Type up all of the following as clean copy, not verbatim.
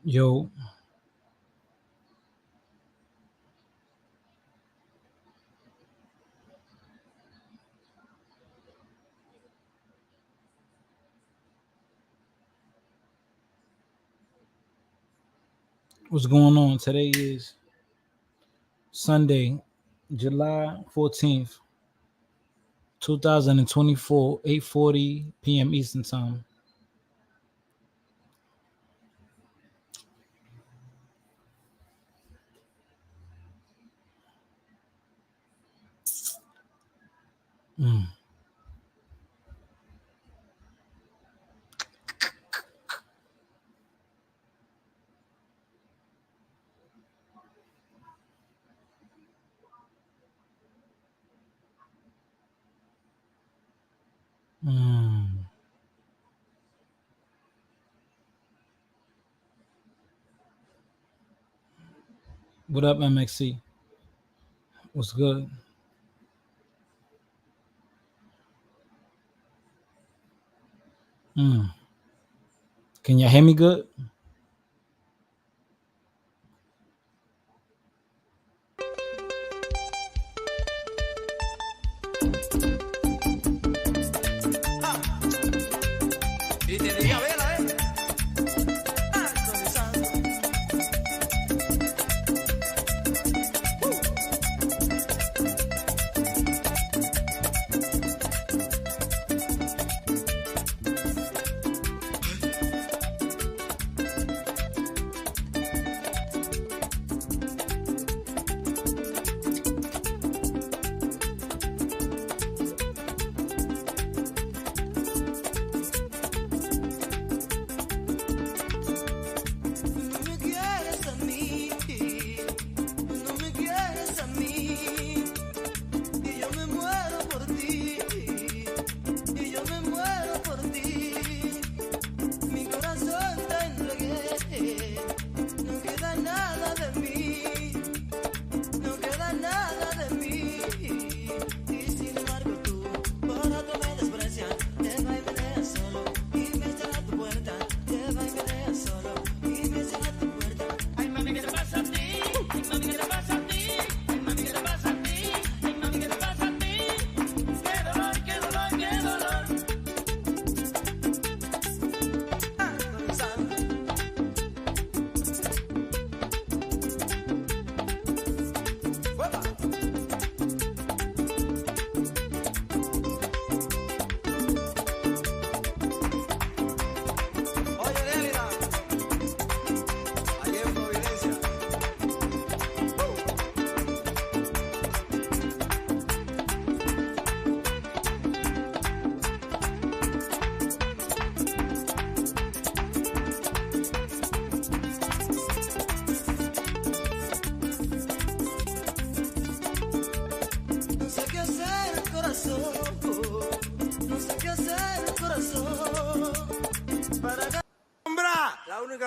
Yo, what's going on? Today is Sunday, July 14th, 2024, 8:40 p.m. Eastern Time. What up, MXC? What's good? Can you hear me good?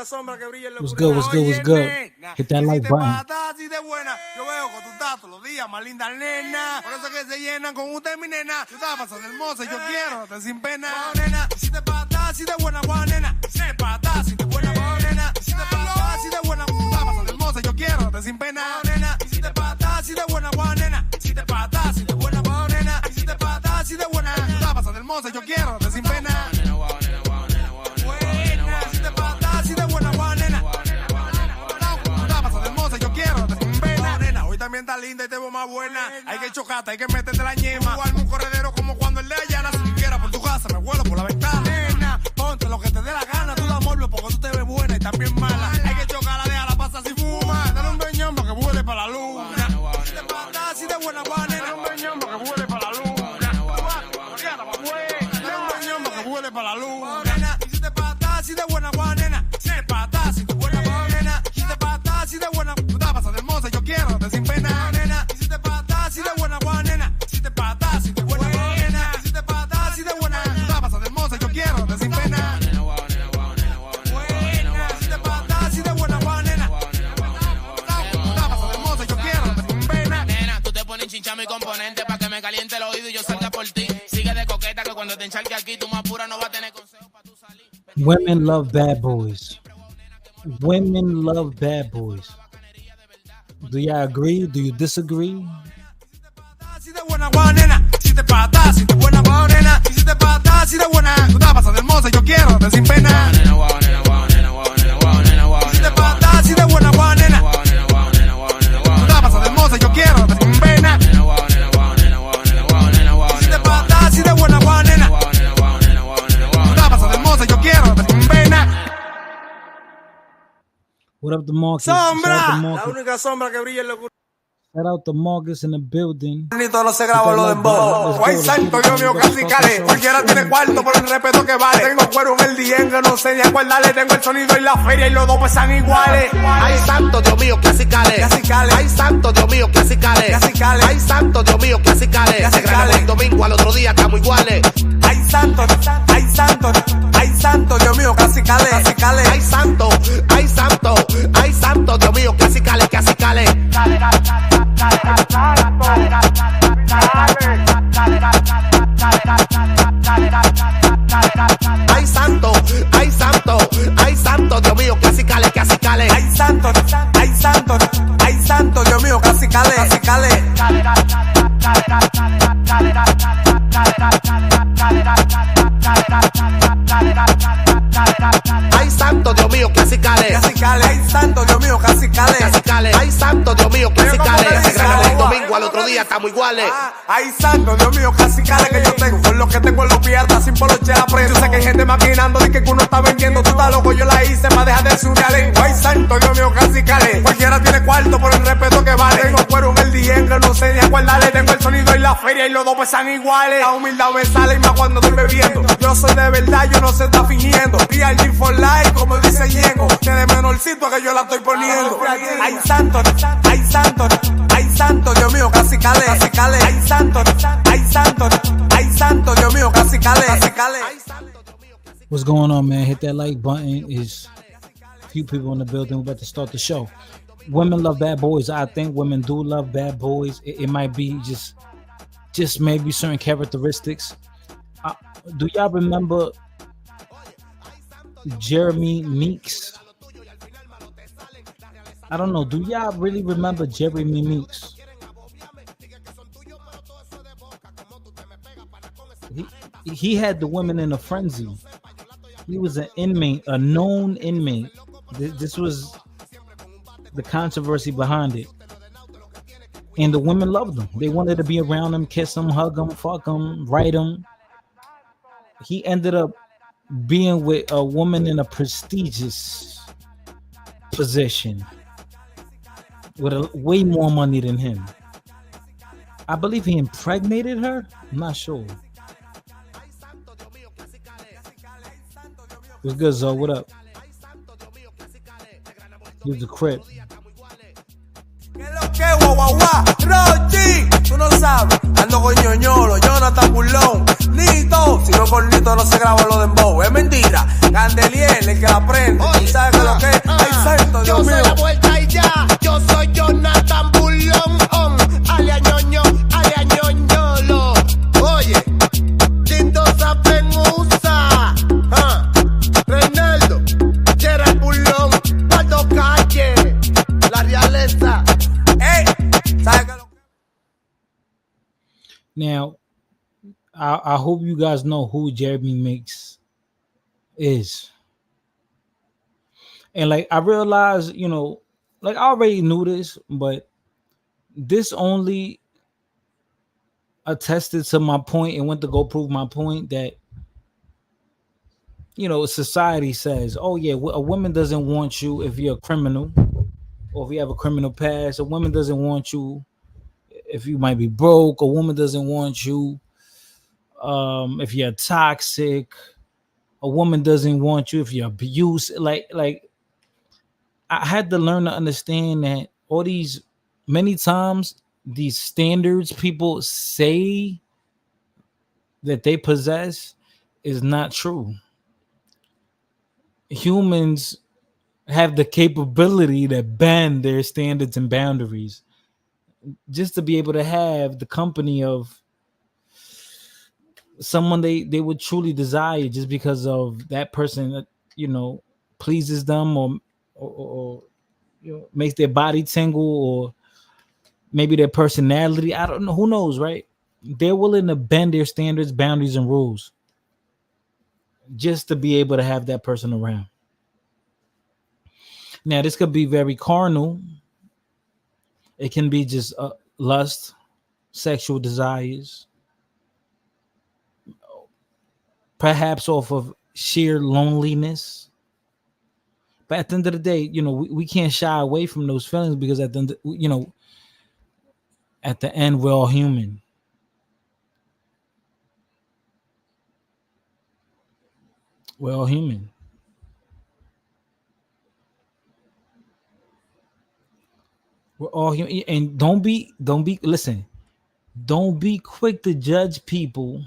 Sombra que brilla en la What's good? What's good? What's good? Hit that like button. Así de buena. Yo veo con tu tato los días, más linda nena. Por eso que se llenan con usted, mi nena. Tú estás pasando hermosa, yo quiero, te sin pena. Nena, si te patas, si de buena, guau, nena. Si te patas, si de buena, guau, nena. Si te patas, si de buena, tú estás pasando hermosa, yo quiero, te sin pena. Nena, si te patas, si de buena, guau, nena. Si te patas, si de buena, guau, nena. Si te patas, si de buena, tú estás pasando hermosa, yo quiero, te sin pena. También está linda y te veo más buena. Hay que chocarte, hay que meterte la ñema. Jugarme un corredero como cuando el de Ayala. Si quiera por tu casa, me vuelo por la ventana. Nena, ponte lo que te dé la gana. Tú la mueves porque tú te ves buena y también mala. Hay que chocarla, déjala pasar si fuma. Dale un beñón para que vuele para la luna. Si te patas, si de buena guana. Dale un beñón para que vuele para la luna. Dale un beñón para que vuele para la luna. Y si te patas, si de buena guana. Si te patas, si de buena guana. Si te patas, si de buena. Tú estás pasando hermosa, yo quiero, te sin pena, nena. Y si te patas, si de buena guana, nena. Si te patas, si de buena guana, nena. Si te patas, si de buena. Tú estás pasando hermosa, yo quiero, te sin pena. Si te patas, si de buena guana, nena. Tú estás pasando hermosa, yo quiero, te sin pena. Nena, tú te pones chincha mi componente pa' que me caliente el oído y yo salga por ti. Sigue de coqueta que cuando te encharque aquí, tú más pura no vas a tener consejo pa' tú salir. Women love bad boys. Women love bad boys. Do y'all agree? Do you disagree? Si de buena guanena, si te pata, si te buena guanena, si te pata, si de buena, tú te pasas de hermosa, yo quiero, te sin pena. Si te pata, si de buena guanena, tú te pasas de hermosa, yo quiero, te sin pena. Si te pata, si de buena guanena, tú te pasas de hermosa, yo quiero, te sin pena. What up, the Marcus? Shout out the Sombra, la Marcus. única sombra que brilla en la oscuridad. Shout out the Marcus in the building. No se graba lo de embo. Ay, santo Dios mío, casi cale. Cualquiera tiene cuarto por el respeto que vale. Tengo cuero en el dien que no sé ni acordarle. Tengo el sonido y la feria y los dos pesan iguales. Ay, santo Dios mío, casi cale. Casi cale. Ay, santo Dios mío, casi cale. Casi cale. Ay, santo Dios mío, casi cale. Casi Se grabó cale. el domingo, al otro día estamos iguales. Ay, santo, ay, santo, ay, santo Dios mío, casi cale. Casi cale. Ay, santo, ay, santo, ay, santo Dios mío, casi cale, casi cale. Ay, santo, ay, santo, ay, santo Dios mío, casi cale, casi cale. Ay, santo, ay, santo, ay, santo Dios mío, casi cale. Casi cale. Ay, santo Dios mío, casi cale. Casi cale. Ay, santo Dios mío, casi cale. Casi cale. Ay, santo Dios mío, casi Mira cómo cale. te Se dice, grabó el boba. domingo, al otro día estamos iguales. Ay, santo Dios mío, casi cale que yo tengo. Con lo que tengo en los piernas, sin poloche la prendo. Yo sé que hay gente maquinando de que uno está vendiendo. Tú estás loco, yo la hice para dejar de su lengua. Ay, santo Dios mío, casi cale. Cualquiera tiene cuarto por el respeto que vale. Tengo cuero en el dien que no sé ni acordarle. Tengo el sonido y la feria y los dos pesan iguales. La humildad me sale y más cuando estoy bebiendo. Yo soy de verdad, yo no se está fingiendo. Real G for life, como dice Ñengo. Que de menorcito que yo la estoy poniendo. Ay, santo, ay, santo, ay, santo, Dios mío, casi cale. Casi cale. Ay, santo, ay, santo, ay, santo, Dios mío, casi cale. Casi cale. What's going on, man? Hit that like button. Is a few people in the building. We're about to start the show. Women love bad boys. I think women do love bad boys. It might be just maybe certain characteristics. Do y'all remember Jeremy Meeks? I don't know. Do y'all really remember Jeremy Meeks? He had the women in a frenzy. He was an inmate, a known inmate. This was the controversy behind it. And the women loved him. They wanted to be around him, kiss him, hug him, fuck him, write him. He ended up being with a woman in a prestigious position with way more money than him. I believe he impregnated her. I'm not sure. What's good, Zoe? What up? Here's the crib. Que lo que, guau, guau, guau, Rochi, tú no sabes, ando con ñoñolo, Jonathan Burlón, Nito, si no con Nito no se graba lo de embo, es mentira, Candeliel, el que la prende, tú sabes que lo que, ay, santo, Yo Dios soy mío. la vuelta y ya, yo soy Jonathan Burlón, alia ñoño, alia ñoñolo. Oye, Tito Sapenusa, Reinaldo, Gerard Burlón, Waldo Calle, la realeza. Ey, ¿sabes que lo que? Now, I hope you guys know who Jeremy Meeks is. And like I realized, like I already knew this, but this only attested to my point and went to go prove my point that society says, oh yeah, a woman doesn't want you if you're a criminal or if you have a criminal past. A woman doesn't want you if you might be broke. A woman doesn't want you if you're toxic. A woman doesn't want you if you're abused. Like I had to learn to understand that all these many times these standards people say that they possess is not true. Humans have the capability to bend their standards and boundaries just to be able to have the company of someone they would truly desire just because of that person that pleases them or makes their body tingle, or maybe their personality. I don't know. Who knows, right? They're willing to bend their standards, boundaries, and rules just to be able to have that person around. Now, this could be very carnal. It can be just lust, sexual desires, perhaps off of sheer loneliness. But at the end of the day, we can't shy away from those feelings, because at the end, we're all human. We're all human. We're all human. And listen, don't be quick to judge people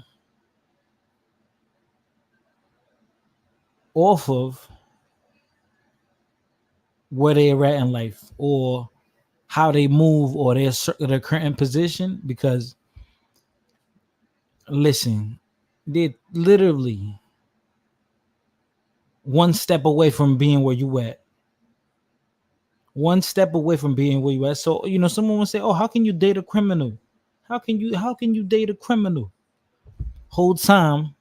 off of where they're at in life, or how they move, or their current position, because listen, they're literally one step away from being where you at. One step away from being where you at. So, someone will say, "Oh, how can you date a criminal? How can you date a criminal?" Whole time,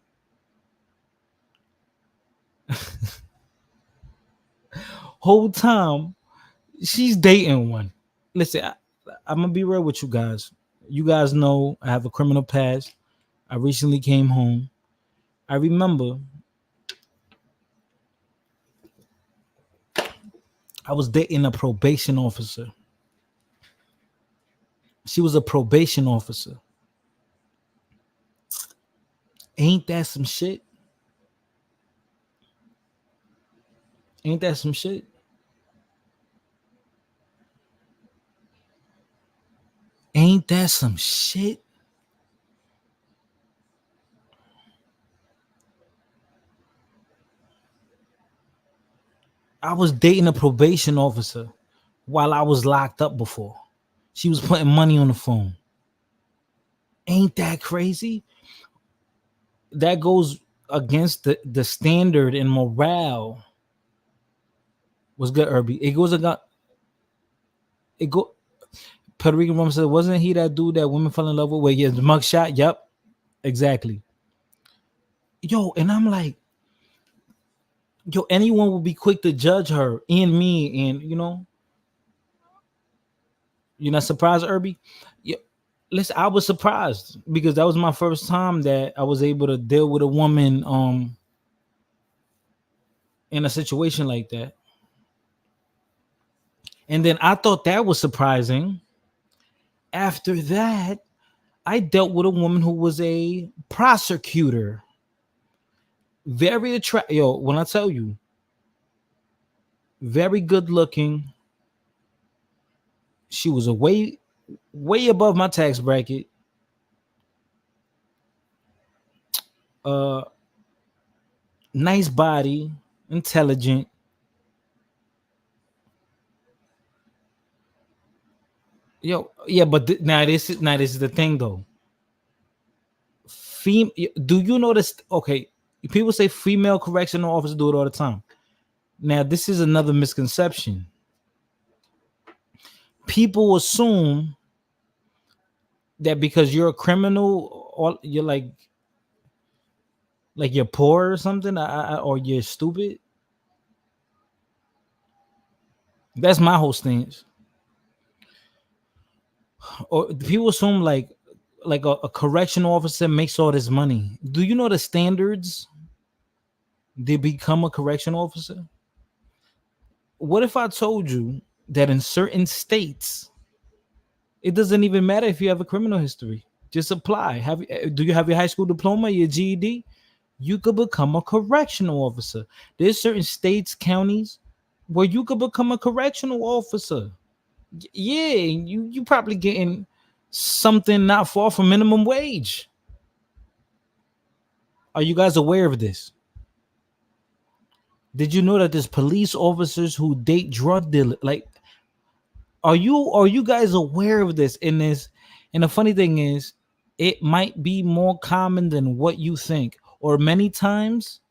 she's dating one. Listen, I'm gonna be real with you guys. You guys know I have a criminal past. I recently came home. I remember I was dating a probation officer. She was a probation officer. Ain't that some shit? Ain't that some shit? Ain't that some shit? I was dating a probation officer while I was locked up before. She was putting money on the phone. Ain't that crazy? That goes against the standard and morale. Was good, Irby. It goes against Puerto Rican woman said, wasn't he that dude that women fell in love with? Where he has the mugshot? Yep, exactly. Yo, and I'm like, anyone will be quick to judge her and me, and you're not surprised, Irby? Yeah, listen, I was surprised because that was my first time that I was able to deal with a woman in a situation like that. And then I thought that was surprising. After that, I dealt with a woman who was a prosecutor. Very attractive. Yo, when I tell you, very good looking. She was way above my tax bracket. Nice body, intelligent. Yo, yeah, but now this is the thing though. Do you notice? Okay, people say female correctional officers do it all the time. Now this is another misconception. People assume that because you're a criminal, or you're like you're poor or something, or you're stupid. That's my whole stance. Or people assume like a correctional officer makes all this money. Do you know the standards to become a correctional officer? What if I told you that in certain states, it doesn't even matter if you have a criminal history. Just apply. Do you have your high school diploma, your GED? You could become a correctional officer. There's certain states, counties where you could become a correctional officer. Yeah, you probably getting something not far from minimum wage. Are you guys aware of this? Did you know that there's police officers who date drug dealers? Like, are you guys aware of this? And the funny thing is, it might be more common than what you think. Or many times,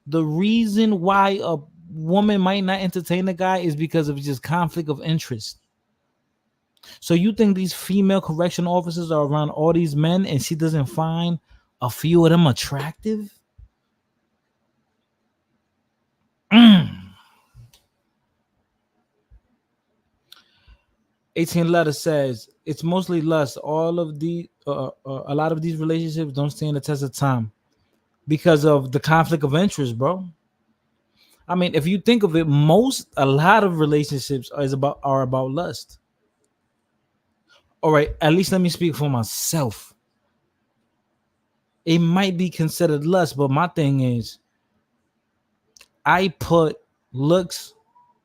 the reason why a woman might not entertain the guy is because of just conflict of interest. So you think these female correction officers are around all these men and she doesn't find a few of them attractive? 18 letter says it's mostly lust. All of the a lot of these relationships don't stand the test of time because of the conflict of interest, bro. I mean, if you think of it, a lot of relationships are about lust. All right, at least let me speak for myself. It might be considered lust, but my thing is, I put looks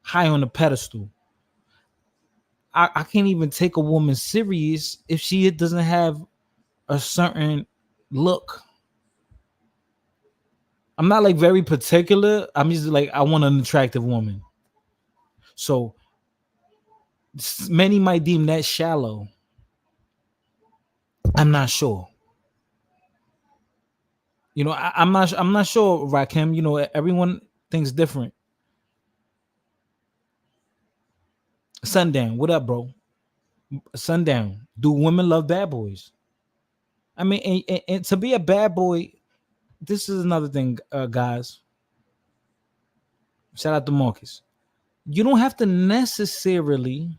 high on the pedestal. I can't even take a woman serious if she doesn't have a certain look. I'm not like very particular. I'm just like, I want an attractive woman. So many might deem that shallow. I'm not sure. You know, I'm not sure, Rakim. You know, everyone thinks different. Sundown, what up, bro? Sundown. Do women love bad boys? I mean, and to be a bad boy, this is another thing, guys. Shout out to Marcus. You don't have to necessarily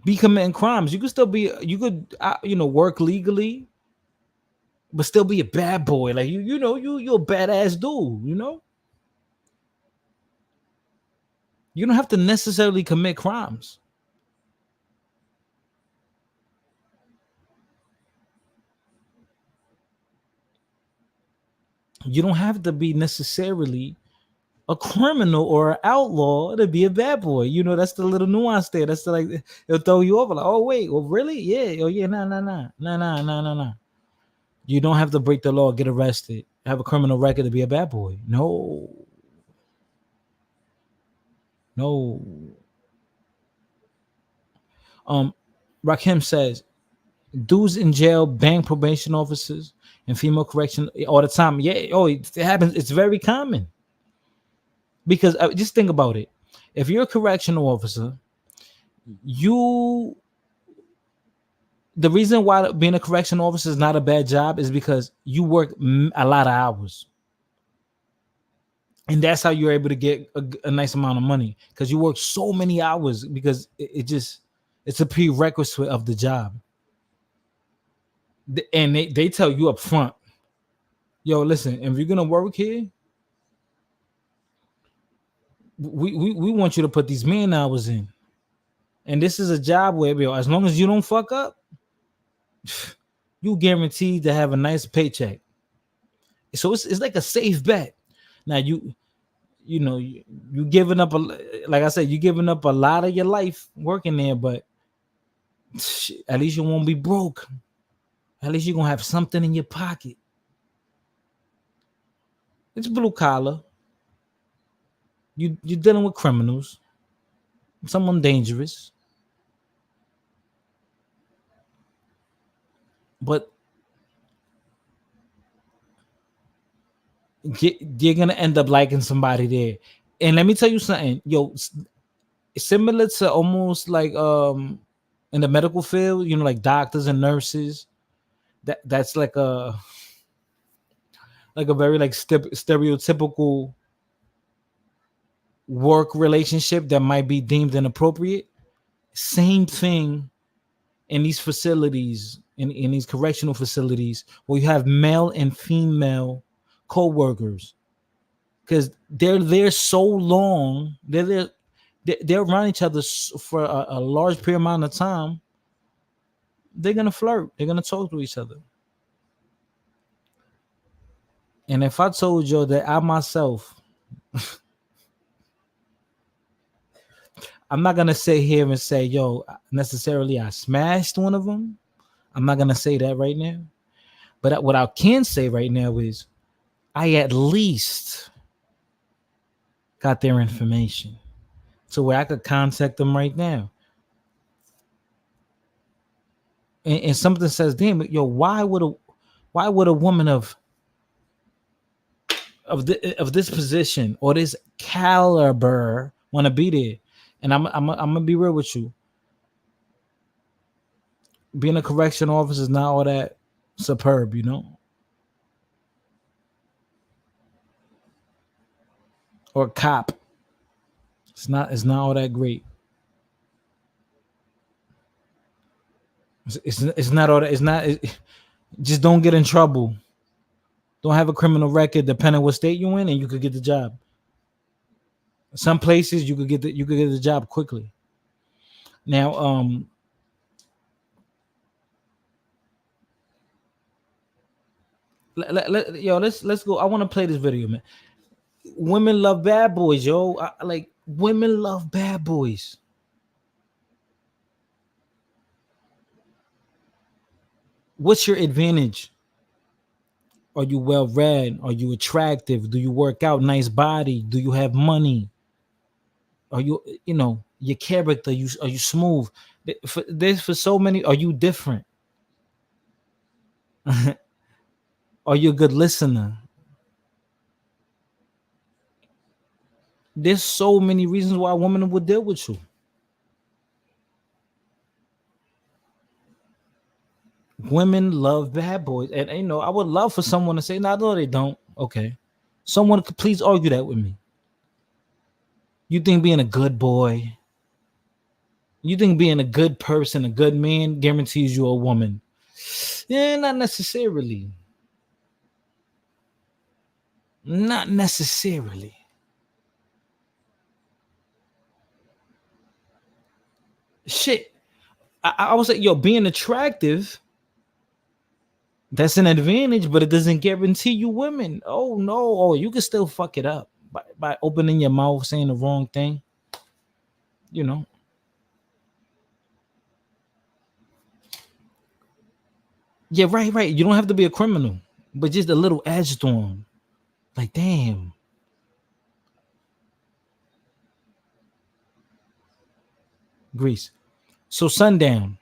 be committing crimes. You could still be, work legally, but still be a bad boy. Like you're a badass dude. You don't have to necessarily commit crimes. You don't have to be necessarily a criminal or an outlaw to be a bad boy. You know, that's the little nuance there. That's like, it'll throw you over. Like, oh wait, well really? Yeah. Oh yeah, nah. You don't have to break the law, get arrested, have a criminal record to be a bad boy. No. Rakim says, dudes in jail bang probation officers and female correction all the time. Yeah, it happens. It's very common. Because just think about it. If you're a correctional officer, the reason why being a correctional officer is not a bad job is because you work a lot of hours. And that's how you're able to get a nice amount of money, because you work so many hours, because it's a prerequisite of the job. And they tell you up front, yo, listen, if you're going to work here, we want you to put these man hours in. And this is a job where, as long as you don't fuck up, you guaranteed to have a nice paycheck. So it's like a safe bet. Now you giving up like I said, you giving up a lot of your life working there, but at least you won't be broke. At least you're gonna have something in your pocket. It's blue collar. You're dealing with criminals, someone dangerous. But you're gonna end up liking somebody there. And let me tell you something, yo, similar to almost like in the medical field, like doctors and nurses. That's like a very like stereotypical work relationship that might be deemed inappropriate. Same thing in these facilities, in these correctional facilities, where you have male and female co-workers, because they're there so long, they're around each other for a large period amount of time. They're gonna flirt, they're gonna talk to each other. And if I told you that I myself, I'm not gonna sit here and say, yo, necessarily I smashed one of them. I'm not gonna say that right now. But what I can say right now is I at least got their information to where I could contact them right now. And something says, damn, yo, why would a woman of of this position or this caliber want to be there. And I'm gonna be real with you. Being a correction officer is not all that superb, you know, or a cop. It's not all that great. It's not all that. It's not. Just don't get in trouble. Don't have a criminal record, depending what state you're in, and you could get the job. Some places you could get the job quickly. Now, let's go. I want to play this video, man. Women love bad boys, yo. Like women love bad boys. What's your advantage? Are you well read? Are you attractive? Do you work out? Nice body? Do you have money? Are you, your character? Are you smooth? For so many. Are you different? Are you a good listener? There's so many reasons why a woman would deal with you. Women love bad boys, and I would love for someone to say, no, they don't. Okay, someone could please argue that with me. You think being a good boy, you think being a good person, a good man guarantees you a woman? Yeah, not necessarily. Not necessarily. Shit, I would say, being attractive, that's an advantage, but it doesn't guarantee you women. Oh no, you can still fuck it up by opening your mouth, saying the wrong thing. Yeah, right. You don't have to be a criminal, but just a little edge to them. Like, damn. Greece. So sundown.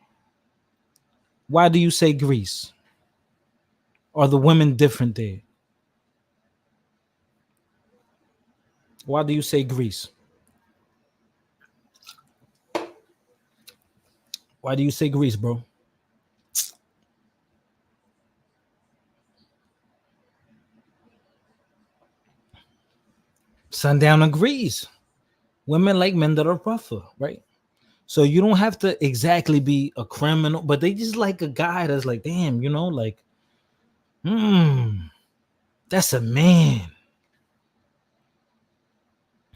Why do you say Greece? Are the women different there? Why do you say Greece? Why do you say Greece, bro? Sundown agrees. Women like men that are rougher, right? So you don't have to exactly be a criminal, but they just like a guy that's like, damn, like, that's a man.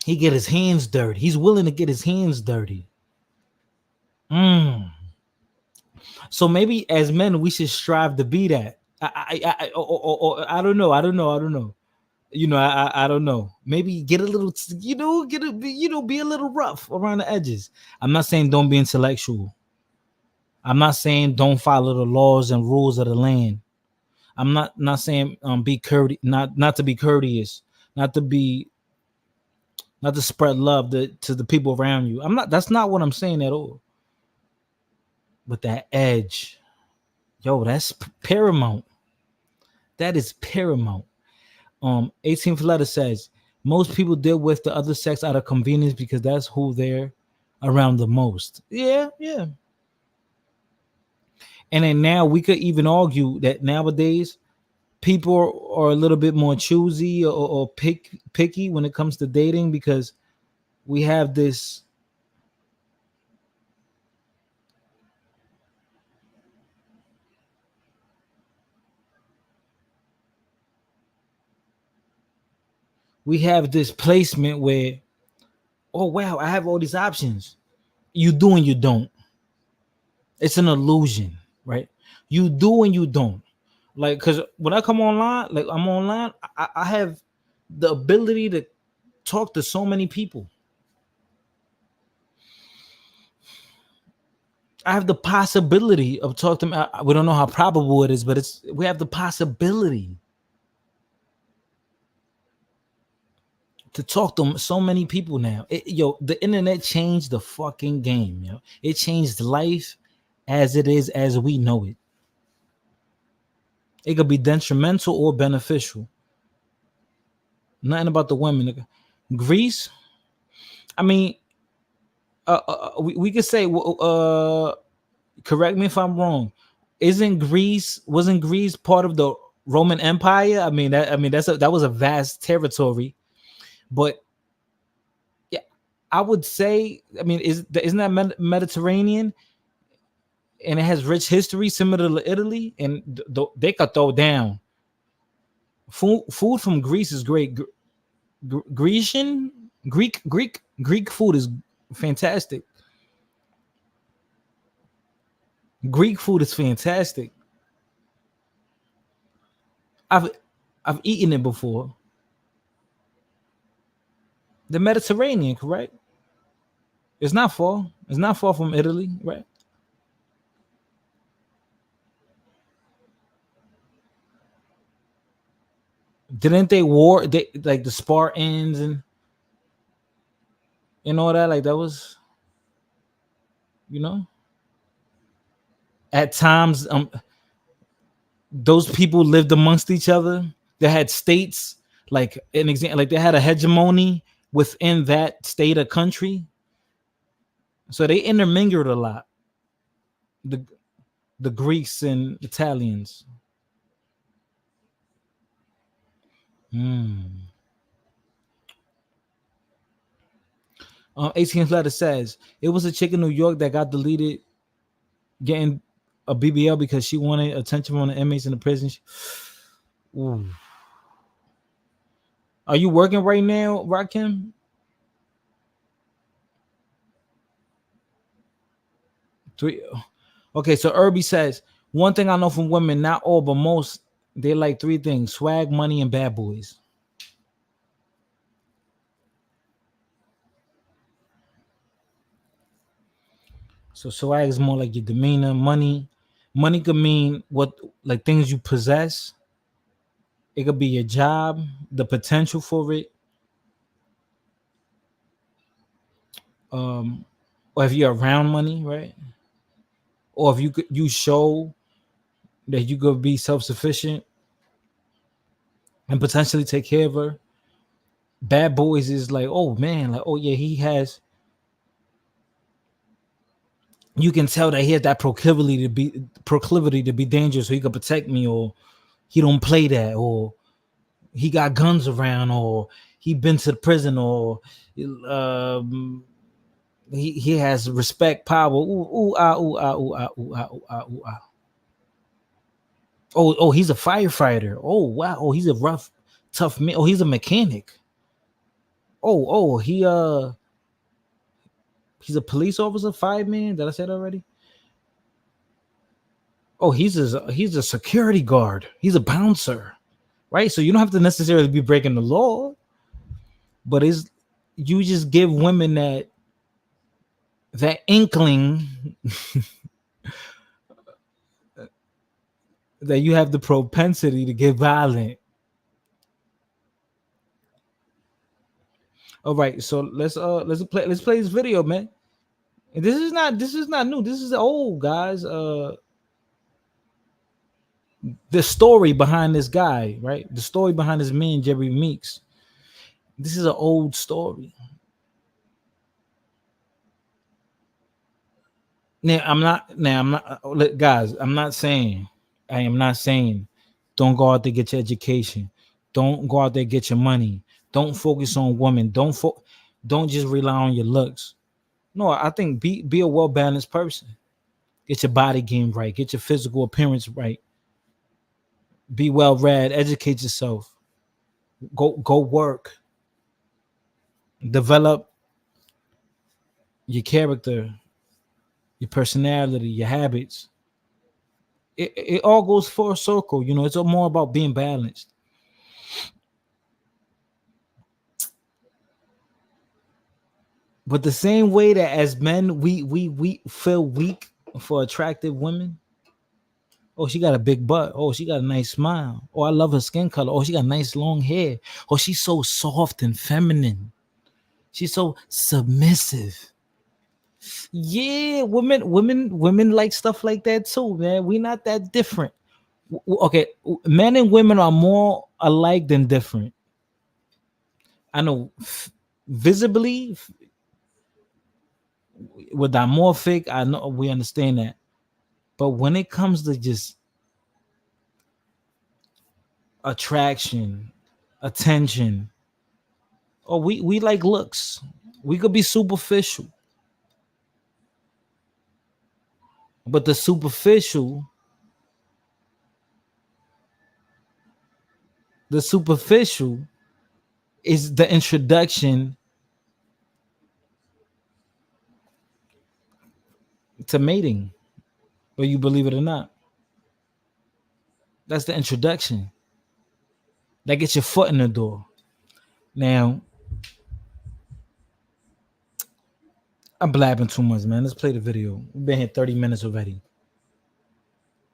He get his hands dirty. He's willing to get his hands dirty. So maybe as men, we should strive to be that. I don't know. I don't know. I don't know. Maybe get a little, be a little rough around the edges. I'm not saying don't be intellectual. I'm not saying don't follow the laws and rules of the land. I'm not saying be courteous, not to be courteous, not to spread love to the people around you. That's not what I'm saying at all. But that edge, that's paramount. That is paramount. 18th letter says most people deal with the other sex out of convenience because that's who they're around the most. Yeah. And then now we could even argue that nowadays people are a little bit more choosy or picky when it comes to dating because we have this placement where, oh wow, I have all these options. You do and you don't. It's an illusion, right? You do and you don't. Like, because when I come online, like I'm online, I have the ability to talk to so many people. I have the possibility of talking to them. We don't know how probable it is, but we have the possibility to talk to so many people now. The internet changed the fucking game, yo. It changed life as it is, as we know it. It could be detrimental or beneficial. Nothing about the women. Greece. I mean, we could say. Correct me if I'm wrong. Wasn't Greece part of the Roman Empire? That was a vast territory, but yeah, I would say. I mean, isn't that Mediterranean? And it has rich history similar to Italy, and they could throw down. Food from Greece is great. Greek food is fantastic. Greek food is fantastic. I've I've eaten it before. The Mediterranean, correct? It's not far. It's not far from Italy, right? Didn't they war? They like the Spartans and all that. Like that was, you know, at times those people lived amongst each other. They had states, like an example, like they had a hegemony within that state or country. So they intermingled a lot. The the Greeks and Italians. Hmm. 18th letter says it was a chick in New York that got deleted, getting a BBL because she wanted attention from the inmates in the prison. Ooh. Are you working right now, Rakim? Three. Okay, so Irby says one thing I know from women, not all, but most, they like three things: swag, money, and bad boys. So swag is more like your demeanor. Money could mean what, like things you possess. It could be your job, the potential for it, or if you're around money, right? Or if you show that you could be self-sufficient and potentially take care of her. Bad boys is like, oh man, like, oh yeah, he has, you can tell that he has that proclivity to be dangerous, so he could protect me, or he don't play that, or he got guns around, or he been to the prison, or he has respect, power. Ooh, ooh, ah, ooh, ah, ooh, ah, ooh, ah, ooh, ah, ooh, ah. Oh, he's a firefighter. Oh, wow. Oh, he's a rough, tough man. Oh, he's a mechanic. Oh, he's a police officer, fireman. Did I say that already? Oh, he's a security guard. He's a bouncer, right? So you don't have to necessarily be breaking the law, but you just give women that inkling that you have the propensity to get violent. All right, so let's play this video, man. And this is not new. This is old, guys. The story behind this guy, right? The story behind this man, Jerry Meeks. This is an old story. Guys, I am not saying don't go out there, get your education. Don't go out there, get your money. Don't focus on women. Don't just rely on your looks. No, I think be a well-balanced person. Get your body game right. Get your physical appearance right. Be well-read. Educate yourself. Go work. Develop your character, your personality, your habits. It all goes full circle. You know, it's more about being balanced. But the same way that as men we feel weak for attractive women. Oh, she got a big butt. Oh, she got a nice smile. Oh, I love her skin color. Oh, she got nice long hair. Oh, she's so soft and feminine. She's so submissive. Yeah, women like stuff like that too, man. We not that different. Okay, men and women are more alike than different. I know visibly with dimorphic, I know we understand that. But when it comes to just attraction, attention, or we like looks. We could be superficial. But the superficial is the introduction to mating, whether you believe it or not. That's the introduction. That gets your foot in the door. Now, I'm blabbing too much, man. Let's play the video. We've been here 30 minutes already.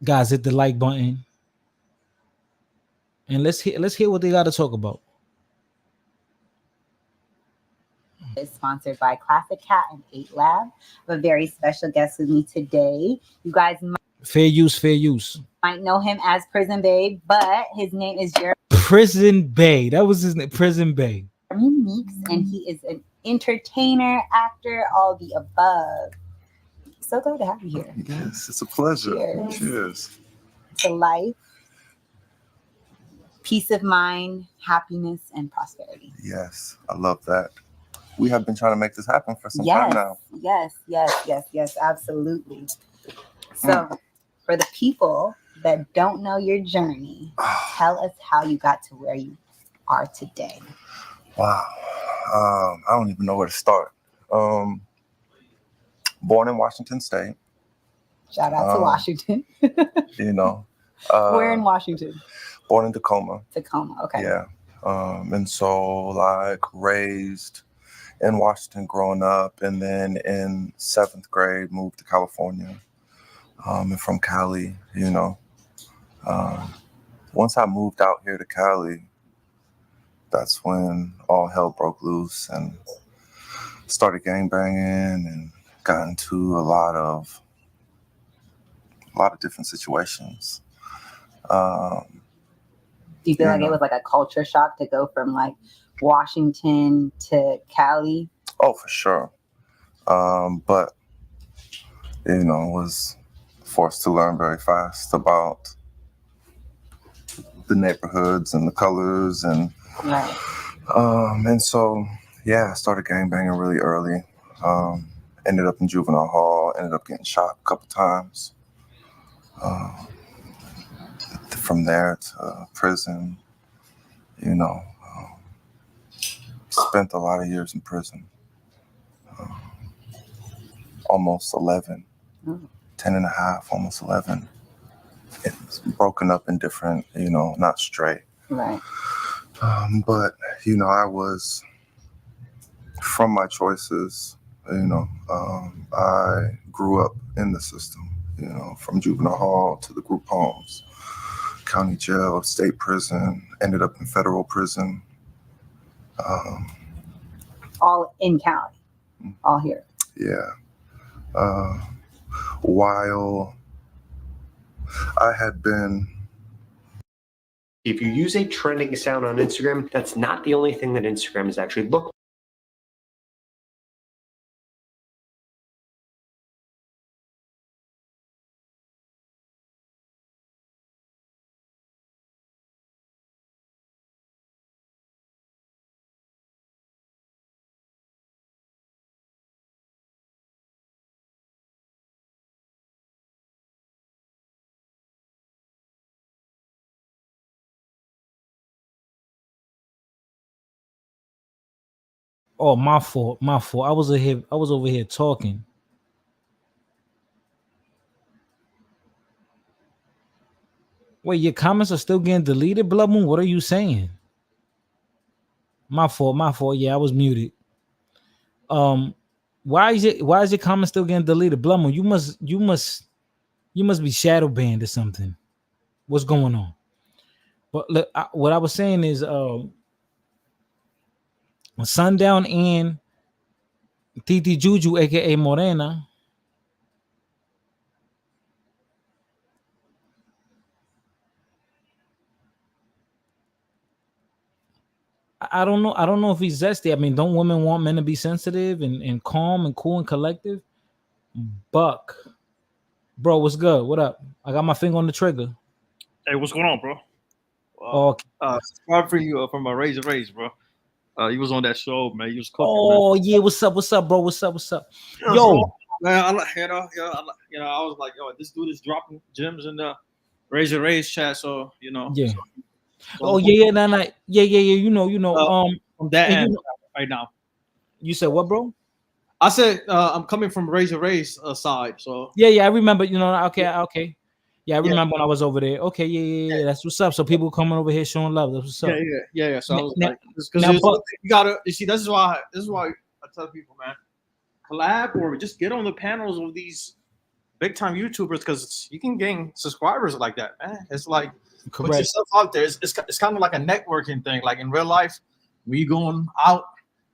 Guys, hit the like button. And let's hear what they got to talk about. Is sponsored by Classic Cat and 8 Lab. I have a very special guest with me today. You guys Fair use. might know him as Prison Babe, but his name is Jeremy Prison Bay. That was his name. Prison Bay. Meeks, and he is an entertainer, actor, all the above. So glad to have you here. Yes, it's a pleasure. Cheers. To life, peace of mind, happiness, and prosperity. Yes, I love that. We have been trying to make this happen for some time now. Yes, absolutely. So, for the people that don't know your journey, tell us how you got to where you are today. Wow. I don't even know where to start. Born in Washington State. Shout out to Washington. You know. Where in Washington? Born in Tacoma. Tacoma, okay. Yeah. And so like raised in Washington growing up, and then in 7th grade moved to California. And from Cali, you know. Once I moved out here to Cali, that's when all hell broke loose and started gangbanging and got into a lot of different situations. Do you feel like it was like a culture shock to go from like Washington to Cali? Oh, for sure. But, you know, was forced to learn very fast about the neighborhoods and the colors. And Right. and so, yeah, I started gangbanging really early. Ended up in juvenile hall, ended up getting shot a couple times. From there to prison, you know, spent a lot of years in prison. Almost 11, 10 and a half, almost 11. It's broken up in different, you know, not straight. Right. But, you know, I was, from my choices, you know, I grew up in the system, you know, from juvenile hall to the group homes, county jail, state prison, ended up in federal prison. All in Cali, all here. Yeah. While I had been... If you use a trending sound on Instagram, that's not the only thing that Instagram is actually looking. Oh, my fault. I was over here talking. Wait, your comments are still getting deleted, Blood Moon? What are you saying? My fault. Yeah, I was muted. Why is your comment still getting deleted? Blood Moon, you must be shadow banned or something. What's going on? But look, what I was saying is Sundown and Titi Juju, aka Morena, I don't know. I don't know if he's zesty. I mean, don't women want men to be sensitive and calm and cool and collective? Buck, bro, what's good? What up? I got my finger on the trigger. Hey, what's going on, bro? Okay. Subscribe for you from Razor Rays, bro. You was on that show, man. You was cooking, Oh yeah, what's up, bro? What's up? man. Yo, Man, I was like, yo, this dude is dropping gems in the Razor Rays chat, so yeah. So, Oh yeah, nah. Yeah. You know. from that and end you know- right now. You said what, bro? I said I'm coming from Razor Rays side, so Yeah. I remember. Okay. Yeah, I Yeah. remember when I was over there. Okay, yeah. That's what's up. So people coming over here showing love. That's what's up. yeah. So I was Now- like, because now, you gotta, you see, this is why I tell people, man, collab or just get on the panels of these big time YouTubers because you can gain subscribers like that, man. It's like put Correct. yourself out there. It's kind of like a networking thing. Like in real life, when you going out,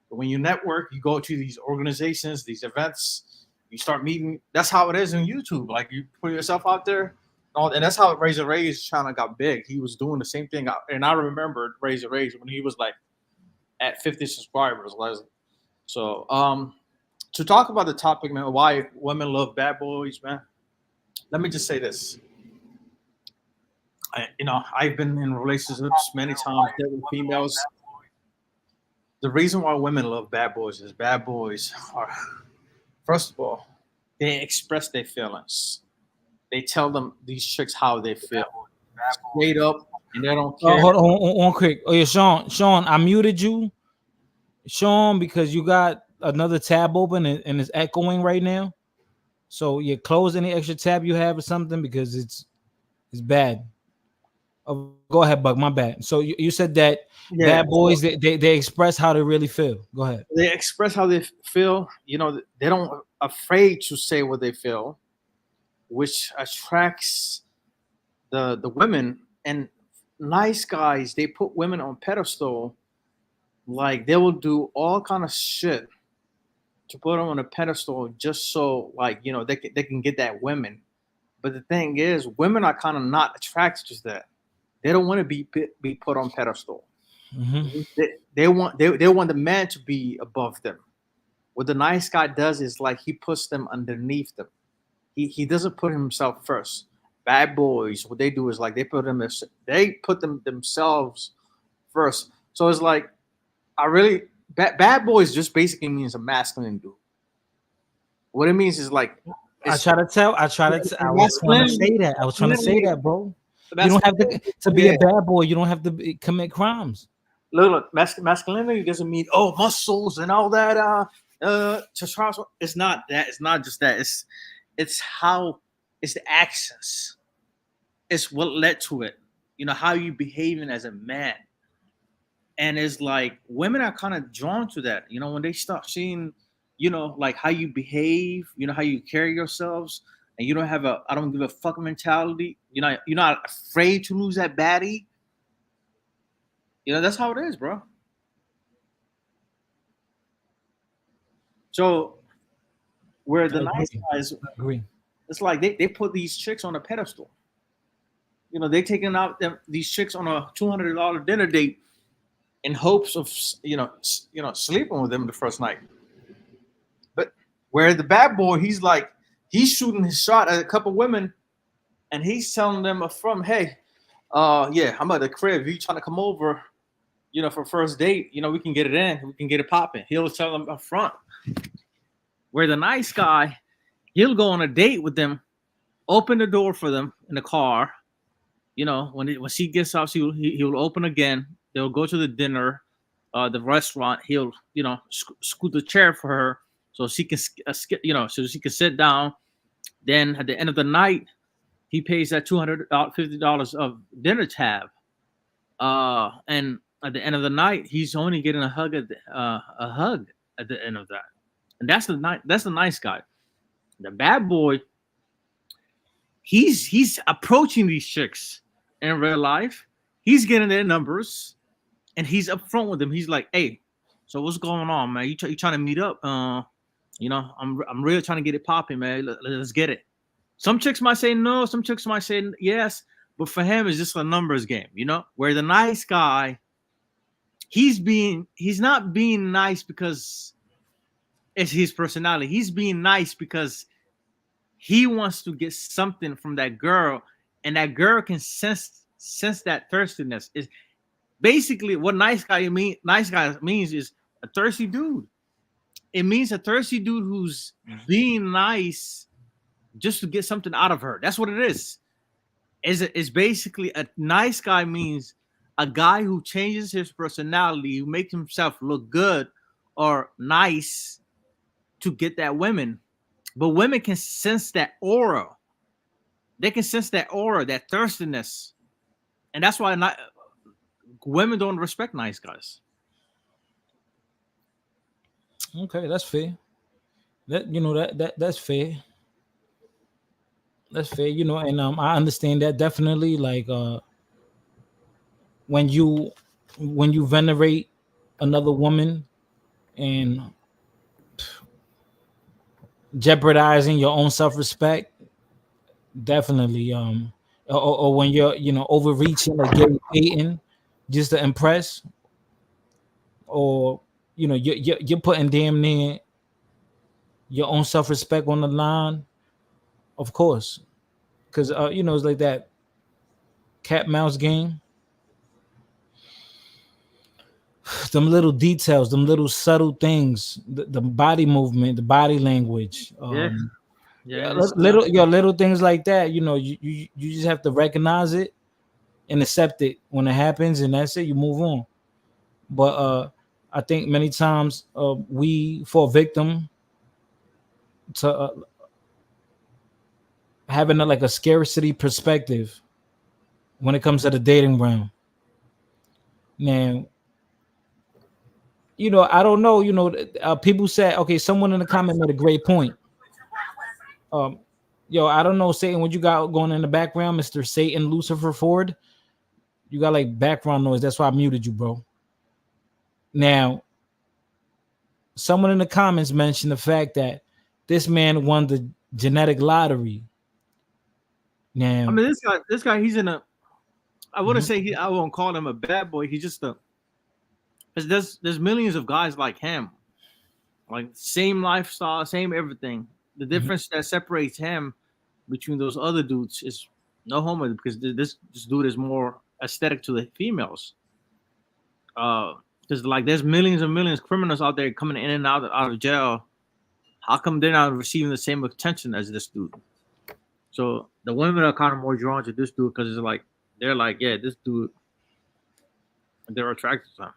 when you network, you go to these organizations, these events, you start meeting. That's how it is in YouTube. Like you put yourself out there. And that's how Razor Ray's channel got big. He was doing the same thing. And I remembered Razor Ray's when he was like at 50 subscribers. So to talk about the topic, man, why women love bad boys, man. Let me just say this. I've been in relationships many times with females. The reason why women love bad boys is bad boys are, first of all, they express their feelings. They tell them these chicks how they feel, straight up, and they don't care. Hold on, quick. Oh yeah, Sean, I muted you, Sean, because you got another tab open and it's echoing right now. So you close any extra tab you have or something because it's bad. Oh, go ahead, Buck. My bad. So you said that bad boys they express how they really feel. Go ahead. They express how they feel. They don't afraid to say what they feel, which attracts the women. And nice guys, they put women on pedestal. Like they will do all kind of shit to put them on a pedestal just so they can get that women. But the thing is, women are kind of not attracted to that. They don't want to be put on pedestal. Mm-hmm. They want the man to be above them. What the nice guy does is like he puts them underneath them. He doesn't put himself first. Bad boys, what they do is like they put them themselves first. So it's like bad boys just basically means a masculine dude. What it means is like I was trying to say that, bro. You don't have to be a bad boy. You don't have to commit crimes. Look, masculinity doesn't mean muscles and all that. It's not that. It's not just that. It's the actions. It's what led to it. How you behaving as a man. And it's like women are kind of drawn to that. When they start seeing, like how you behave, how you carry yourselves, and you don't have I don't give a fuck mentality. You're not afraid to lose that baddie. That's how it is, bro. So where the nice guys agree. It's like they put these chicks on a pedestal. They taking out these chicks on a $200 dinner date in hopes of sleeping with them the first night. But where the bad boy, he's shooting his shot at a couple women, and he's telling them from, hey, I'm at the crib. You trying to come over, for first date? We can get it in. We can get it popping. He'll tell them up front. Where the nice guy, he'll go on a date with them, open the door for them in the car. When she gets out, he'll open again. They'll go to the dinner, the restaurant. He'll, scoot the chair for her so she can, so she can sit down. Then at the end of the night, he pays that $250 of dinner tab. And at the end of the night, he's only getting a hug at the end of that. And that's the nice guy. The bad boy, he's approaching these chicks in real life. He's getting their numbers, and he's upfront with them. He's like, "Hey, so what's going on, man? You trying to meet up? I'm really trying to get it popping, man. Let's get it." Some chicks might say no. Some chicks might say yes. But for him, it's just a numbers game, Where the nice guy, he's not being nice because it's his personality. He's being nice because he wants to get something from that girl, and that girl can sense that thirstiness. Is basically what nice guy means is a thirsty dude. It means a thirsty dude who's being nice just to get something out of her. That's what it is. Is basically a nice guy means a guy who changes his personality, who makes himself look good or nice to get that women. But women can sense that aura. They can sense that aura, that thirstiness, and that's why women don't respect nice guys. Okay, that's fair. That's fair. That's fair. And I understand that definitely. Like when you venerate another woman and jeopardizing your own self-respect, definitely. Or when you're overreaching or getting Payton just to impress, or you're putting damn near your own self-respect on the line, of course, because it's like that cat mouse game. Them little details, them little subtle things, the body movement, the body language, little things like that. You just have to recognize it and accept it when it happens, and that's it. You move on. But I think many times we fall victim to having like a scarcity perspective when it comes to the dating realm. Now, I don't know. People said, okay, someone in the comment made a great point. I don't know, Satan, what you got going in the background, Mr. Satan Lucifer Ford? You got like background noise. That's why I muted you, bro. Now, someone in the comments mentioned the fact that this man won the genetic lottery. Now, I mean, this guy, he's in a. I wouldn't say I won't call him a bad boy. He's just a. Because there's millions of guys like him, like same lifestyle, same everything. The difference that separates him between those other dudes is no homo, because this dude is more aesthetic to the females. Because like there's millions and millions of criminals out there coming in and out of jail. How come they're not receiving the same attention as this dude? So the women are kind of more drawn to this dude because it's like they're like, yeah, this dude, they're attracted to him.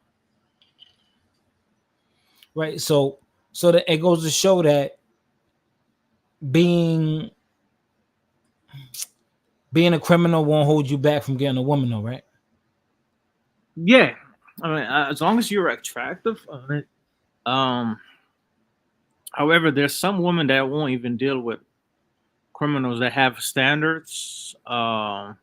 Right. So that it goes to show that being a criminal won't hold you back from getting a woman, though, right? Yeah. I mean, as long as you're attractive. However, there's some women that won't even deal with criminals that have standards. And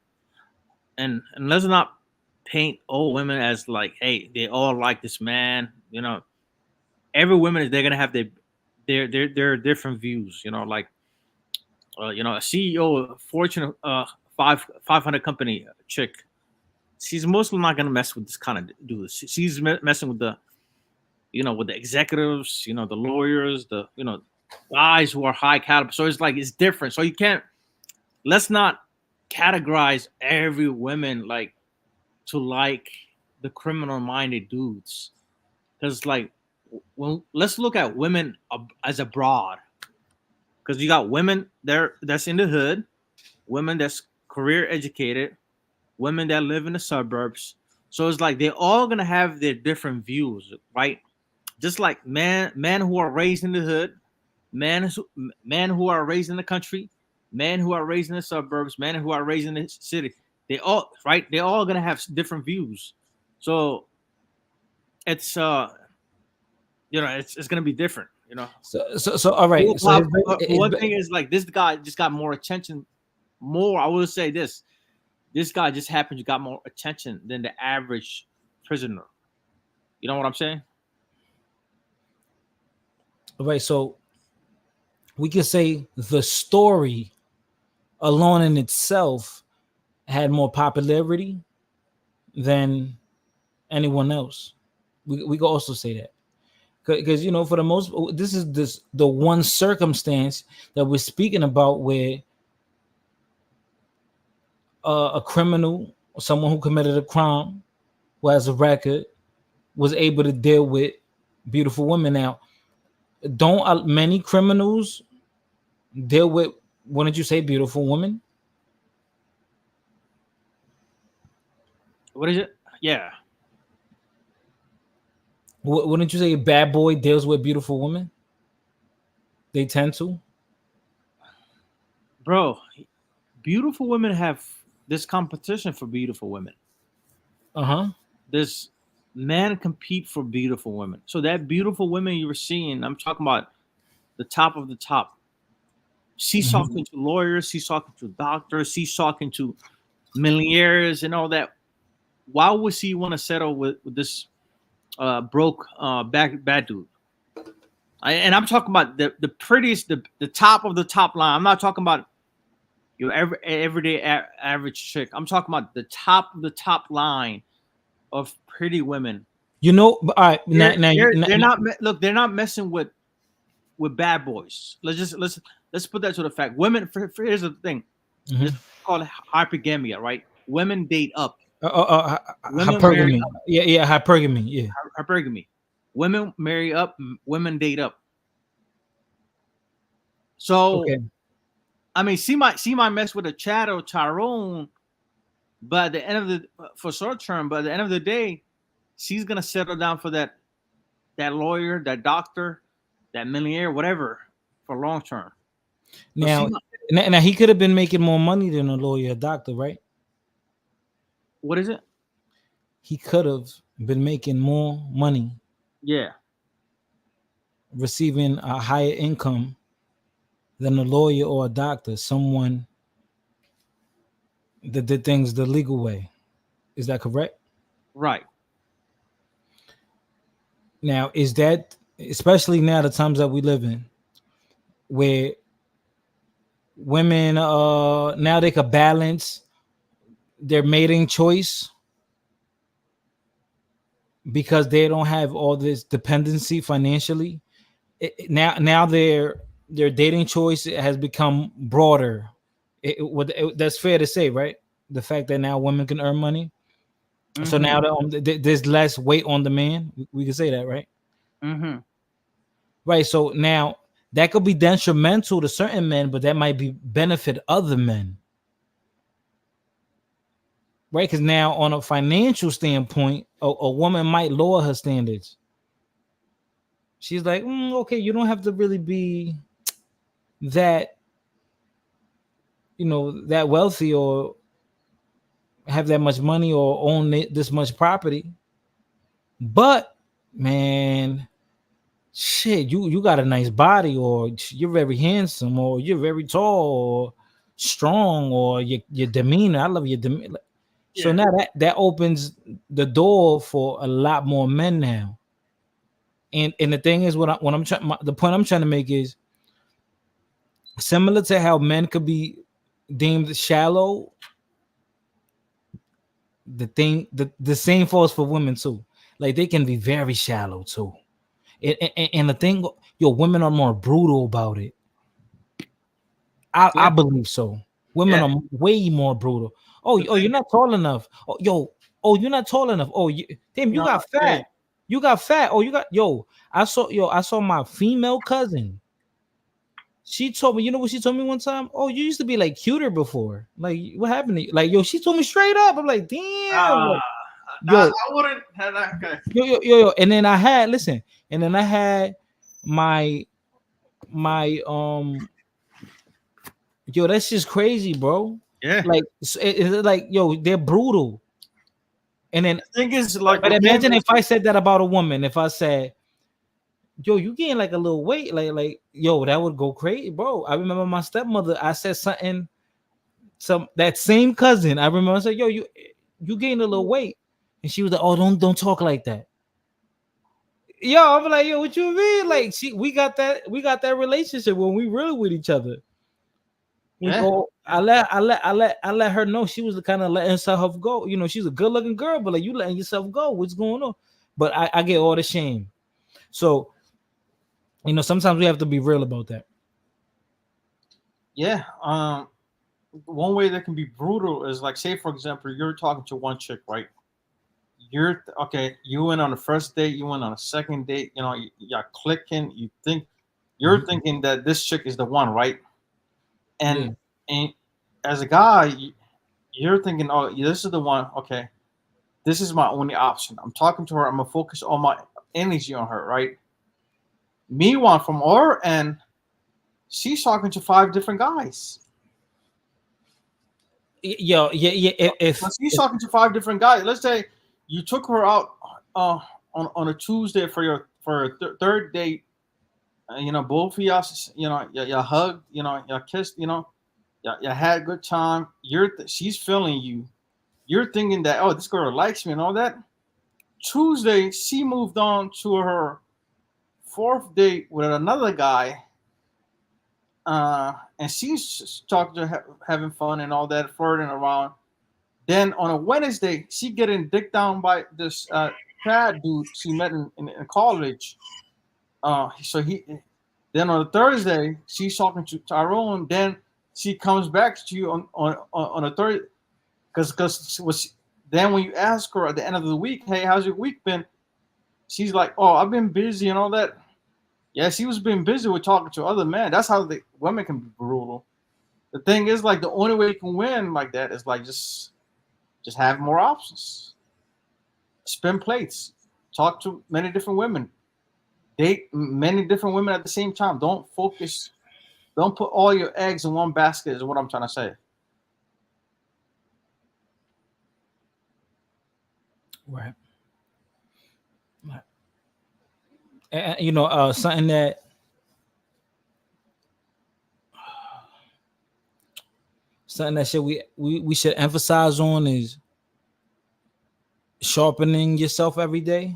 let's not paint all women as like, hey, they all like this man. Every woman they're gonna have their different views. Like a CEO of Fortune 500 company chick. She's mostly not gonna mess with this kind of dude. She's messing with the with the executives, the lawyers, the guys who are high caliber. So it's like it's different. So let's not categorize every woman like to like the criminal minded dudes, because like let's look at women as a broad, because you got women there that's in the hood, women that's career educated, women that live in the suburbs. So it's like they're all gonna have their different views, right? Just like men who are raised in the hood, men who are raised in the country, men who are raised in the suburbs, men who are raised in the city. They're all gonna have different views. So it's it's gonna be different. So all right. So one thing is like this guy just got more attention. I would say this guy just happened to got more attention than the average prisoner. You know what I'm saying? All right. So we can say the story alone in itself had more popularity than anyone else. We can also say that because for the most, this is the one circumstance that we're speaking about where a criminal, someone who committed a crime, who has a record, was able to deal with beautiful women. Now, don't many criminals deal with, wouldn't you say, beautiful women? What is it? Yeah. Wouldn't you say a bad boy deals with beautiful women? They tend to. Bro, beautiful women have this competition for beautiful women. Uh-huh. This men compete for beautiful women. So that beautiful women you were seeing, I'm talking about the top of the top. She's talking to lawyers, she's talking to doctors, she's talking to millionaires and all that. Why would she want to settle with this broke bad dude? And I'm talking about the prettiest, the top of the top line. I'm not talking about your everyday average chick. I'm talking about the top of the top line of pretty women. All right. They're not look. They're not messing with bad boys. Let's put that to the fact. Women. Here's the thing. It's called hypergamia, right? Women date up. Hypergamy. Yeah, hypergamy. Yeah, hypergamy. Women marry up. Women date up. So, okay. I mean, she might mess with a Chad or Tyrone, but at the end of for short term, but at the end of the day, she's gonna settle down for that lawyer, that doctor, that millionaire, whatever, for long term. Now he could have been making more money than a lawyer, a doctor, right? What is it? He could have been making more money. Yeah. Receiving a higher income than a lawyer or a doctor, someone that did things the legal way. Is that correct? Right. Now, is that, especially now the times that we live in, where women now they could balance their mating choice because they don't have all this dependency financially. Now their dating choice has become broader. That's fair to say, right? The fact that now women can earn money. Mm-hmm. So now there's less weight on the man. We can say that, right? Mm-hmm. Right. So now that could be detrimental to certain men, but that might be benefit other men. Right? Because now on a financial standpoint, a woman might lower her standards. She's like, okay, you don't have to really be that, that wealthy or have that much money or own this much property. But man, shit, you got a nice body, or you're very handsome, or you're very tall, or strong, or your demeanor. I love your demeanor. Yeah. So now that opens the door for a lot more men now. And the thing is, the point I'm trying to make is similar to how men could be deemed shallow. The same falls for women too. Like they can be very shallow too. And the thing, women are more brutal about it. I believe so. Women are way more brutal. Oh, you're not tall enough. You're not tall enough. You got fat. Yeah. You got fat. I saw my female cousin. She told me, you know what she told me one time? Oh, you used to be like cuter before. Like, what happened to you? Like, she told me straight up. I'm like, damn. I wouldn't have that guy. Yo. And then I had my that's just crazy, bro. Yeah. Like, it's like, they're brutal. And then the thing is, like, but imagine if I said that about a woman. If I said, you gain like a little weight, like that would go crazy, bro. I remember my stepmother. I said something, that same cousin. I remember I said, you gained a little weight, and she was like, oh, don't talk like that. I'm like, what you mean? Like, we got that relationship when we really with each other. I let her know she was kind of letting herself go. She's a good looking girl, but like, you letting yourself go. What's going on? but I get all the shame. So, sometimes we have to be real about that. Yeah. One way that can be brutal is like, say for example, you're talking to one chick, right? You're okay. You went on the first date. You went on a second date. You're clicking. You're thinking that this chick is the one, right? Yeah. And as a guy, you're thinking, oh, this is the one. Okay, this is my only option. I'm talking to her. I'm gonna focus all my energy on her, right? Meanwhile, from her end, she's talking to 5 different guys. Yo, yeah. So she's talking to 5 different guys. Let's say you took her out on a Tuesday for your third date. Both of y'all, you hugged, you kissed, you had a good time. She's feeling you. You're thinking that, oh, this girl likes me and all that. Tuesday, she moved on to her 4th date with another guy, and she's just talking to having fun and all that, flirting around. Then on a Wednesday, she getting dicked down by this Chad dude she met in college. Then on a Thursday, she's talking to Tyrone. Then she comes back to you on a Thursday, because then when you ask her at the end of the week, hey, how's your week been? She's like, oh, I've been busy and all that. Yeah, she was being busy with talking to other men. That's how the women can be brutal. The thing is, like, the only way you can win like that is like just have more options. Spin plates. Talk to many different women. Date many different women at the same time. Don't put all your eggs in one basket is what I'm trying to say. Right. And, something that we should emphasize on is sharpening yourself every day.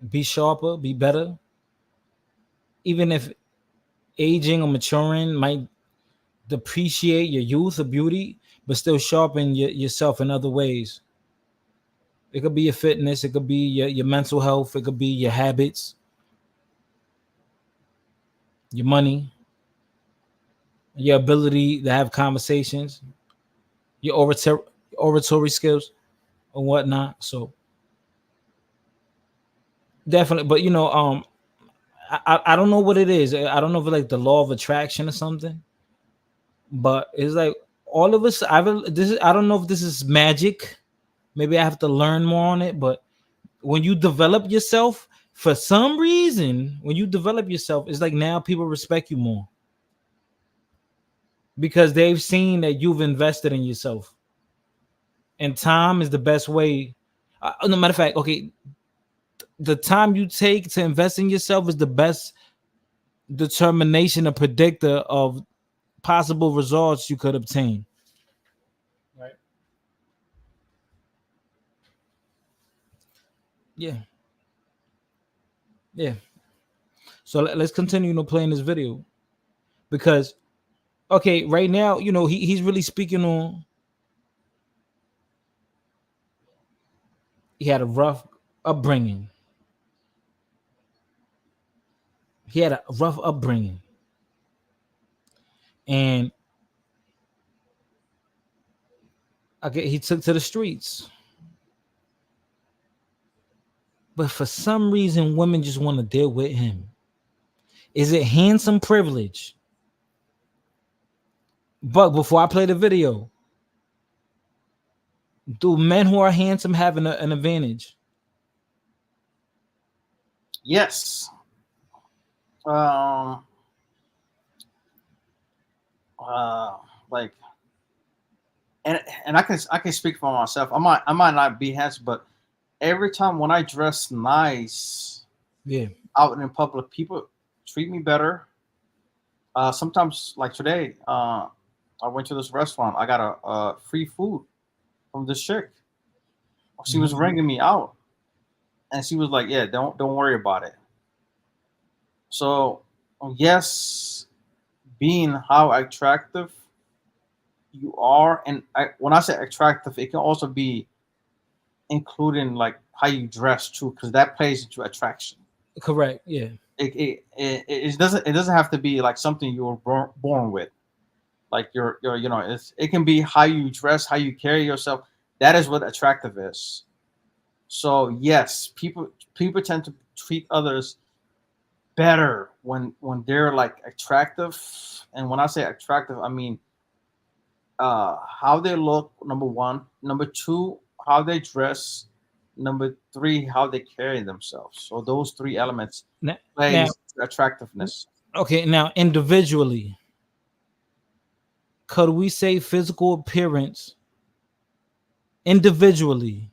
Be sharper, be better. Even if aging or maturing might depreciate your youth or beauty, but still sharpen yourself in other ways. It could be your fitness, it could be your mental health, it could be your habits, your money, your ability to have conversations, your oratory skills and whatnot. So definitely, but I don't know what it is. I don't know if it's like the law of attraction or something, but it's like all of us. I don't know if this is magic. Maybe I have to learn more on it. But when you develop yourself, for some reason, it's like now people respect you more because they've seen that you've invested in yourself. And time is the best way. No matter of fact, okay, the time you take to invest in yourself is the best determination, a predictor of possible results you could obtain. Right. Yeah. So let's continue playing this video because, okay, right now, he's really speaking on. He had a rough upbringing. And okay, he took to the streets. But for some reason, women just want to deal with him. Is it handsome privilege? But before I play the video, do men who are handsome have an advantage? Yes. Like, and I can speak for myself. I might not be handsome, but every time when I dress nice, out in public, people treat me better. Sometimes, like today, I went to this restaurant. I got a free food from this chick. She was ringing me out, and she was like, "Yeah, don't worry about it." So, yes, being how attractive you are, and when I say attractive, it can also be including like how you dress too, because that plays into attraction. Correct. Yeah. It doesn't have to be like something you were born with. Like you're you know, it can be how you dress, how you carry yourself. That is what attractive is. So yes, people tend to treat others better when they're like attractive. And when I say attractive, I mean how they look, number one, number two, how they dress, number three, how they carry themselves. So those three elements Now, plays attractiveness. okay. Now, individually, could we say physical appearance individually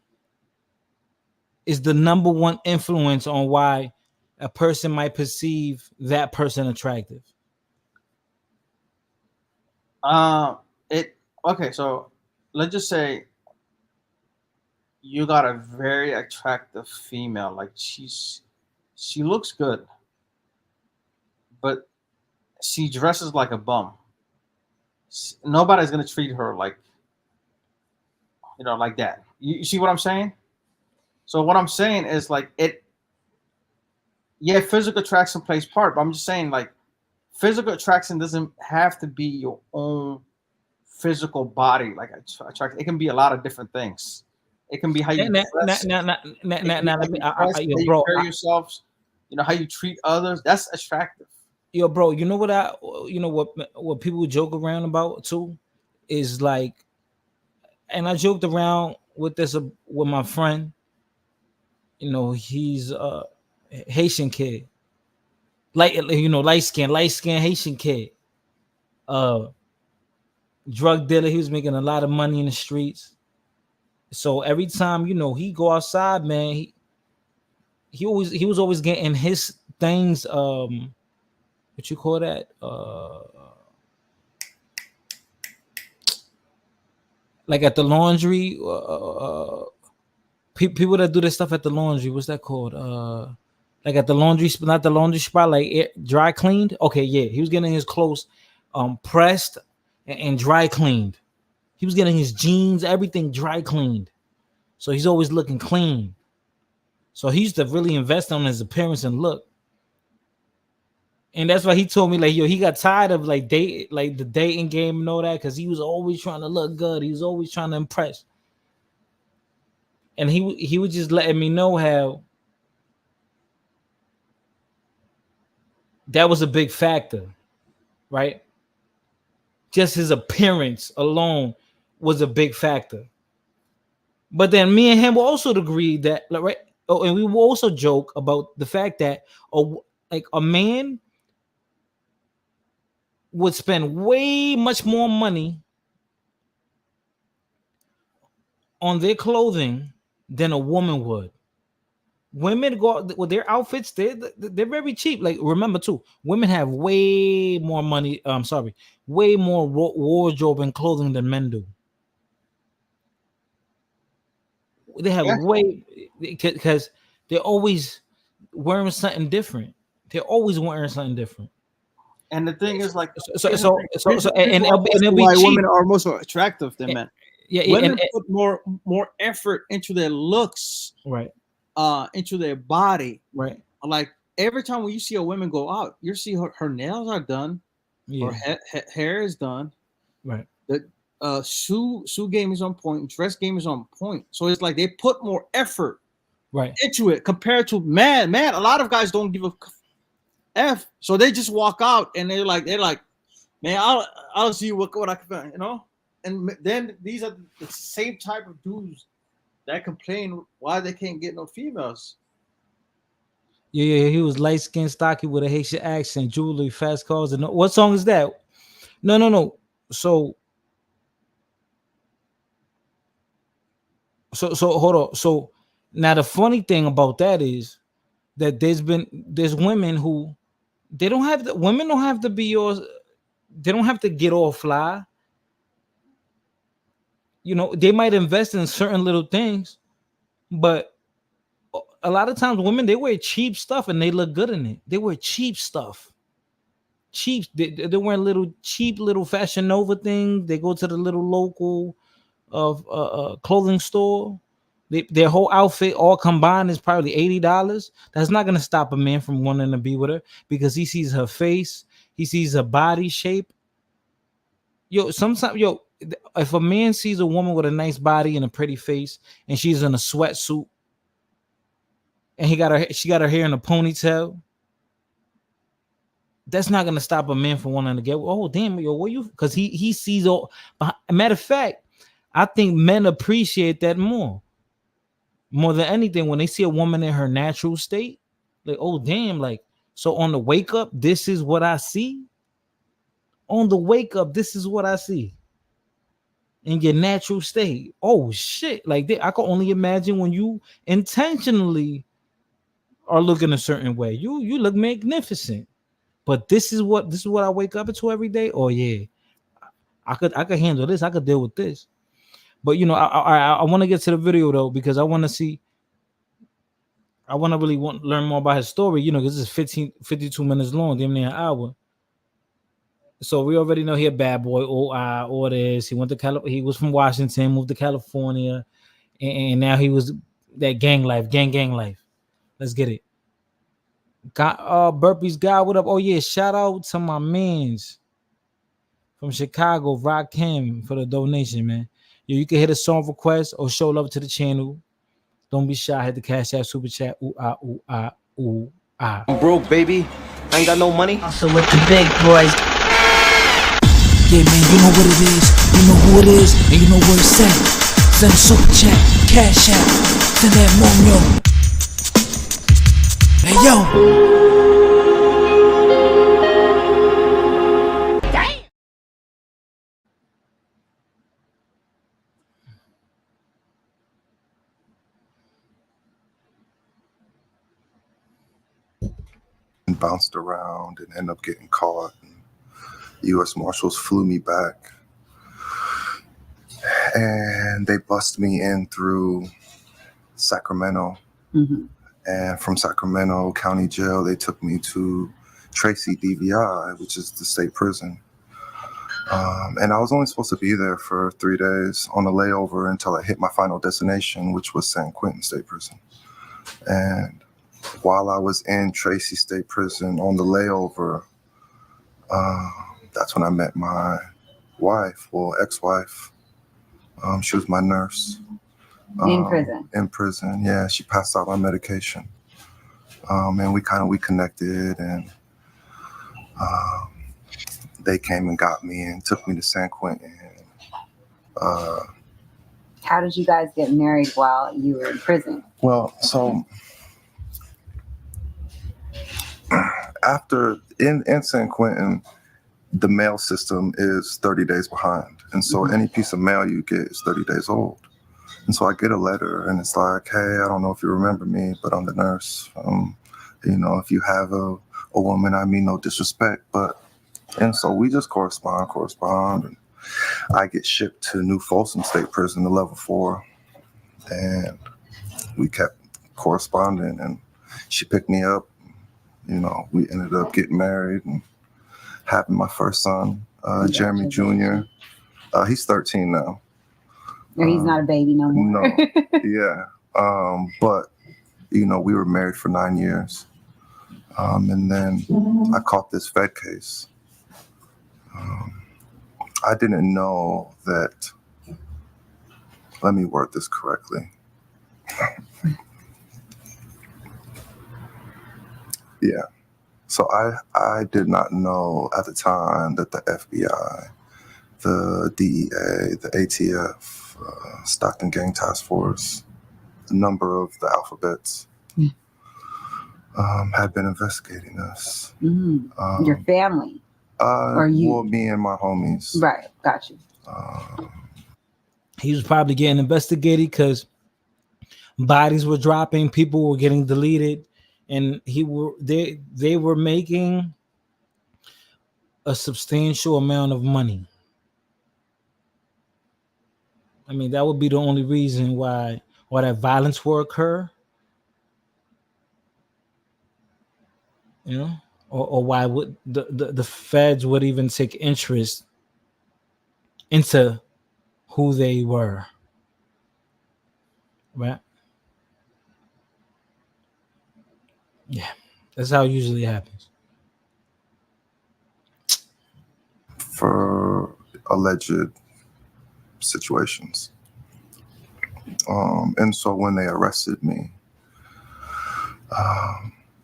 is the number one influence on why a person might perceive that person attractive? It okay, so let's just say you got a very attractive female, like she looks good, but she dresses like a bum. Nobody's gonna treat her like, you know, like that. You see what I'm saying? So what I'm saying is like it. Yeah, physical attraction plays part, but I'm just saying like physical attraction doesn't have to be your own physical body. Like attract, it can be a lot of different things. It can be how you dress. Let me, How yo, you bro, carry yourselves. You know how you treat others. That's attractive. yo, bro. You know what people joke around about too is like, and I joked around with this with my friend. You know, he's a Haitian kid, light light skin Haitian kid. Uh, drug dealer. He was making a lot of money in the streets. So every time he go outside, man, he was always getting his things. What you call that? Like at the laundry. People that do this stuff at the laundry. What's that called? Like at the laundry, not the laundry spot, like dry cleaned. Okay, yeah, he was getting his clothes, pressed and dry cleaned. He was getting his jeans, everything dry cleaned. So he's always looking clean. So he used to really invest on his appearance and look. And that's why he told me, like, yo, he got tired of like the dating game and all that, because he was always trying to look good. He was always trying to impress. And he was just letting me know how that was a big factor, right? Just his appearance alone was a big factor. But then me and him will also agree that, right? Oh, and we will also joke about the fact that like a man would spend way much more money on their clothing than a woman would. Women go out with their outfits, they're very cheap. Like, remember too, women have way more money. Way more wardrobe and clothing than men do. They have way, because they're always wearing something different. They're always wearing something different. And the thing is, like, and it'll be why cheap. women are more so attractive than men. Yeah, women put more effort into their looks, right? Into their body, right? Like every time when you see a woman go out, you see her nails are done, her hair is done, right? The shoe game is on point, dress game is on point. So it's like they put more effort, right, into it compared to man. A lot of guys don't give a F, so they just walk out and they're like, man, I'll see what I can find, And then these are the same type of dudes that complain why they can't get no females. Yeah, he was light skinned, stocky with a Haitian accent, jewelry, fast cars. And what song is that? No. So hold on. So now the funny thing about that is that there's women who women don't have to be yours. They don't have to get all fly. They might invest in certain little things, but a lot of times women, they wear cheap stuff and they look good in it. They wear cheap stuff. They wear cheap little Fashion Nova things. They go to the little local of clothing store, Their whole outfit all combined is probably $80. That's not gonna stop a man from wanting to be with her because he sees her face, he sees her body shape. Yo, sometimes, if a man sees a woman with a nice body and a pretty face, and she's in a sweatsuit, and she got her hair in a ponytail, that's not gonna stop a man from wanting to get. Oh damn, yo, what you? Because he sees all. Matter of fact, I think men appreciate that more than anything when they see a woman in her natural state. Like, oh damn, like, so on the wake up, this is what I see. On the wake up, this is what I see. In your natural state. Oh shit! Like I can only imagine when you intentionally are looking a certain way. You look magnificent. But this is what I wake up into every day. Oh yeah, I could handle this. I could deal with this. But I want to get to the video though because I want to see. I want to really learn more about his story. Because this is 52 minutes long, damn near an hour. So we already know he a bad boy. All this. He went to He was from Washington, moved to California, and now he was that gang life. Let's get it. Burpees guy, what up? Oh yeah, shout out to my mans from Chicago, Rock Him, for the donation, man. You can hit a song request or show love to the channel. Don't be shy. Hit the Cash App, Super Chat. Ooh ah, ooh ah, ooh ah. I'm broke, baby. I ain't got no money. Also with the big boys. Yeah, man, you know what it is. You know who it is, and you know where it's at. Send a Super Chat, Cash App, send that Monyo. Hey yo. And bounced around and ended up getting caught. And U.S. Marshals flew me back, and they bust me in through Sacramento. Mm-hmm. And from Sacramento County Jail, they took me to Tracy DVI, which is the state prison. And I was only supposed to be there for 3 days on a layover until I hit my final destination, which was San Quentin State Prison. And while I was in Tracy State Prison on the layover, that's when I met my wife, well, ex-wife. She was my nurse. In prison? In prison, yeah. She passed out my medication. And we connected, and they came and got me and took me to San Quentin. How did you guys get married while you were in prison? Well, so after in San Quentin, the mail system is 30 days behind. And so any piece of mail you get is 30 days old. And so I get a letter and it's like, hey, I don't know if you remember me, but I'm the nurse. If you have a woman, I mean no disrespect, and so we just correspond. And I get shipped to New Folsom State Prison, the level 4. And we kept corresponding, and she picked me up. We ended up getting married and having my first son, Jeremy Jr. He's 13 now. No, he's not a baby no more. No, yeah. But, we were married for 9 years. And then I caught this Fed case. I didn't know that, let me word this correctly. Yeah. So I did not know at the time that the FBI, the DEA, the ATF, Stockton Gang Task Force, a number of the alphabets had been investigating us. Your family? Or you? Well, me and my homies. Right, got you. He was probably getting investigated because bodies were dropping, people were getting deleted, and they were making a substantial amount of money. I mean, that would be the only reason why that violence will occur. Or why would the feds would even take interest into who they were. Right. Yeah, that's how it usually happens. For alleged situations. And so when they arrested me,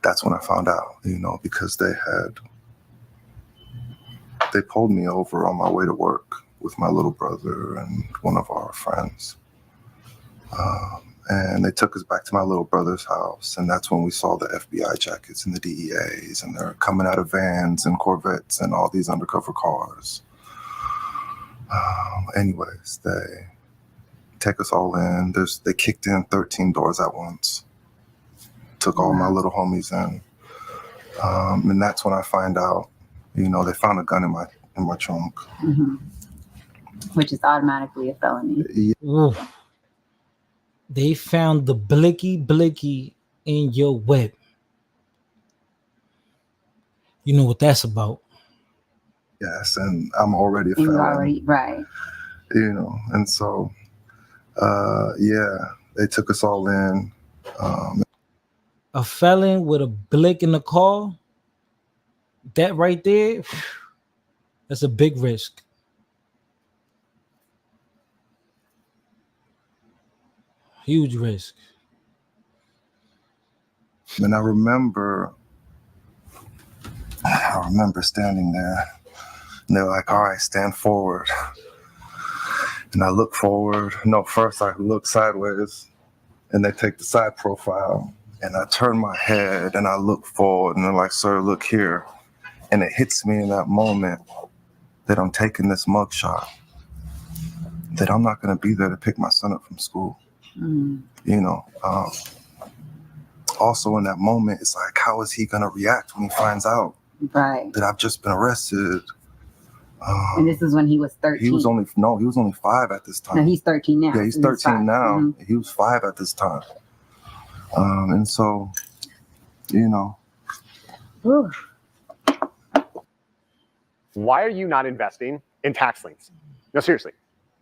that's when I found out, because they pulled me over on my way to work with my little brother and one of our friends. And they took us back to my little brother's house. And that's when we saw the FBI jackets and the DEAs, and they're coming out of vans and Corvettes and all these undercover cars. Anyways, they take us all in. They kicked in 13 doors at once. Took all my little homies in. And that's when I find out, they found a gun in my trunk. Mm-hmm. Which is automatically a felony. Ooh. They found the blicky in your whip. You know what that's about. Yes, and I'm already a felon. You're already, right. And so, they took us all in. A felon with a blick in the car, that right there, that's a big risk. Huge risk. And I remember standing there, and they're like, all right, stand forward. And I look forward. No, first I look sideways, and they take the side profile, and I turn my head, and I look forward, and they're like, sir, look here. And it hits me in that moment that I'm taking this mugshot, that I'm not going to be there to pick my son up from school. Also in that moment, it's like, how is he going to react when he finds out that I've just been arrested? And this is when he was 13. He was only 5 at this time. No, he's 13 now. Yeah, he's 13 now. Mm-hmm. He was 5 at this time. And so, Ooh. Why are you not investing in tax liens? No, seriously.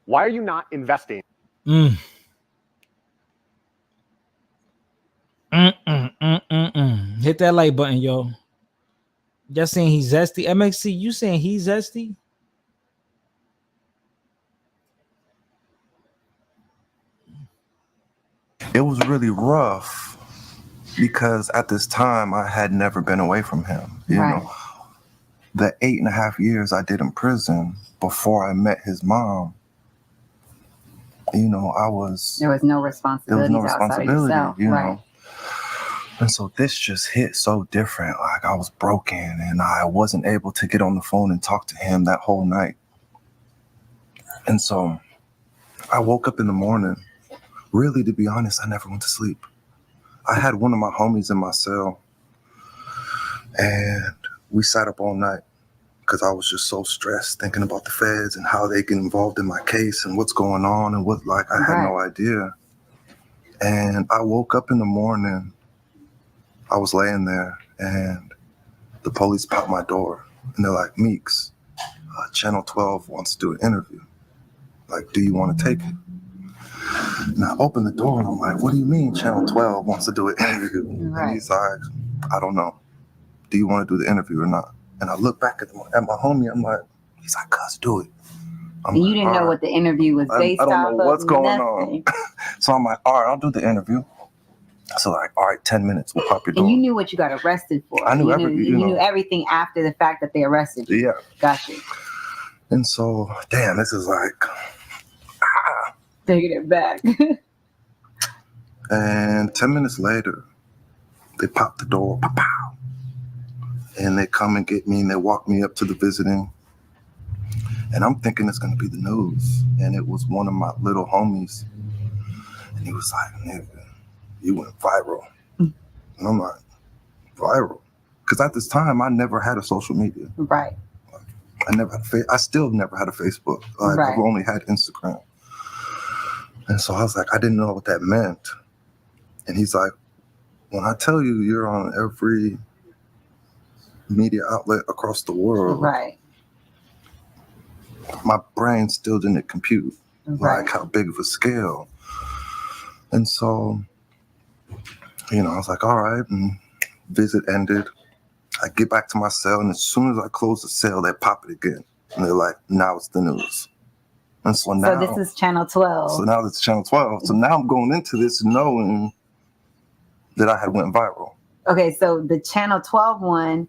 Why are you not investing? Hit that like button, yo. Y'all saying he's zesty? MXC, you saying he's zesty? It was really rough because at this time I had never been away from him. You know, the 8.5 years I did in prison before I met his mom, there was no responsibility outside of yourself, you know. And so this just hit so different. Like I was broken and I wasn't able to get on the phone and talk to him that whole night. And so I woke up in the morning. Really, to be honest, I never went to sleep. I had one of my homies in my cell and we sat up all night because I was just so stressed thinking about the feds and how they get involved in my case and what's going on and I had no idea. And I woke up in the morning. I was laying there and the police popped my door and they're like, Meeks, Channel 12 wants to do an interview. Like, do you want to take it? And I opened the door and I'm like, what do you mean Channel 12 wants to do an interview? And he's like, I don't know. Do you want to do the interview or not? And I look back at my homie. I'm like, he's like, cuz, do it. And you didn't know what the interview was based off of. I don't know what's going on. So I'm like, all right, I'll do the interview. So like, all right, 10 minutes, we'll pop your door. And you knew what you got arrested for. I knew everything. You knew everything after the fact that they arrested you. Yeah. Gotcha. And so, damn, this is like, taking it back. And 10 minutes later, they pop the door, pow, and they come and get me and they walk me up to the visiting. And I'm thinking it's going to be the news. And it was one of my little homies. And he was like, nigga, you went viral. And I'm like, viral? Because at this time, I never had a social media. Right. I still never had a Facebook. I've only had Instagram. And so I was like, I didn't know what that meant. And he's like, when I tell you you're on every media outlet across the world, my brain still didn't compute like how big of a scale. And so, I was like, all right. And visit ended. I get back to my cell, and as soon as I close the cell, they pop it again. And they're like, now it's the news. And so now. So this is Channel 12. So now it's Channel 12. So now I'm going into this knowing that I had went viral. Okay, so the Channel 12 one,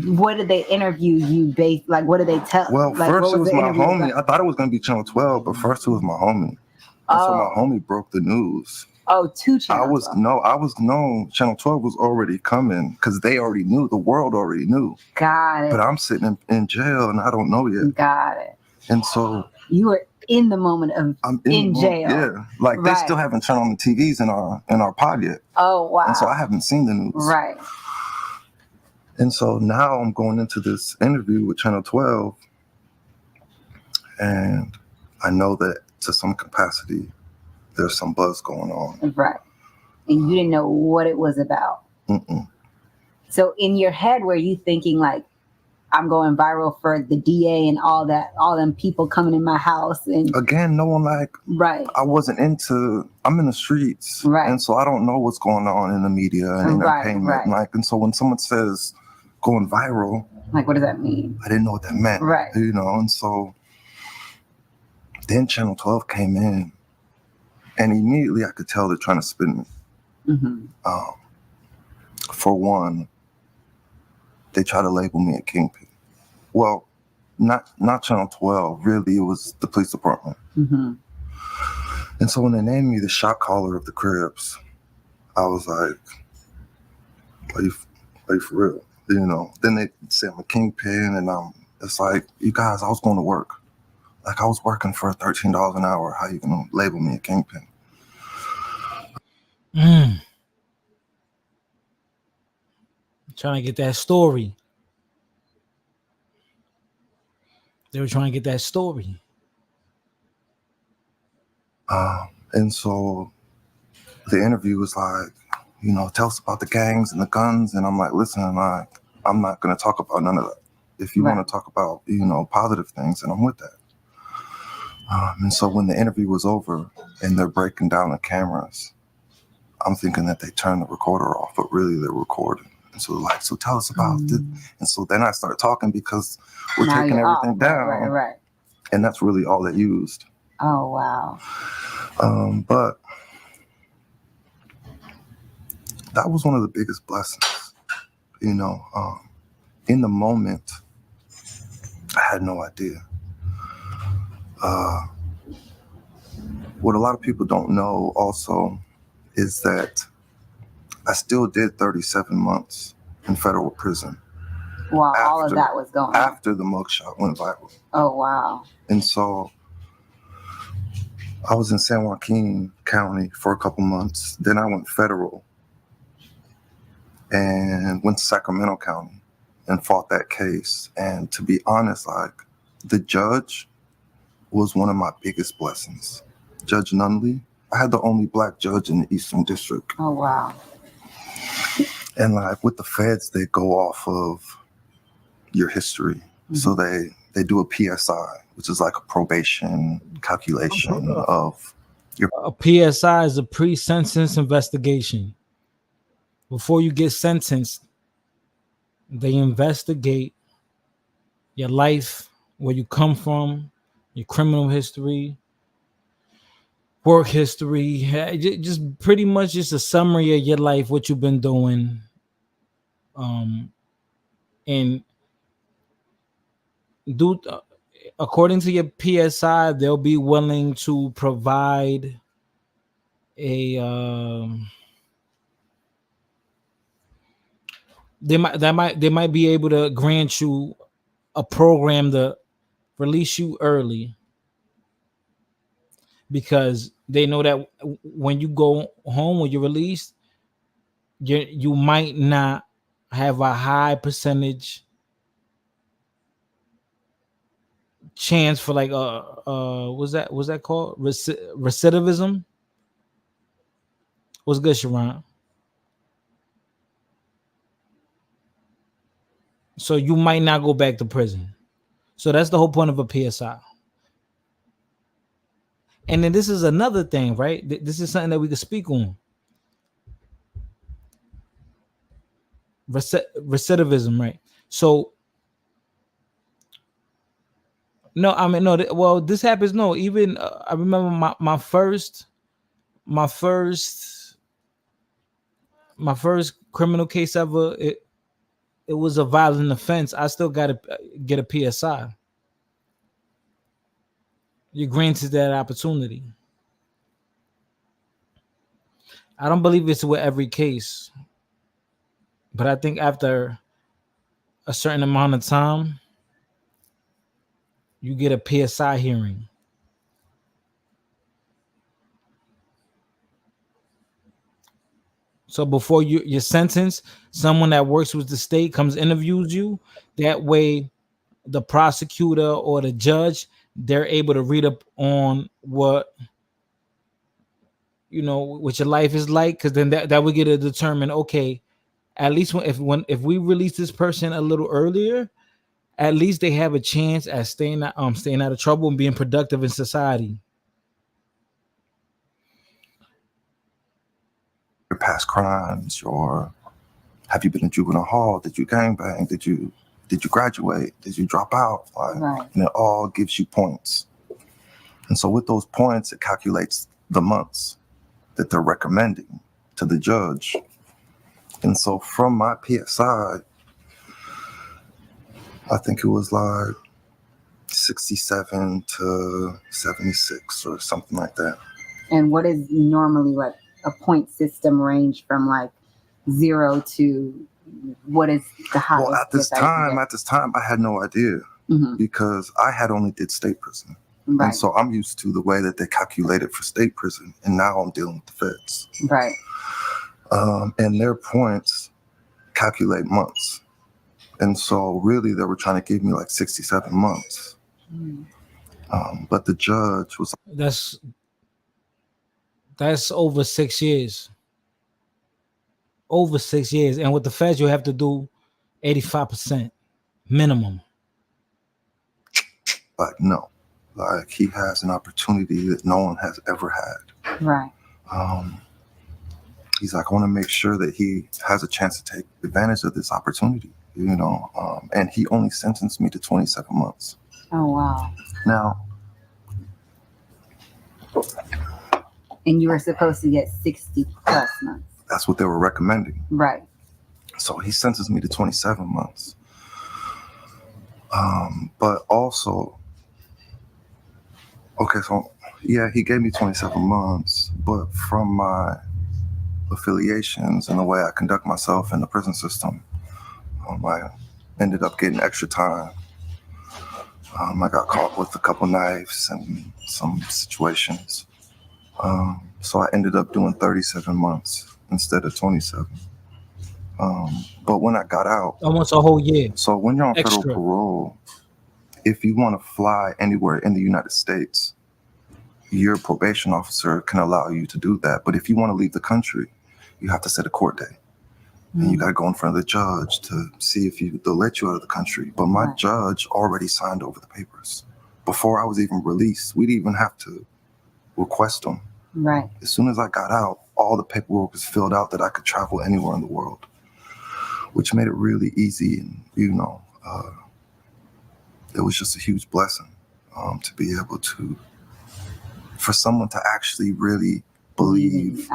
what did they interview you based? Like, what did they tell? Well, like, first it was my homie. About? I thought it was going to be Channel 12, but first it was my homie. And so my homie broke the news. Oh, to Channel 12. Channel 12 was already coming because they already knew. The world already knew. Got it. But I'm sitting in jail and I don't know yet. Got it. And so you were in the moment of I'm in jail. Yeah, like they still haven't turned on the TVs in our pod yet. Oh wow! And so I haven't seen the news. Right. And so now I'm going into this interview with Channel 12, and I know that to some capacity there's some buzz going on. Right. And you didn't know what it was about. Mm-mm. So in your head, were you thinking like, I'm going viral for the DA and all that, all them people coming in my house? And again, no one right. I'm in the streets. Right. And so I don't know what's going on in the media and entertainment. Right. And so when someone says going viral, like, what does that mean? I didn't know what that meant. Right. And so then Channel 12 came in and immediately I could tell they're trying to spin me. Mm-hmm. For one, they try to label me a kingpin. Well, not Channel 12. Really, it was the police department. Mm-hmm. And so when they named me the shot caller of the Cribs, I was like, are you for real? Then they said I'm a kingpin, and it's like, you guys, I was going to work. Like, I was working for $13 an hour. How you gonna label me a kingpin? Trying to get that story. They were trying to get that story. And so the interview was like, tell us about the gangs and the guns. And I'm like, listen, I'm not going to talk about none of that. If you want to talk about, positive things, then I'm with that. And so when the interview was over and they're breaking down the cameras, I'm thinking that they turned the recorder off, but really they're recording. And so like, so tell us about it. And so then I start talking because we're taking everything down. Right. And that's really all they used. Oh, wow. But that was one of the biggest blessings. In the moment, I had no idea. What a lot of people don't know also is that I still did 37 months in federal prison. Wow, all of that was going on. After the mugshot went viral. Oh, wow. And so I was in San Joaquin County for a couple months. Then I went federal and went to Sacramento County and fought that case. And to be honest, like, the judge was one of my biggest blessings. Judge Nunley. I had the only black judge in the Eastern District. Oh, wow. And like with the feds, they go off of your history. Mm-hmm. So they do a PSI, which is like a probation calculation of your... A PSI is a pre-sentence investigation. Before you get sentenced, they investigate your life, where you come from, your criminal history, work history, just pretty much just a summary of your life, what you've been doing. And according to your PSI, they'll be willing to provide a they might be able to grant you a program to release you early, because they know that when you go home, when you're released, you might not have a high percentage chance for like what's that called? Recidivism? What's good, Sharon? So you might not go back to prison. So that's the whole point of a PSI. And then this is another thing, right? This is something that we could speak on. Recidivism, right? So, no, I mean, no. Well, this happens. No, even I remember my first criminal case ever. It was a violent offense. I still got to get a PSI. You're granted that opportunity. I don't believe it's with every case, but I think after a certain amount of time, you get a PSI hearing. So before you're sentenced, someone that works with the state comes interviews you. That way, the prosecutor or the judge, they're able to read up on what what your life is like, because then that would get to determine, okay, at least if we release this person a little earlier, at least they have a chance at staying out of trouble and being productive in society. Your past crimes, your have you been in juvenile hall? Did you gangbang? Did you graduate? Did you drop out? Right. And it all gives you points. And so with those points, it calculates the months that they're recommending to the judge. And so from my PSI, I think it was like 67 to 76 or something like that. And what is normally like a point system range from like 0 to what is the highest? Well, at this time, I had no idea because I had only did state prison. Right. And so I'm used to the way that they calculate it for state prison. And now I'm dealing with the feds. Right. And their points calculate months. And so really they were trying to give me like 67 months. But the judge was that's over 6 years. Over 6 years. And with the feds, you have to do 85% minimum. Like, no. Like, he has an opportunity that no one has ever had. Right. He's like, I want to make sure that he has a chance to take advantage of this opportunity, and he only sentenced me to 27 months. Oh, wow. Now. And you were supposed to get 60 plus months. That's what they were recommending. Right. So he sentenced me to 27 months. But also, okay, so yeah, he gave me 27 months, but from my affiliations and the way I conduct myself in the prison system, I ended up getting extra time. I got caught with a couple knives and some situations. So I ended up doing 37 months instead of 27. But when I got out, almost a whole year. So when you're on extra federal parole, if you want to fly anywhere in the United States, your probation officer can allow you to do that. But if you want to leave the country, you have to set a court date. And you got to go in front of the judge to see if they'll let you out of the country. But my judge already signed over the papers. Before I was even released, we didn't even have to request them. Right. As soon as I got out, all the paperwork was filled out that I could travel anywhere in the world, which made it really easy. And, it was just a huge blessing to be able to, for someone to actually really believe,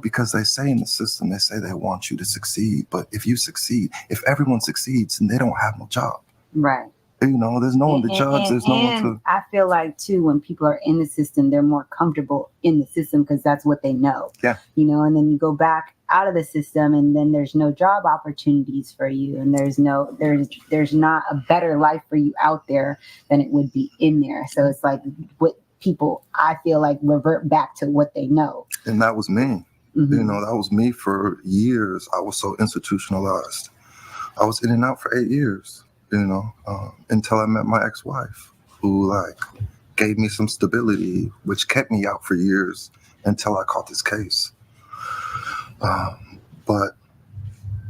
because they say in the system, they say they want you to succeed. But if you succeed, if everyone succeeds, then they don't have no job. Right. There's no one to judge. There's no one to. I feel like too, when people are in the system, they're more comfortable in the system because that's what they know. Yeah. And then you go back out of the system, and then there's no job opportunities for you, and there's not a better life for you out there than it would be in there. So it's like what people, I feel like, revert back to what they know. And that was me. That was me for years. I was so institutionalized. I was in and out for 8 years. Until I met my ex-wife, who gave me some stability, which kept me out for years until I caught this case. But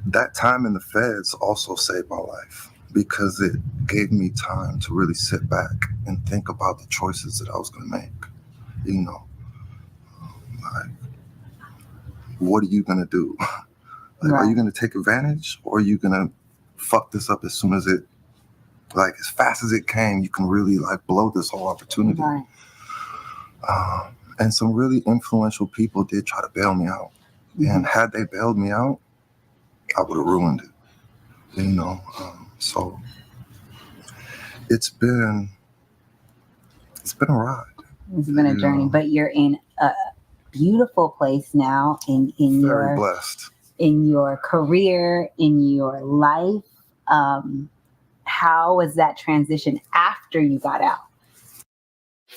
that time in the feds also saved my life because it gave me time to really sit back and think about the choices that I was going to make. You know, like, what are you gonna do? Like, are you gonna take advantage, or are you gonna fuck this up as soon as it, like, as fast as it came? You can really like blow this whole opportunity. Right. And some really influential people did try to bail me out. And had they bailed me out, I would have ruined it. You know, so it's been a ride. It's been a journey, but you're in a beautiful place now in Very your blessed. in your career, in your life. How was that transition after you got out?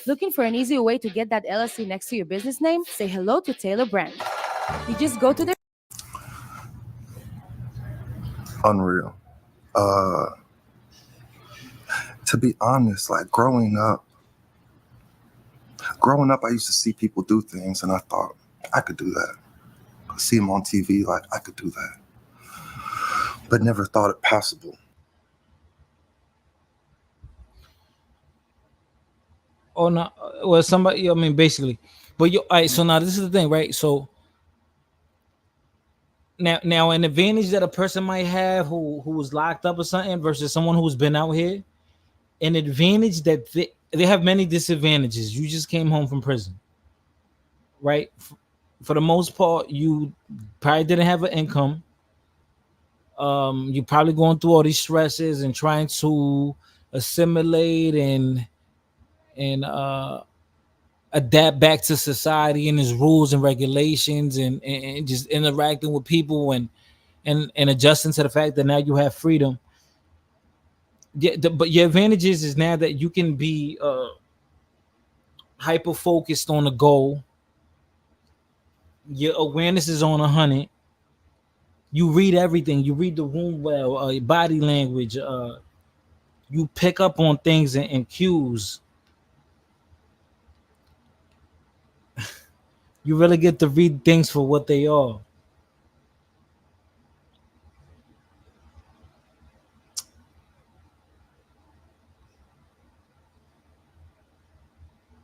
Looking for an easy way to get that LLC next to your business name? Say hello to Taylor Brand. You just go to their Unreal. To be honest, like growing up, I used to see people do things and I thought, I could do that. I see them on TV, like I could do that. But never thought it possible. Oh no, well somebody. I mean, basically, but you. All right. So now this is the thing, right? So now an advantage that a person might have who was locked up or something versus someone who's been out here, an advantage that they have many disadvantages. You just came home from prison, right? For the most part, you probably didn't have an income. You're probably going through all these stresses and trying to assimilate and adapt back to society and its rules and regulations and just interacting with people and adjusting to the fact that now you have freedom. Yeah, but your advantages is now that you can be hyper focused on a goal. Your awareness is on 100. You read everything. You read the room well. Your body language. You pick up on things and cues. You really get to read things for what they are.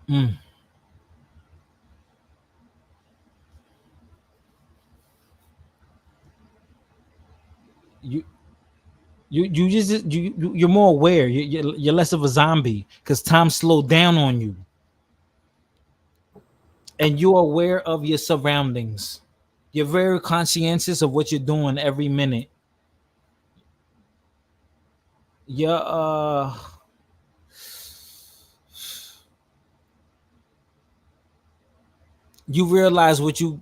Mm. You're more aware. You're less of a zombie because time slowed down on you, and you're aware of your surroundings. You're very conscientious of what you're doing every minute. You're you realize what you're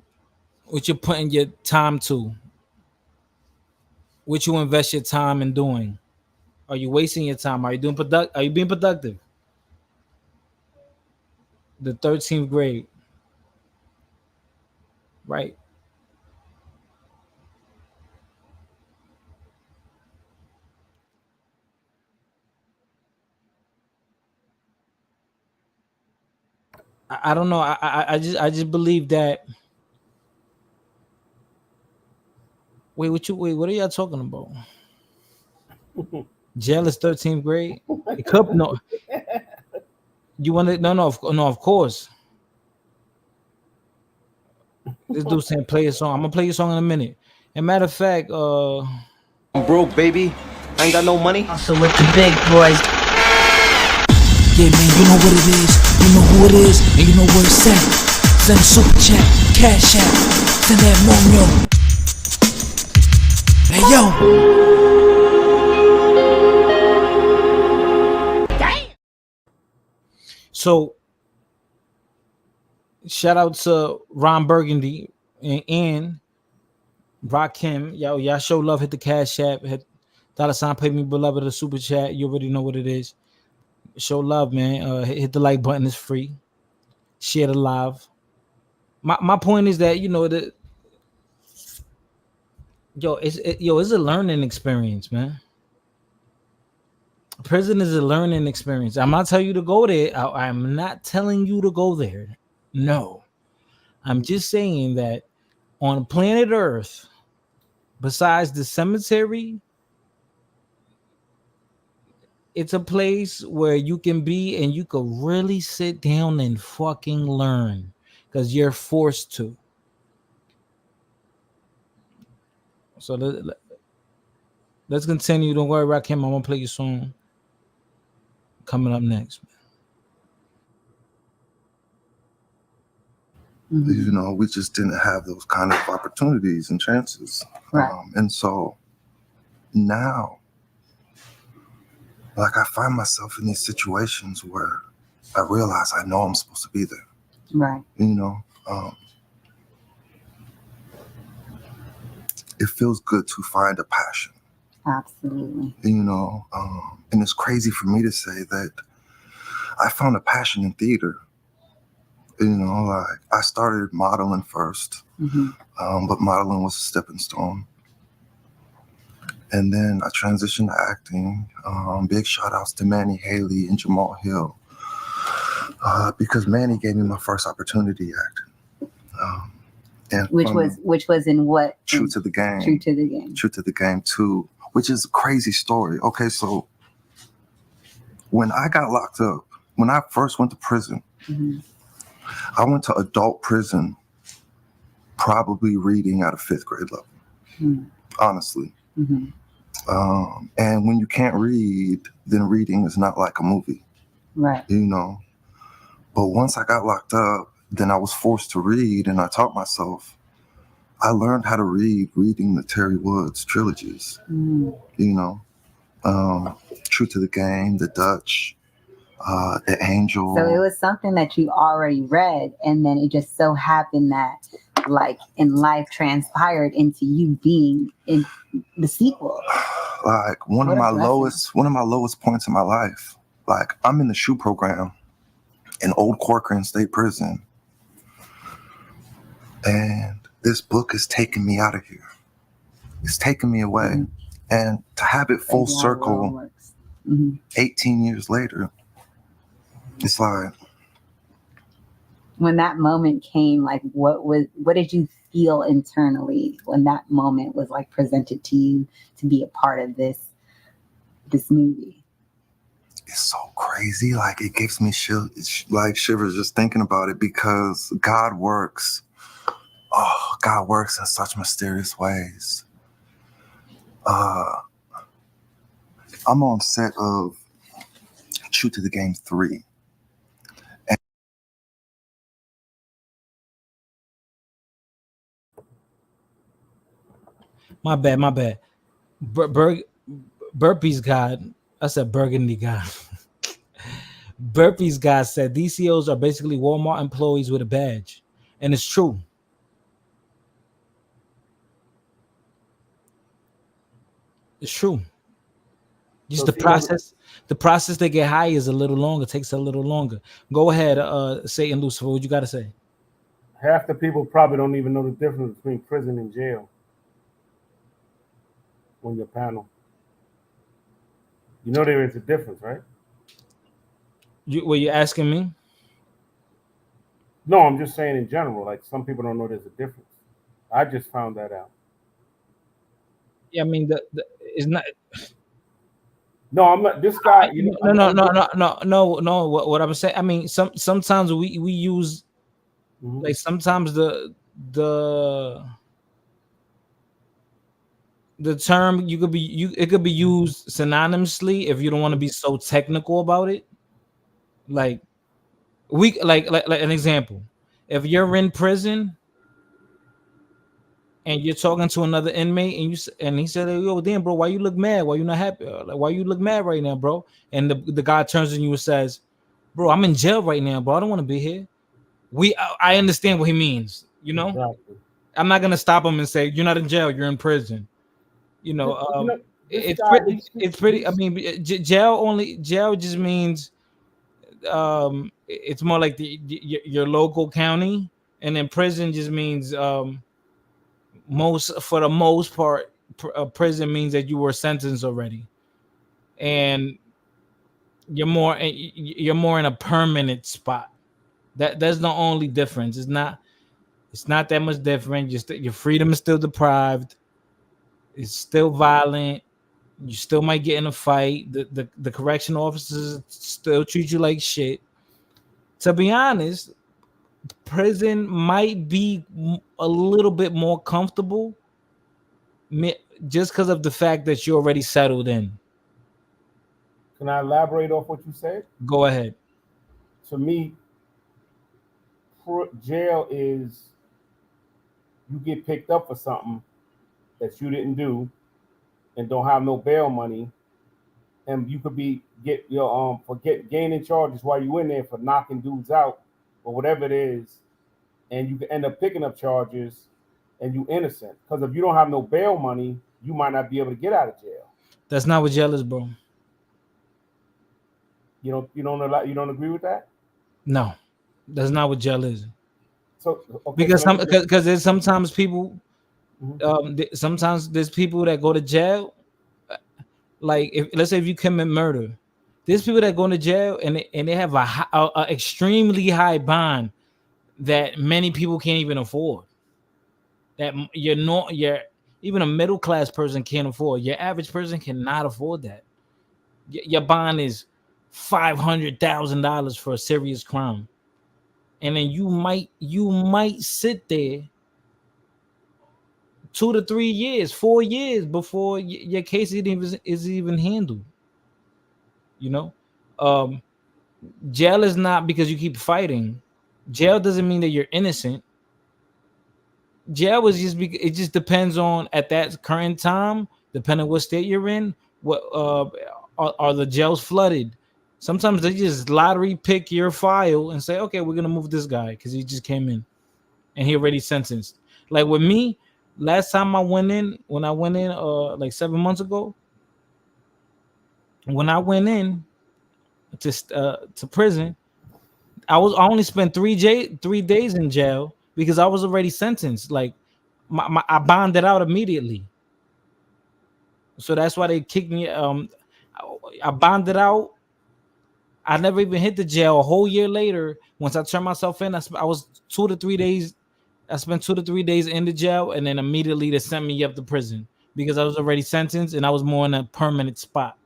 putting your time to, what you invest your time in doing. Are you wasting your time? Are you being productive? The 13th grade, right? I don't know. I just believe that. What are y'all talking about? Jail is 13th grade. It could no. You want to no, of course. This dude saying play a song. I'm gonna play your song in a minute. And matter of fact, I'm broke, baby. I ain't got no money. So with the big boys. Yeah, man, you know what it is. You know who it is, and you know where it's at. Send a super chat, cash app, send that Momyo. Hey yo. So shout out to Ron Burgundy and Rakim. Y'all show love. Hit the cash app. Hit $ pay me beloved a super chat. You already know what it is. Show love, man. Hit the like button. It's free. Share the live. My point is that it's a learning experience, man. Prison is a learning experience. I'm not telling you to go there. I'm not telling you to go there. No. I'm just saying that on planet Earth, besides the cemetery, it's a place where you can be and you could really sit down and fucking learn because you're forced to. So let's continue. Don't worry, Rakim. I'm gonna play your song coming up next. You know, we just didn't have those kind of opportunities and chances. Right. And so now, like, I find myself in these situations where I realize I know I'm supposed to be there. Right. You know, it feels good to find a passion. Absolutely. You know, and it's crazy for me to say that I found a passion in theater. You know, like, I started modeling first, but modeling was a stepping stone. And then I transitioned to acting. Big shout outs to Manny Haley and Jamal Hill, because Manny gave me my first opportunity acting. And Which was in what? True to the Game. True to the Game. True to the Game 2, which is a crazy story. Okay, so when I got locked up, when I first went to prison, I went to adult prison probably reading at a 5th grade level, honestly. And when you can't read, then reading is not like a movie. Right. You know? But once I got locked up, then I was forced to read, and I taught myself. I learned how to read reading the Terry Woods trilogies. You know? True to the Game, The Dutch, The Angel. So it was something that you already read, and then it just so happened that, like, in life transpired into you being in the sequel. Like, one of my lowest points in my life. Like, I'm in the SHU program in Old Corcoran State Prison, and this book is taking me out of here. It's taking me away, and to have it full circle, 18 years later, it's like, when that moment came, like, what did you feel internally when that moment was, like, presented to you to be a part of this movie? It's so crazy. Like, it gives me shivers just thinking about it, because God works. Oh, God works in such mysterious ways. I'm on set of True to the Game 3. My bad. Burpee's God. I said Burgundy God. Burpee's God said DCOs are basically Walmart employees with a badge, and it's true. It's true. Just the process to get high is a little longer. Takes a little longer. Go ahead, Satan Lucifer. What you got to say? Half the people probably don't even know the difference between prison and jail on your panel. You know there is a difference, right? Were you asking me? No, I'm just saying in general. Like, some people don't know there's a difference. I just found that out. Yeah, I mean, it's not. No, I'm not. This guy. No. What I'm saying, I mean, sometimes we use, like, sometimes the term it could be used synonymously if you don't want to be so technical about it. Like, like an example, if you're in prison and you're talking to another inmate and he said, "Yo, damn, bro, why you look mad? Why you not happy? Like, why you look mad right now, bro?" And the guy turns to you and says, "Bro, I'm in jail right now, bro. I don't want to be here." I understand what he means, you know. Exactly. I'm not gonna stop him and say, "You're not in jail, you're in prison." You know, it's pretty. I mean, jail just means it's more like your local county, and then prison just means for the most part, prison means that you were sentenced already, and you're more in a permanent spot. That's the only difference. It's not that much different. Your freedom is still deprived. It's still violent. You still might get in a fight. The correctional officers still treat you like shit. To be honest, prison might be a little bit more comfortable just because of the fact that you're already settled in. Can I elaborate off what you said? Go ahead. To me, jail is you get picked up for something that you didn't do and don't have no bail money, and you could be gaining charges while you in there for knocking dudes out or whatever it is, and you can end up picking up charges and you innocent because if you don't have no bail money, you might not be able to get out of jail. That's not what jail is, bro. You don't agree with that? No, that's not what jail is. So because there's sometimes people, sometimes there's people that go to jail. Like let's say if you commit murder, there's people that go to jail and they have a extremely high bond that many people can't even afford. That you're even a middle class person can't afford. Your average person cannot afford that. Your bond is $500,000 for a serious crime, and then you might sit there 2 to 3 years, 4 years before your case is even handled. You know, jail is not because you keep fighting. Jail doesn't mean that you're innocent. Jail was it just depends on at that current time, depending on what state you're in. What are the jails flooded? Sometimes they just lottery pick your file and say, okay, we're gonna move this guy because he just came in and he already sentenced. Like with me, last time I went in, like 7 months ago, when I went in to prison, I only spent 3 days in jail because I was already sentenced. Like I bonded out immediately, so that's why they kicked me. I bonded out. I never even hit the jail. A whole year later, once I turned myself in, I was 2 to 3 days. I spent 2 to 3 days in the jail, and then immediately they sent me up to prison because I was already sentenced and I was more in a permanent spot.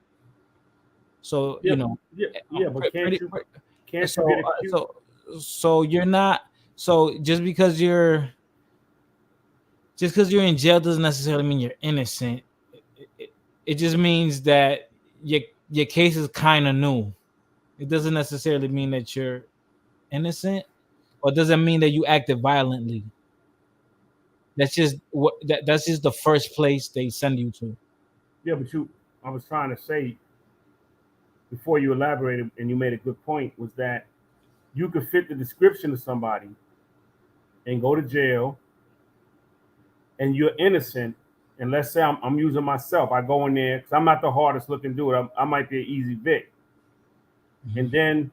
So yeah, you know, but can't you get accused? So you're not. So just because you're in jail doesn't necessarily mean you're innocent. It just means that your case is kind of new. It doesn't necessarily mean that you're innocent, or doesn't mean that you acted violently. That's just that's just the first place they send you to. Yeah, but I was trying to say before you elaborated, and you made a good point, was that you could fit the description of somebody and go to jail, and you're innocent. And let's say I'm using myself. I go in there because I'm not the hardest looking dude. I might be an easy Vic. Mm-hmm. And then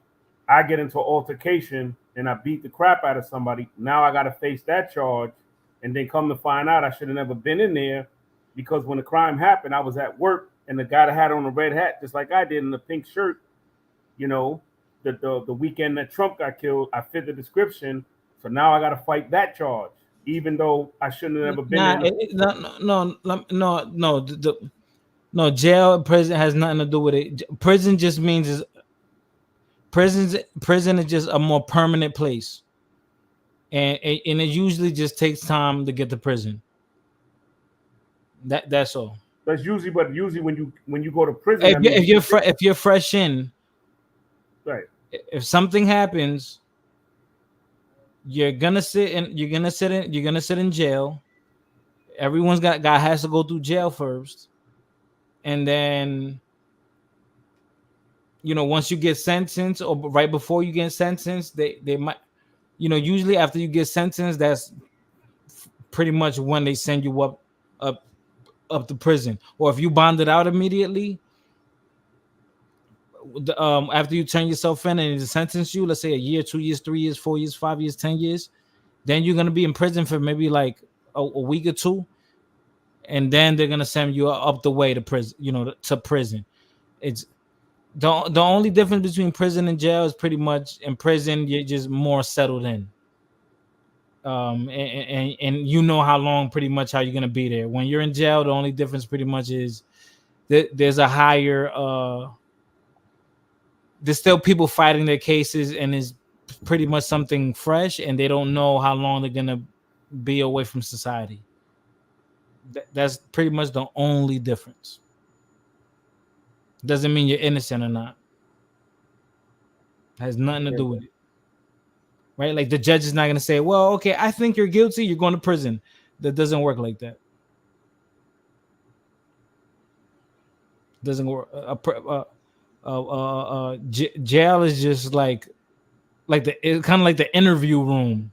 I get into an altercation and I beat the crap out of somebody. Now I got to face that charge. And then come to find out I should have never been in there because when the crime happened, I was at work and the guy that had on a red hat, just like I did, in the pink shirt, you know, the weekend that Trump got killed, I fit the description. So now I got to fight that charge, even though I shouldn't have ever been No, jail and prison has nothing to do with it. Prison just means prison is just a more permanent place. And it usually just takes time to get to prison. That's all. That's usually when you go to prison. If you're fresh in, right. If something happens, you're gonna sit in jail. Everyone's has to go through jail first, and then once you get sentenced or right before you get sentenced, they might, usually after you get sentenced, that's pretty much when they send you up to prison. Or if you bonded out immediately, after you turn yourself in and they sentence you, let's say a year, 2 years, 3 years, 4 years, 5 years, 10 years, then you're gonna be in prison for maybe like a week or two, and then they're gonna send you up the way to prison. To prison. It's the only difference between prison and jail is pretty much in prison you're just more settled in. And you know how long pretty much how you're gonna be there. When you're in jail, the only difference pretty much is there's a higher there's still people fighting their cases, and is pretty much something fresh, and they don't know how long they're gonna be away from society. That's pretty much the only difference. Doesn't mean you're innocent or not. Has nothing to do with it. Right? Like the judge is not gonna say, well, okay, I think you're guilty, you're going to prison. That doesn't work like that. Doesn't work. Jail is just like it's kind of like the interview room,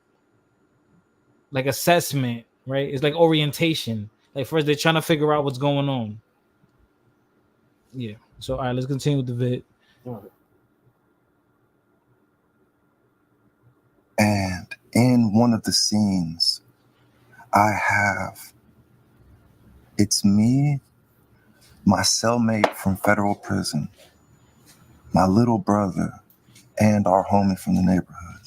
like assessment, right? It's like orientation. Like first they're trying to figure out what's going on. Yeah. So all right, let's continue with the vid. And in one of the scenes, it's me, my cellmate from federal prison, my little brother, and our homie from the neighborhood.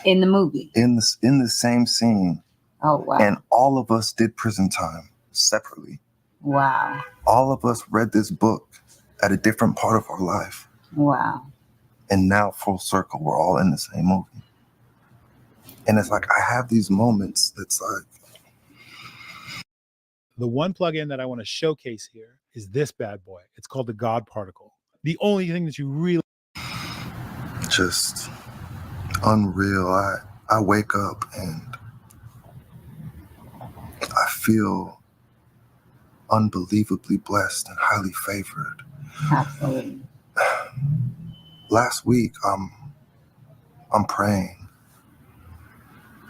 In the movie? In the same scene. Oh, wow. And all of us did prison time separately. Wow. All of us read this book at a different part of our life. Wow. And now full circle, we're all in the same movie. And it's like, I have these moments that's like. The one plugin that I want to showcase here is this bad boy. It's called the God Particle. The only thing that you really. Just unreal. I wake up and I feel unbelievably blessed and highly favored. Absolutely. Last week, I'm praying,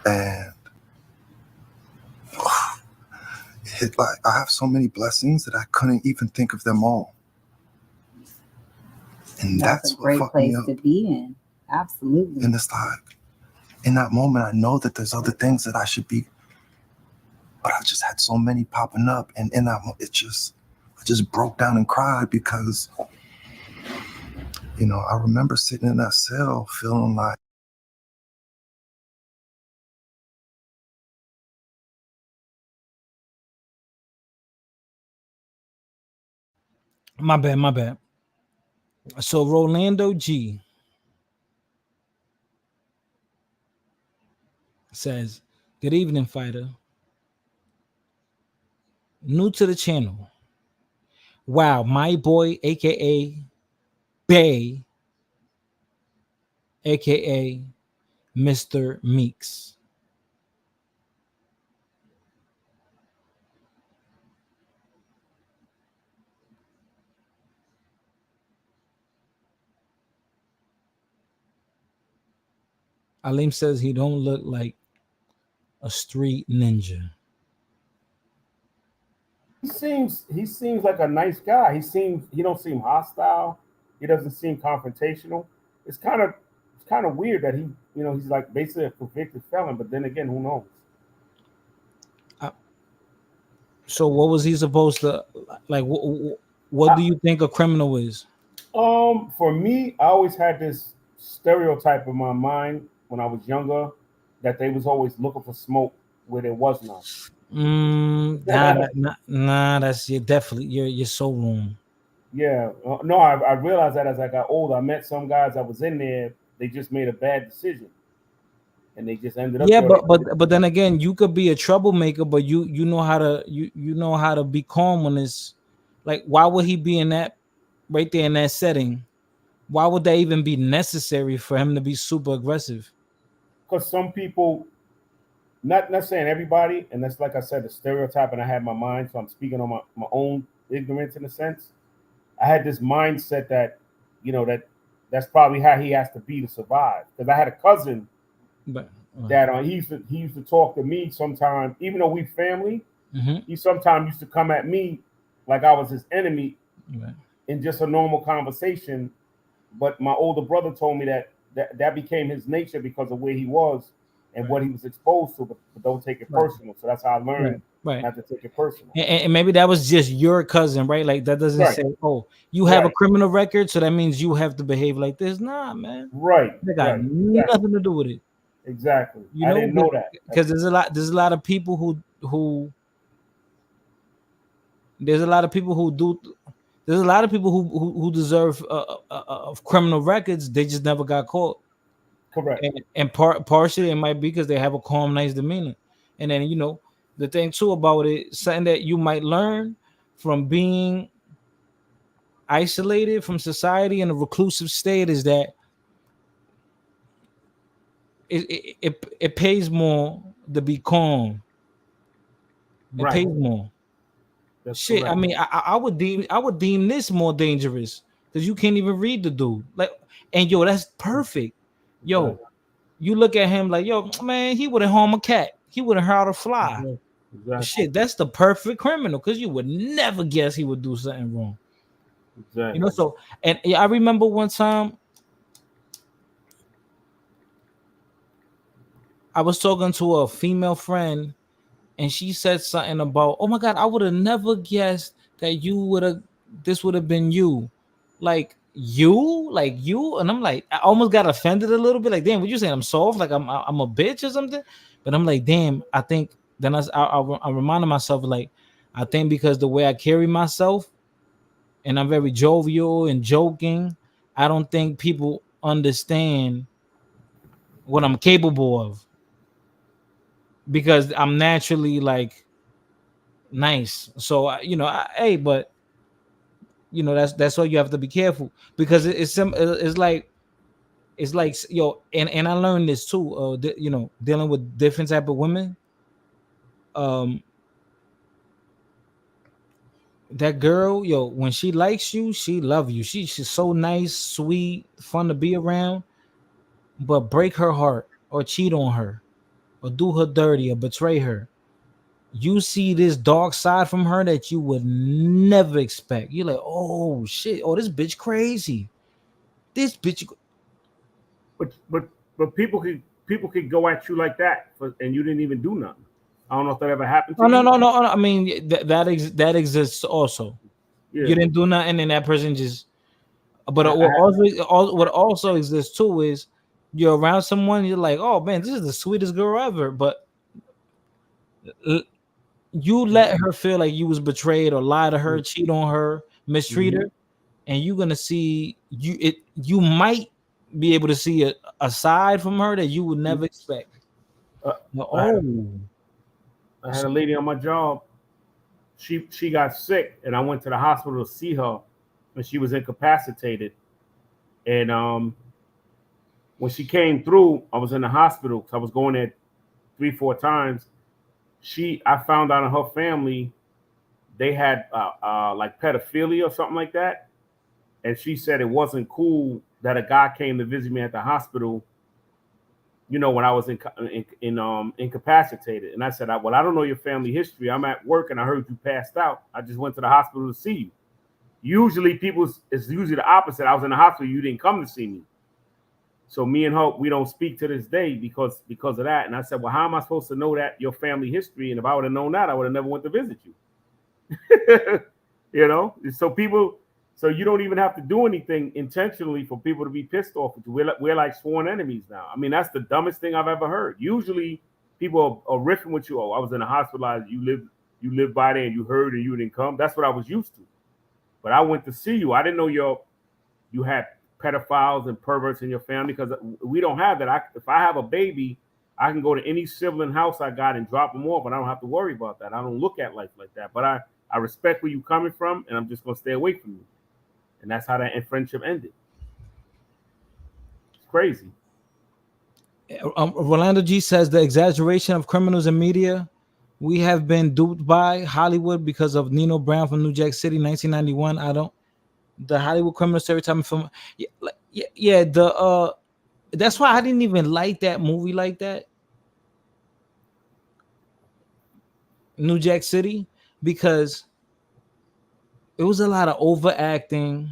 and like I have so many blessings that I couldn't even think of them all. And that's a great what fucked place me up. to be in. Absolutely. And it's like, in that moment, I know that there's other things that I should be, but I just had so many popping up, and in that moment, I just broke down and cried because, I remember sitting in that cell feeling like. My bad. So Rolando G says, good evening, fighter. New to the channel. Wow, my boy, aka Bay, aka Mr. Meeks. Alim says he don't look like a street ninja. He seems like a nice guy. He don't seem hostile. He doesn't seem confrontational. It's kind of weird that he's like basically a convicted felon, but then again, who knows? So what was he supposed to like? What do you think a criminal is? For me, I always had this stereotype in my mind when I was younger that they was always looking for smoke where there was none. Nah, that's you're so wrong. Yeah, no, I realized that as I got older. I met some guys that was in there. They just made a bad decision, and they just ended up. Yeah, but then again, you could be a troublemaker, but you know how to be calm when it's like. Why would he be in that right there in that setting? Why would that even be necessary for him to be super aggressive? Because some people, not saying everybody, and that's like I said, the stereotype, and I had my mind, so I'm speaking on my own ignorance in a sense. I had this mindset that, that's probably how he has to be to survive. Because I had a cousin that he used to talk to me sometimes, even though we family. Mm-hmm. He sometimes used to come at me like I was his enemy in just a normal conversation. But my older brother told me that became his nature because of where he was and what he was exposed to. But don't take it personal. So that's how I learned not to take it personal. And maybe that was just your cousin, right? Like that doesn't say, oh, you have a criminal record, so that means you have to behave like this. Nah, man. Right. That got nothing to do with it. Exactly. You know, I didn't know that. Because there's a lot of people who There's a lot of people who deserve of criminal records. They just never got caught. Correct. And partially it might be because they have a calm, nice demeanor. And then the thing too about it, something that you might learn from being isolated from society in a reclusive state is that it pays more to be calm. It pays more. That's Shit, correct. I mean, I would deem this more dangerous because you can't even read the dude. Like, and yo, that's perfect. Yo, Exactly. you look at him like, yo, man, he wouldn't harm a cat. He wouldn't hurt a fly. Exactly. Shit, that's the perfect criminal because you would never guess he would do something wrong. Exactly. So, and I remember one time I was talking to a female friend and she said something about, oh my God, I would have never guessed that this would have been you. Like you. And I'm like, I almost got offended a little bit. Like, damn, what you saying? I'm soft? Like I'm a bitch or something? But I'm like, damn, I think then I reminded myself, like, I think because the way I carry myself and I'm very jovial and joking, I don't think people understand what I'm capable of because I'm naturally like nice. So hey, but that's why you have to be careful because it's like and I learned this too. Dealing with different type of women. That girl, when she likes you, she love you. She's so nice, sweet, fun to be around. But break her heart or cheat on her or do her dirty or betray her, you see this dark side from her that you would never expect. You're like, oh shit, oh this bitch crazy. This bitch. But people could go at you like that and you didn't even do nothing. I don't know if that ever happened to Oh no, you. no, no, no. I mean that exists also. Yeah. You didn't do nothing, and that person just. But what also exists too is you're around someone, you're like, oh man, this is the sweetest girl ever, but you let her feel like you was betrayed or lie to her, cheat on her, mistreat her, and you're gonna see you might be able to see a side from her that you would never expect. I had a lady on my job. She got sick, and I went to the hospital to see her, and she was incapacitated. And when she came through, I was in the hospital because I was going there 3-4 times. I found out in her family they had like pedophilia or something like that, and she said it wasn't cool that a guy came to visit me at the hospital. When I was incapacitated, and I said, "Well, I don't know your family history. I'm at work and I heard you passed out. I just went to the hospital to see you." Usually, it's usually the opposite. I was in the hospital, you didn't come to see me. So me and her, we don't speak to this day because of that. And I said, "Well, how am I supposed to know that your family history? And if I would have known that, I would have never went to visit you." So you don't even have to do anything intentionally for people to be pissed off with you. We're like sworn enemies now. I mean, that's the dumbest thing I've ever heard. Usually people are riffing with you. Oh, I was in the hospital. You live by there and you heard and you didn't come. That's what I was used to. But I went to see you. I didn't know you had pedophiles and perverts in your family because we don't have that. If I have a baby, I can go to any sibling house I got and drop them off, and I don't have to worry about that. I don't look at life like that. But I respect where you're coming from, and I'm just going to stay away from you. And that's how that friendship ended. It's crazy. Rolando G says the exaggeration of criminals in media. We have been duped by Hollywood because of Nino Brown from New Jack City, 1991. The Hollywood criminal stereotype film. That's why I didn't even like that movie like that. New Jack City, because it was a lot of overacting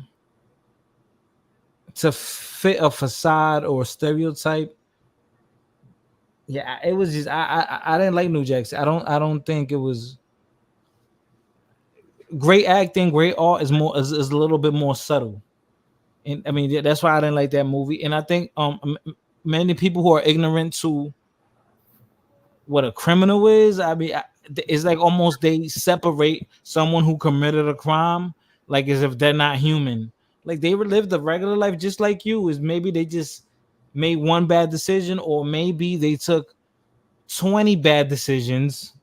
to fit a facade or a stereotype. Yeah, it was just I didn't like New Jack City. I don't think it was great acting. Great art is a little bit more subtle, and I mean that's why I didn't like that movie. And I think many people who are ignorant to what a criminal is, I mean, it's like almost they separate someone who committed a crime like as if they're not human. Like they lived a regular life just like you. Is maybe they just made one bad decision, or maybe they took 20 bad decisions,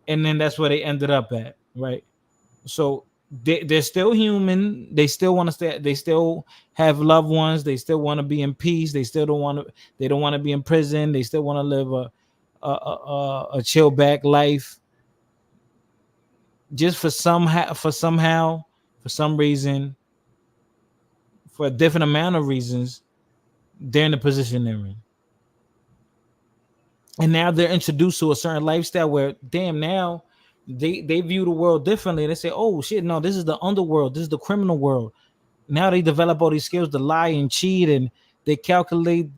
and then that's where they ended up at, right? So they're still human. They still want to stay. They still have loved ones. They still want to be in peace. They still don't want to. They don't want to be in prison. They still want to live a chill back life. Just for some reason, for a different amount of reasons, they're in the position they're in. And now they're introduced to a certain lifestyle where, damn, now they view the world differently. They say, oh shit, no, this is the underworld, this is the criminal world. Now they develop all these skills to lie and cheat, and they calculate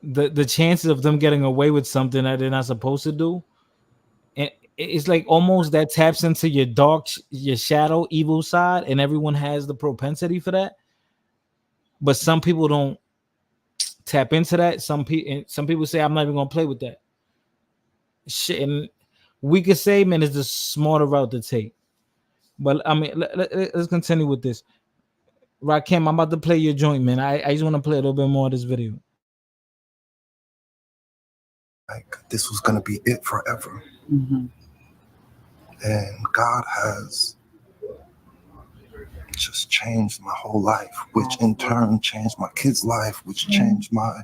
the chances of them getting away with something that they're not supposed to do. And it's like almost that taps into your your shadow evil side, and everyone has the propensity for that. But some people don't tap into that. Some people say, I'm not even gonna play with that shit. And we could say, man, it's the smarter route to take. But I mean, let's continue with this. Rakim, I'm about to play your joint, man. I just want to play a little bit more of this video. Like this was gonna be it forever. Mm-hmm. And God has just changed my whole life, which in turn changed my kids' life, which changed my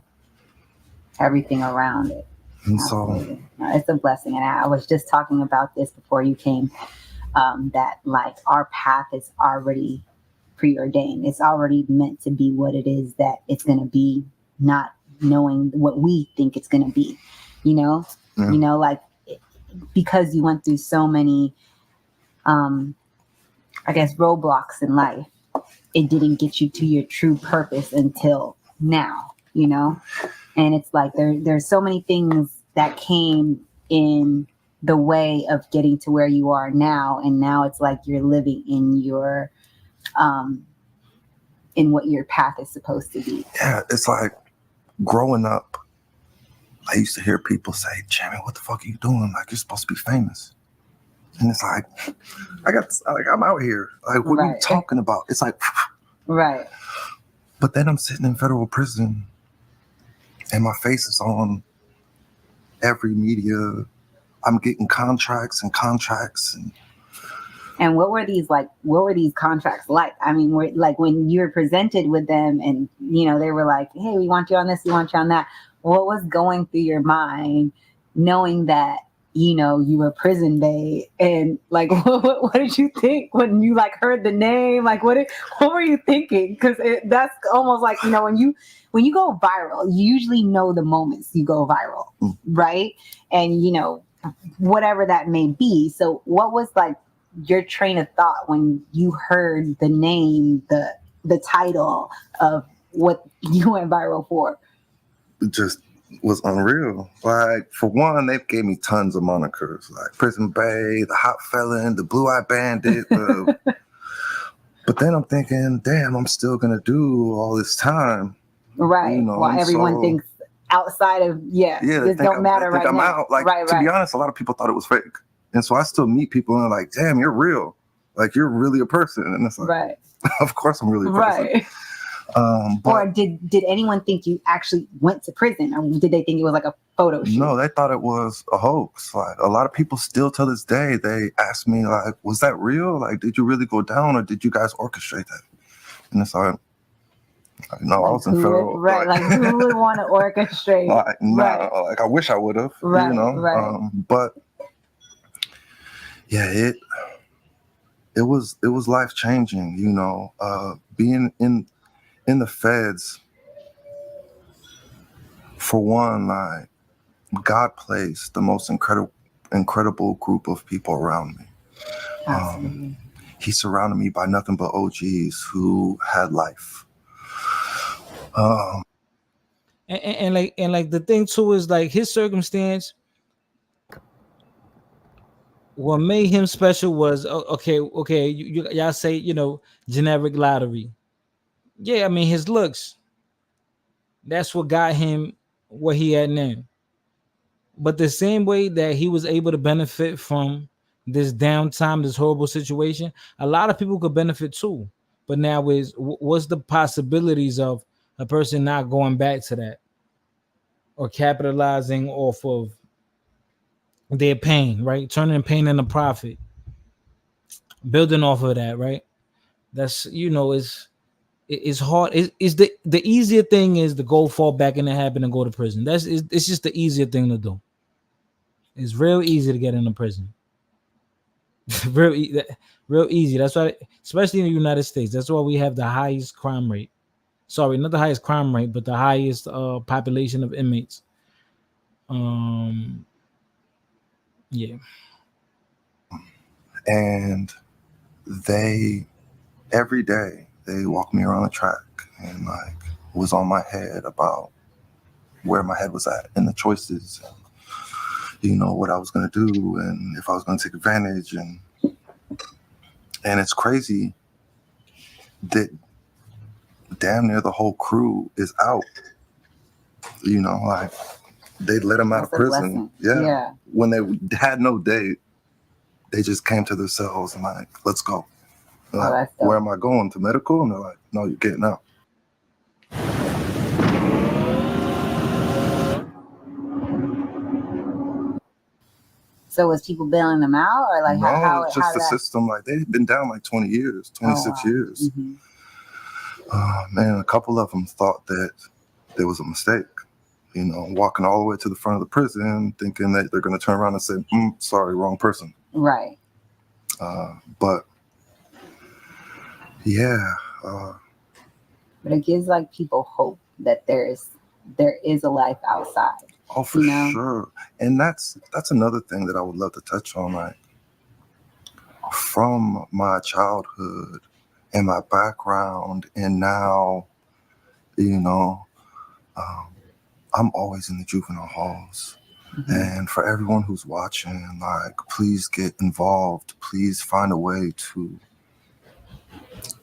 everything around it. And Absolutely. No, it's a blessing. And I was just talking about this before you came, that like our path is already preordained. It's already meant to be what it is that it's going to be, not knowing what we think it's going to be, you know, like because you went through so many, I guess, roadblocks in life, it didn't get you to your true purpose until now, you know? And it's like there's so many things that came in the way of getting to where you are now. And now it's like you're living in your, in what your path is supposed to be. Yeah, it's like growing up, I used to hear people say, Jamie, what the fuck are you doing? Like, you're supposed to be famous. And it's like, I'm out here. Like, what are you talking about? It's like, right. But then I'm sitting in federal prison and my face is on every media. I'm getting contracts. And what were these contracts like? I mean, like when you were presented with them and, you know, they were like, hey, we want you on this, we want you on that. What was going through your mind knowing that, you know, you were prison bae, and like, what did you think when you like heard the name? Like, what were you thinking? Because that's almost like, you know, when you go viral, you usually know the moments you go viral, right? And, you know, whatever that may be. So what was like your train of thought when you heard the name, the title of what you went viral for? It just was unreal. Like, for one, they gave me tons of monikers, like Prison Bae, the Hot Felon, the Blue-Eyed Bandit. But then I'm thinking, damn, I'm still gonna do all this time, right? You know, while everyone thinks outside of this don't matter right now. Out. Like, to be honest, a lot of people thought it was fake, and so I still meet people and they're like, damn, you're real, like you're really a person, and it's like, right? Of course, I'm really a person. Right. Or did anyone think you actually went to prison, or did they think it was like a photo shoot? No, they thought it was a hoax. Like, a lot of people still to this day, they ask me like, was that real? Like, did you really go down, or did you guys orchestrate that? And it's like, no, I was in federal. Right, like who would want to orchestrate? Like, like I wish I would have, you know. Right. But yeah, it was life changing, you know. Being in the feds, for one, like, God placed the most incredible group of people around me. He surrounded me by nothing but OGs who had life. And like the thing too is like his circumstance. What made him special was okay. Y'all say, you know, generic lottery. Yeah, I mean his looks. That's what got him what he had now. But the same way that he was able to benefit from this downtime, this horrible situation, a lot of people could benefit too. But now is what's the possibilities of a person not going back to that or capitalizing off of their pain, right? Turning pain into profit, building off of that, right? That's it's hard. It's the easier thing is to go fall back in the habit and go to prison. It's just the easier thing to do. It's real easy to get into prison. Real easy. That's why, especially in the United States, that's why we have the highest crime rate. Sorry, not the highest crime rate, but the highest population of inmates. Yeah. And they every day they walk me around the track and like was on my head about where my head was at and the choices, and, you know, what I was gonna do and if I was gonna take advantage, and it's crazy that damn near the whole crew is out. You know, like they let them out of prison. Yeah. When they had no date, they just came to themselves and like, let's go. Like, where am I going? To medical? And they're like, no, you're getting out. So was people bailing them out, or like no, how it's just the system. Like they've been down like 20 years, 26 years. Man, a couple of them thought that there was a mistake. You know, walking all the way to the front of the prison, thinking that they're going to turn around and say, sorry, wrong person. Right. But yeah. But it gives like people hope that there is a life outside. Oh, for sure. And that's another thing that I would love to touch on. Like from my childhood and my background, and now, you know, I'm always in the juvenile halls. And for everyone who's watching, like, please get involved. Please find a way to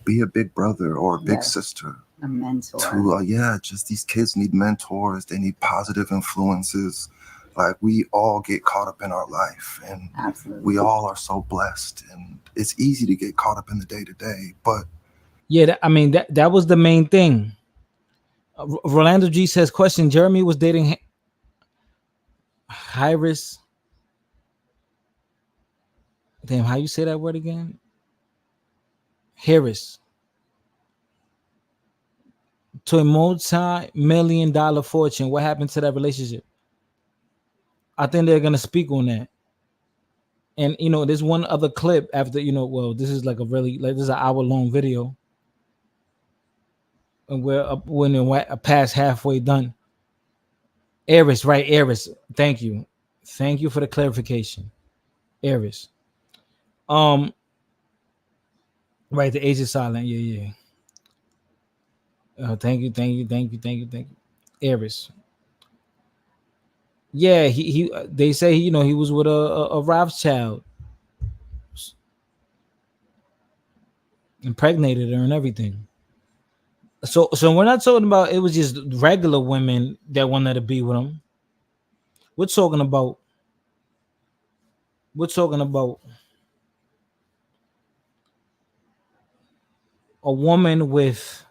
be a big brother or a big sister. A mentor. To just these kids need mentors. They need positive influences. Like, we all get caught up in our life, and we all are so blessed. And it's easy to get caught up in the day to day, but yeah, I mean that was the main thing. Rolando G says, question: Jeremy was dating Hyris. Damn, how you say that word again? Harris. To a multi-million-dollar fortune. What happened to that relationship? I think they're gonna speak on that. And you know, there's one other clip after, you know, well, this is like a really, like, this is an hour-long video. And we're past halfway done. Eris, right? Eris. Thank you for the clarification. Eris. Right, the age is silent. Yeah. Thank you. Eris. Yeah, he they say, you know, he was with a Rothschild, impregnated her and everything. So we're not talking about it was just regular women that wanted to be with him. We're talking about a woman with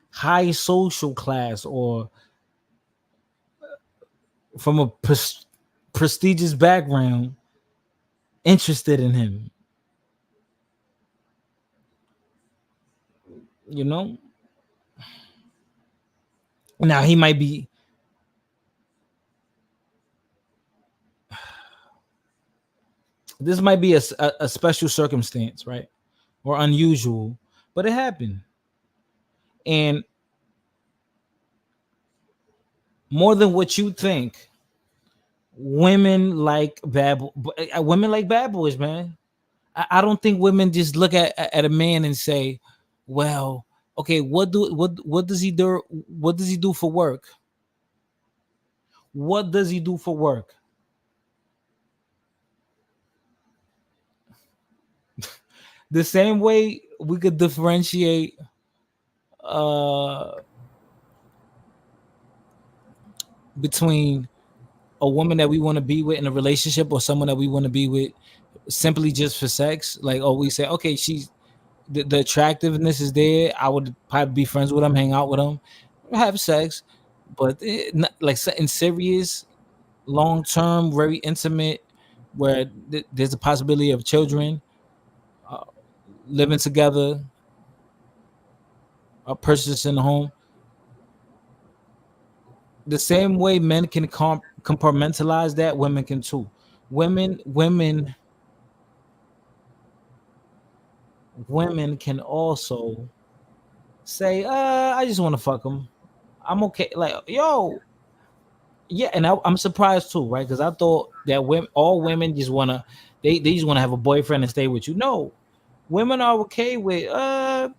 high social class or from a prestigious background interested in him. You know? Now he might be this might be a special circumstance, right? Or unusual, but it happened. And more than what you think, women like bad boys, man. I don't think women just look at a man and say, well, okay, what does he do? What does he do for work? What does he do for work? The same way we could differentiate between a woman that we want to be with in a relationship or someone that we want to be with simply just for sex. Like, oh, we say, okay, she's the attractiveness is there. I would probably be friends with him, hang out with him, have sex, but not, like in serious, long term, very intimate, where there's a possibility of children living together, a purchase in the home. The same way men can compartmentalize that, women can too. Women can also say, I just want to fuck him. I'm okay. Like, yo, yeah, and I'm surprised too, right? Because I thought that all women just wanna they just wanna have a boyfriend and stay with you. No, women are okay with I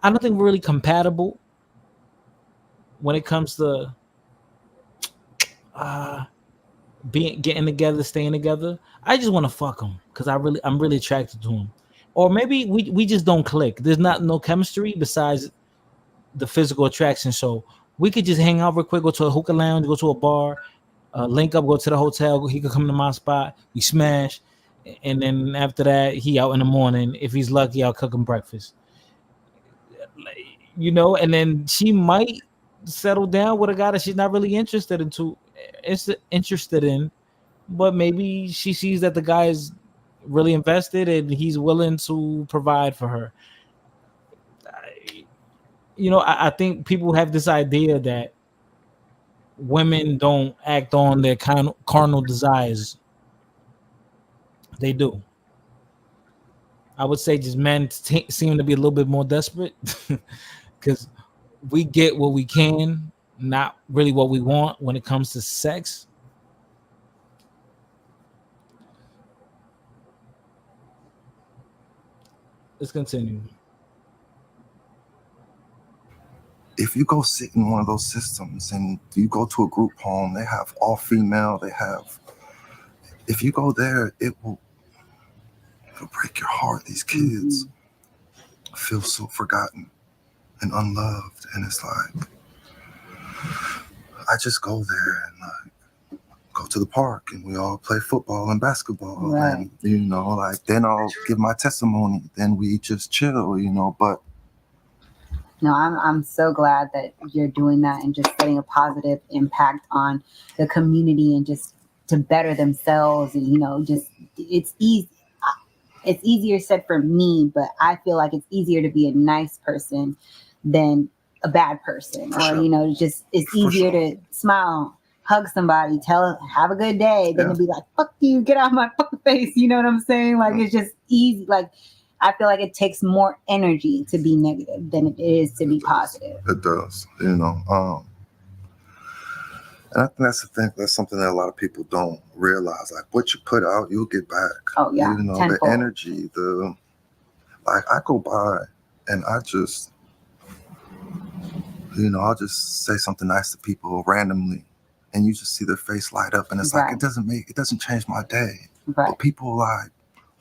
don't think we're really compatible when it comes to getting together, staying together. I just want to fuck him because I'm really attracted to him, or maybe we just don't click. There's not no chemistry besides the physical attraction. So we could just hang out real quick, go to a hookah lounge, go to a bar, link up, go to the hotel. He could come to my spot. We smash, and then after that, he out in the morning. If he's lucky, I'll cook him breakfast. You know, and then she might settle down with a guy that she's not really interested in, but maybe she sees that the guy is really invested and he's willing to provide for her. You know, I think people have this idea that women don't act on their carnal desires. They do. I would say just men seem to be a little bit more desperate because we get what we can, not really what we want when it comes to sex. Let's continue. If you go sit in one of those systems and you go to a group home, they have all female, if you go there, it'll break your heart. These kids feel so forgotten and unloved. And it's like, I just go there and like go to the park and we all play football and basketball. Right. And, you know, like then I'll give my testimony. Then we just chill, you know, but no, I'm so glad that you're doing that and just setting a positive impact on the community and just to better themselves. And, you know, just it's easy. It's easier said for me, but I feel like it's easier to be a nice person than a bad person. For or, sure. you know, just it's easier to smile, hug somebody, have a good day, than to be like, fuck you, get out of my fucking face. You know what I'm saying? Like, it's just easy. Like, I feel like it takes more energy to be negative than it is to be positive. It does, you know. And I think that's the thing. That's something that a lot of people don't realize. Like what you put out, you'll get back. Oh yeah, you know, tenfold. the energy, like I go by and I just, you know, I'll just say something nice to people randomly, and you just see their face light up, and it's like it doesn't change my day. Right. But people like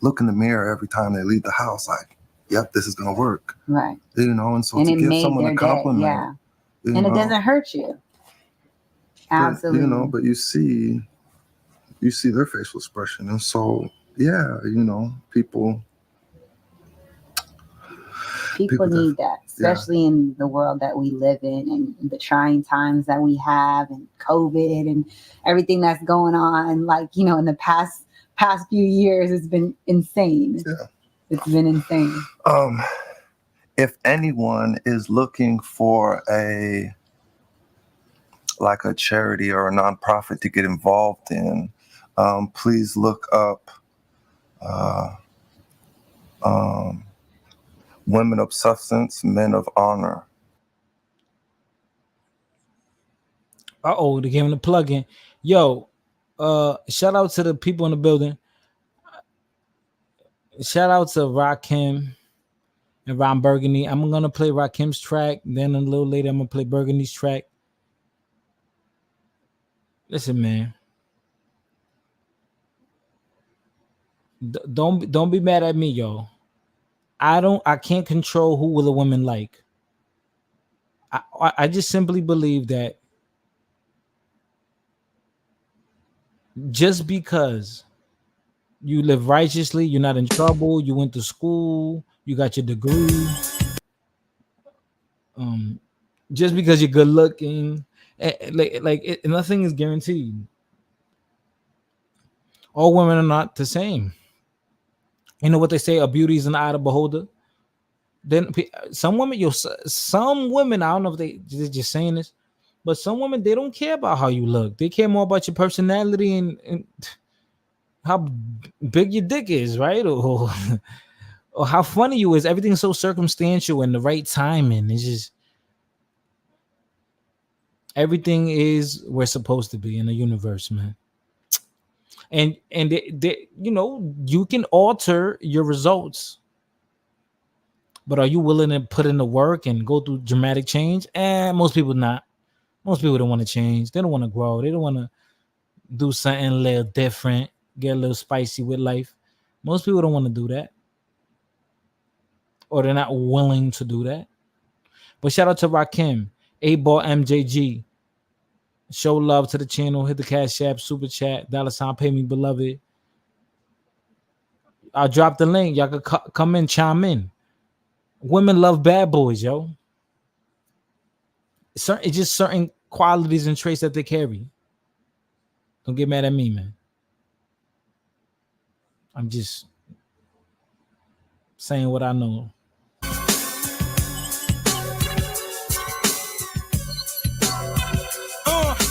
look in the mirror every time they leave the house, like, yep, this is gonna work. Right. You know, and so and to it give made someone their a compliment, day, yeah. you And it know, doesn't hurt you. Absolutely. You know, but you see their facial expression, and so yeah, you know, people need that, especially in the world that we live in and the trying times that we have and COVID and everything that's going on. Like, you know, in the past few years, it's been insane. Yeah. It's been insane. If anyone is looking for a charity or a nonprofit to get involved in, please look up Women of Substance, Men of Honor. They gave him the plug-in. Yo, shout out to the people in the building. Shout out to Rakim and Ron Burgundy. I'm gonna play Rakim's track. Then a little later, I'm gonna play Burgundy's track. Listen, man. Don't be mad at me, yo. I can't control who will a woman like. I just simply believe that just because You live righteously. You're not in trouble. You went to school. You got your degree. Just because you're good looking, nothing is guaranteed. All women are not the same. You know what they say? A beauty is an eye of the beholder. Then some women, some women, I don't know if they're just saying this, but some women, they don't care about how you look. They care more about your personality and how big your dick is, right? Or or how funny you is. Everything's so circumstantial and the right timing. It's just everything is where it's supposed to be in the universe, man. And you know, you can alter your results, but are you willing to put in the work and go through dramatic change? Most people not. Most people don't want to change. They don't want to grow. They don't want to do something a little different, get a little spicy with life. Most people don't want to do that, or they're not willing to do that. But shout out to Rakim, 8-Ball MJG. Show love to the channel. Hit the Cash App, Super Chat, $ pay me beloved. I'll drop the link. Y'all could come in, chime in. Women love bad boys, yo. It's just certain qualities and traits that they carry. Don't get mad at me, man. I'm just saying what I know.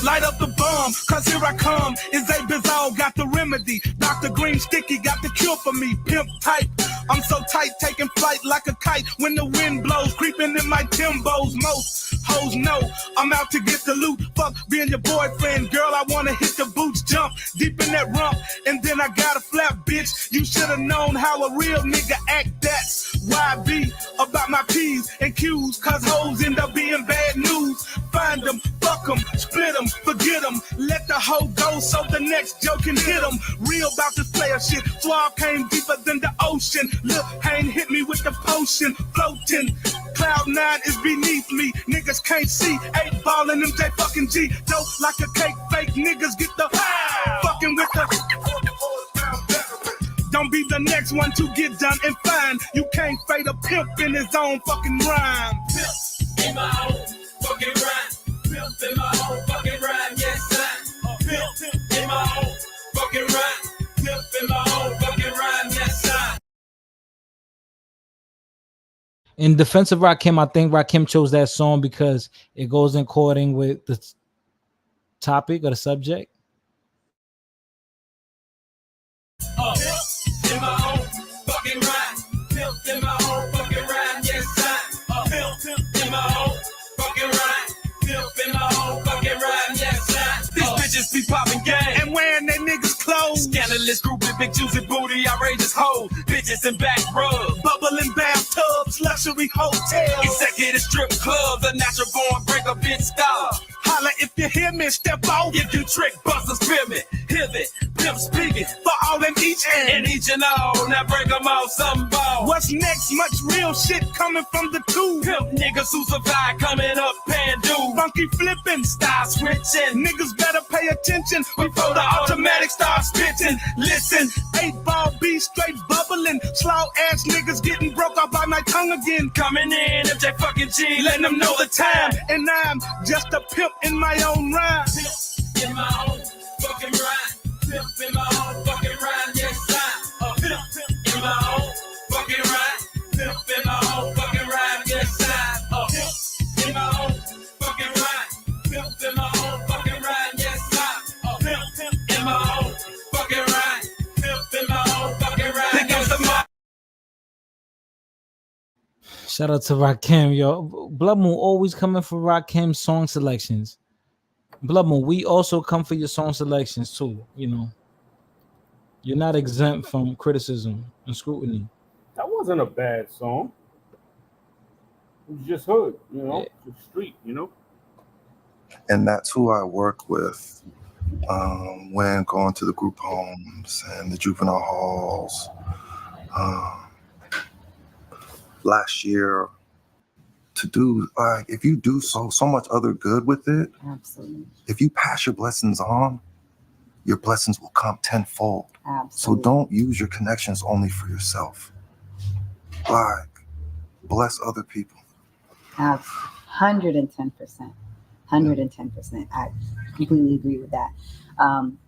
Light up the bomb, cause here I come. Is a bizarre, got the remedy. Dr. Green Sticky got the cure for me. Pimp type. I'm so tight, taking flight like a kite. When the wind blows, creeping in my Timbos. Most hoes know I'm out to get the loot. Fuck being your boyfriend, girl. I wanna hit the boots, jump deep in that rump, and then I got a flap, bitch. You should've known how a real nigga act. That's why I be about my P's and Q's, cause hoes end up being bad news. Find them, fuck them, split them, forget them. Let the hoe go so the next joke can hit them. Real about this player shit. Suave came deeper than the ocean. Lil' Hane hit me with the potion. Floating, cloud 9 is beneath me. Niggas can't see. 8-Ball and MJ fucking G. Dope like a cake, fake niggas get the fucking with the. Don't be the next one to get done and fine. You can't fade a pimp in his own fucking rhyme. Pimp in my own fucking rhyme. Pimp in my own fucking rhyme. Yes, I. Pimp in my own fucking rhyme. Pimp in my own fucking rhyme. Yes, I. In defense of Rakim, I think Rakim chose that song because it goes in according with the topic or the subject. In my own fucking rhyme. Pimp in my own fucking rhyme. Yes, I. Pimp in my own fucking rhyme. Pimp in my own fucking rhyme. Yes, I. These bitches be popping gang and wearing their niggas clothes. Scandalous group with big juicy booty, outrageous hoes. Bitches in back rubs, bubbling bathtubs, luxury hotels, executive strip clubs, a natural born break a bitch style. Holla if you hear me, step out. If you trick busters, feel me, hear it. Pimp speaking for all and each and each and all. Now break them off some ball. What's next? Much real shit coming from the two pimp niggas who survive coming up and do funky flipping, style switching. Niggas better pay attention before the automatic starts spitting. Listen, 8-Ball be straight bubbling. Slow ass niggas getting broke off by my tongue again. Coming in, MJ fucking G, letting them know the time. And I'm just a pimp in my own rhyme. Pimp in my own fucking rhyme. Pimp in my own fucking rhyme. Yes, I. Pimp in my own fucking rhyme. Pimp in my own fucking rhyme. Yes, I. Pimp in my own fucking rhyme. Pimp in my own fucking rhyme. Yes, I. Pimp in my own fucking rhyme. Pimp in my own fucking rhyme. Here comes the mic. Shout out to Rakim, yo. Blood Moon always coming for Rakim's song selections. Blood Moon, we also come for your song selections too. You know, you're not exempt from criticism and scrutiny. That wasn't a bad song. It was just hood, you know, just street, you know. And that's who I work with when going to the group homes and the juvenile halls. Last year, to do if you do so much other good with it, Absolutely. if you pass your blessings on, your blessings will come tenfold. So don't use your connections only for yourself. Like, bless other people. 110%. 110%. I completely agree with that.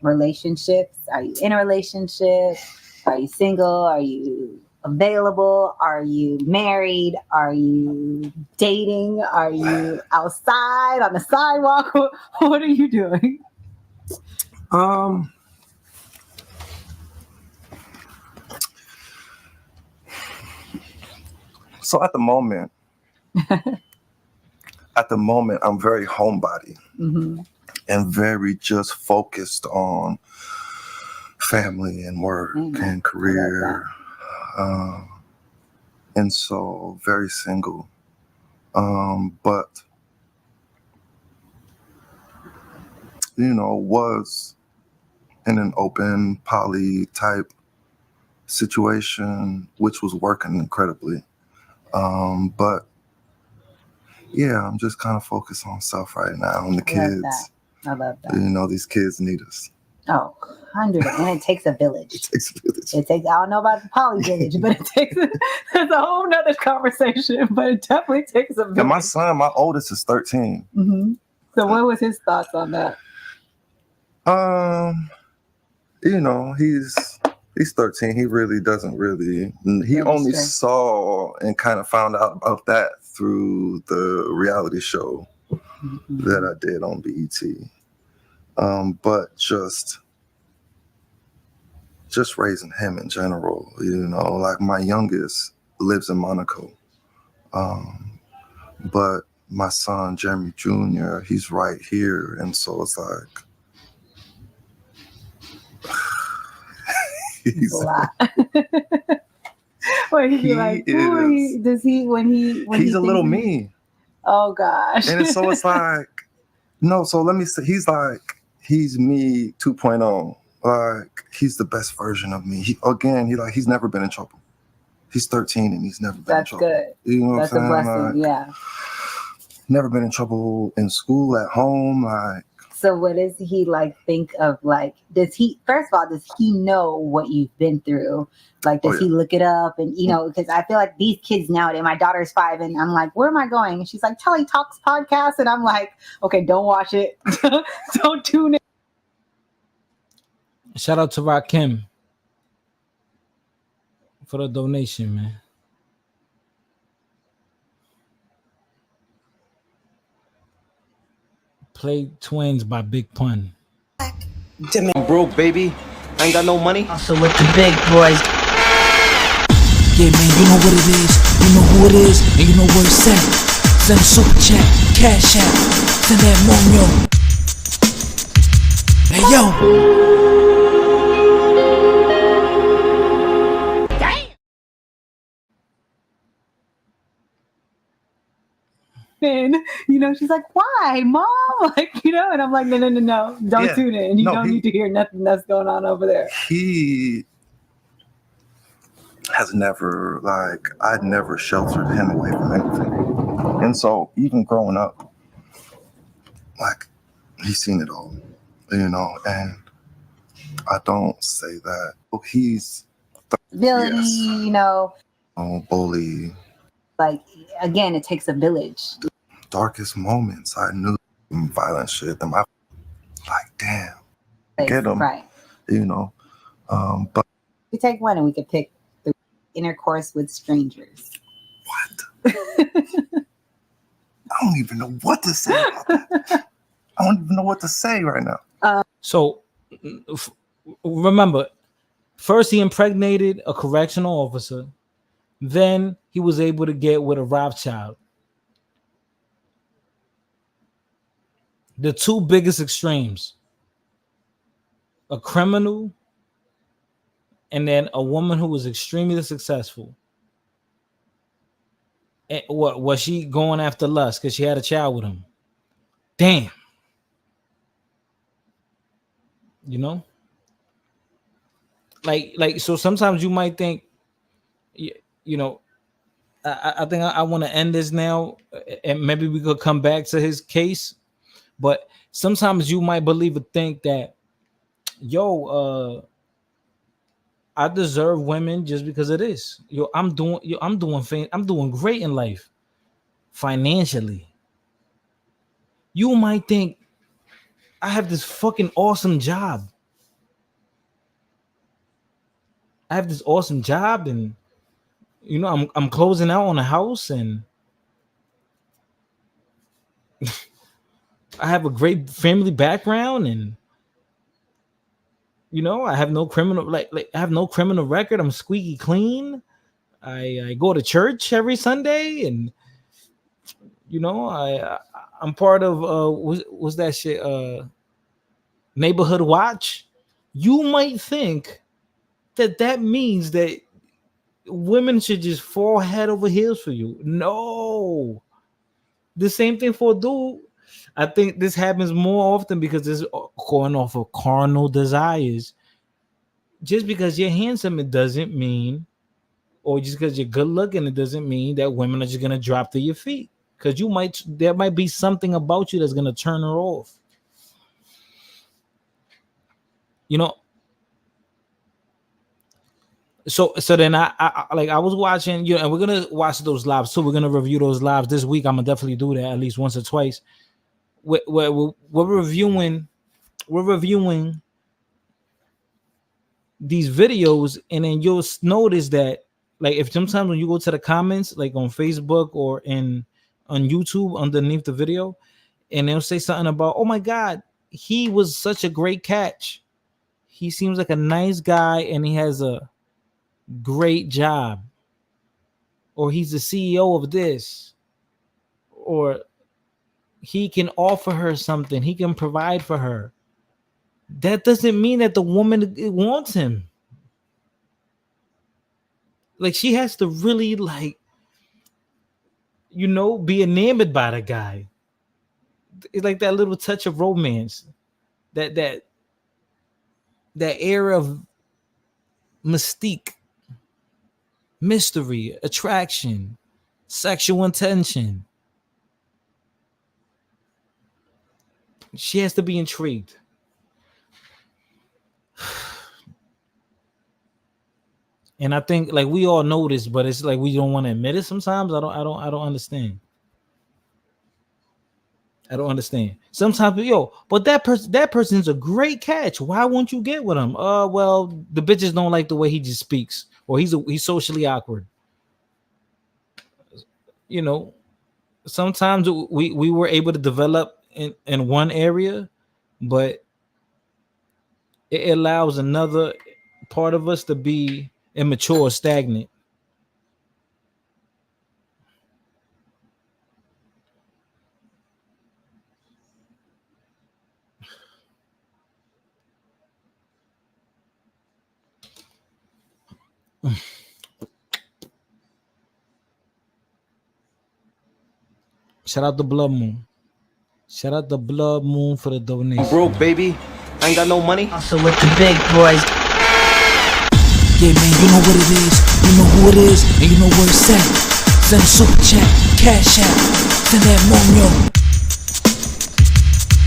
Relationships. Are you in a relationship? Are you single? Are you available? Are you married? Are you dating? Are you outside on the sidewalk? What are you doing? So at the moment, I'm very homebody and very just focused on family and work and career. And so very single. But, was in an open poly type situation, which was working incredibly. But yeah, I'm just kind of focused on self right now and the kids. I love that. These kids need us. Oh, 100. And it takes a village. It takes a village. I don't know about the poly village, but that's a whole nother conversation, but it definitely takes a village. And my son, my oldest, is 13. So what was his thoughts on that? He's 13. He really doesn't he only saw and kind of found out about that through the reality show that I did on BET. But just raising him in general, like my youngest lives in Monaco. But my son, Jeremy Jr., he's right here. And so it's like, he's a lot. When he's a little me. Oh gosh. And so it's like, no, so let me say, he's me 2.0. Like, he's the best version of me. He's never been in trouble. He's 13 and he's never been in trouble. That's good. You know That's what I'm a saying? blessing, yeah. Never been in trouble in school, at home, So what does he think of? Does he know what you've been through? Does he look it up? And, because I feel like these kids nowadays, my daughter's 5 and I'm like, where am I going? And she's like, Telly Talks podcast. And I'm like, okay, don't watch it. Don't tune in. Shout out to Rakim for the donation, man. Play Twins by Big Pun. I'm broke, baby. I ain't got no money. Also with the big boys. Yeah, man, you know what it is. You know who it is. And you know where it's at. Send a super chat, cash app. Send that monyo. Hey, yo. And she's like, why, Mom? And I'm like, no, don't tune in. You don't need to hear nothing that's going on over there. He has never, I'd never sheltered him away from anything. And so even growing up, he's seen it all, and I don't say that. Oh, he's Ability, bully. Again, it takes a village. Darkest moments, I knew violent shit. And damn, get them, right? But we take one, and we could pick the intercourse with strangers. What? I don't even know what to say about that. I don't even know what to say right now. So remember, first he impregnated a correctional officer. Then he was able to get with a Rothschild. The two biggest extremes. A criminal and then a woman who was extremely successful. And what was she going after lust because she had a child with him? Damn. So sometimes you might think, I think I want to end this now, and maybe we could come back to his case. But sometimes you might believe or think that, I deserve women just because of this. I'm doing great in life financially. You might think I have this fucking awesome job. I have this awesome job, and I'm closing out on a house, and I have a great family background, and I have no criminal I have no criminal record. I'm squeaky clean. I go to church every Sunday, and I'm part of what's that shit neighborhood watch. You might think that means that women should just fall head over heels for you. No, the same thing for a dude. I think this happens more often because it's going off of carnal desires. Just because you're handsome, it doesn't mean, or just because you're good looking, it doesn't mean that women are just gonna drop to your feet. Because there might be something about you that's gonna turn her off. So then I was watching, and we're gonna watch those lives too. We're gonna review those lives this week. I'm gonna definitely do that at least once or twice. We're reviewing these videos, and then you'll notice that, like, if sometimes when you go to the comments, like on Facebook or on YouTube underneath the video, and they'll say something about, oh my God, he was such a great catch. He seems like a nice guy, and he has a great job, or he's the CEO of this, or he can offer her something, he can provide for her. That doesn't mean that the woman wants him. Like, she has to really be enamored by the guy. It's like that little touch of romance, that air of mystique, mystery, attraction, sexual intention. She has to be intrigued. And I think, like, we all know this, but it's like we don't want to admit it sometimes. I don't understand. I don't understand. Sometimes, but that person's a great catch. Why won't you get with him? Well, the bitches don't like the way he just speaks, or he's socially awkward. Sometimes we were able to develop in one area, but it allows another part of us to be immature or stagnant. Shout out the Blood Moon. Shout out the Blood Moon for the donation. I'm broke, baby. I ain't got no money. Also with the big boys. Yeah, man, you know what it is. You know who it is, and you know where it's at. Send a super chat, cash out. Send that monyo.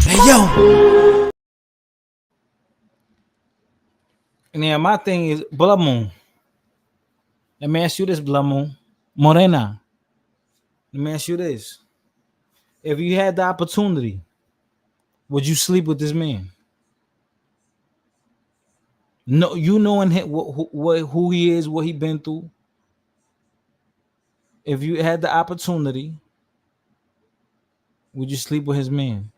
Hey, yo. And yeah, my thing is, Blood Moon. Let me ask you this, Blood Moon. Morena. Let me ask you this. If you had the opportunity, would you sleep with this man? No, knowing who he is, what he been through. If you had the opportunity, would you sleep with his man?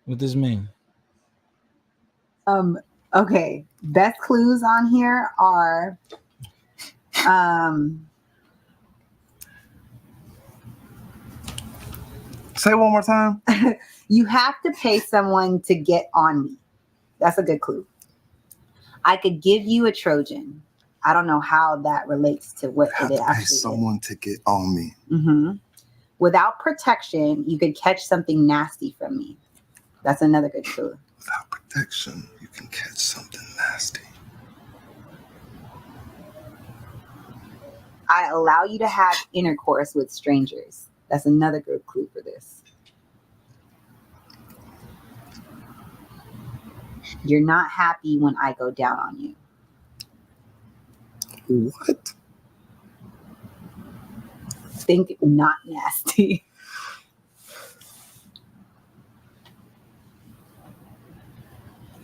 With this man? Okay. Best clues on here are Say one more time. you have to pay someone to get on me. That's a good clue. I could give you a Trojan. I don't know how that relates to what it actually Pay someone to get on me. Mm-hmm. Without protection, you could catch something nasty from me. That's another good clue. Without protection, you can catch something nasty. I allow you to have intercourse with strangers. That's another good clue for this. You're not happy when I go down on you. What? Think not nasty.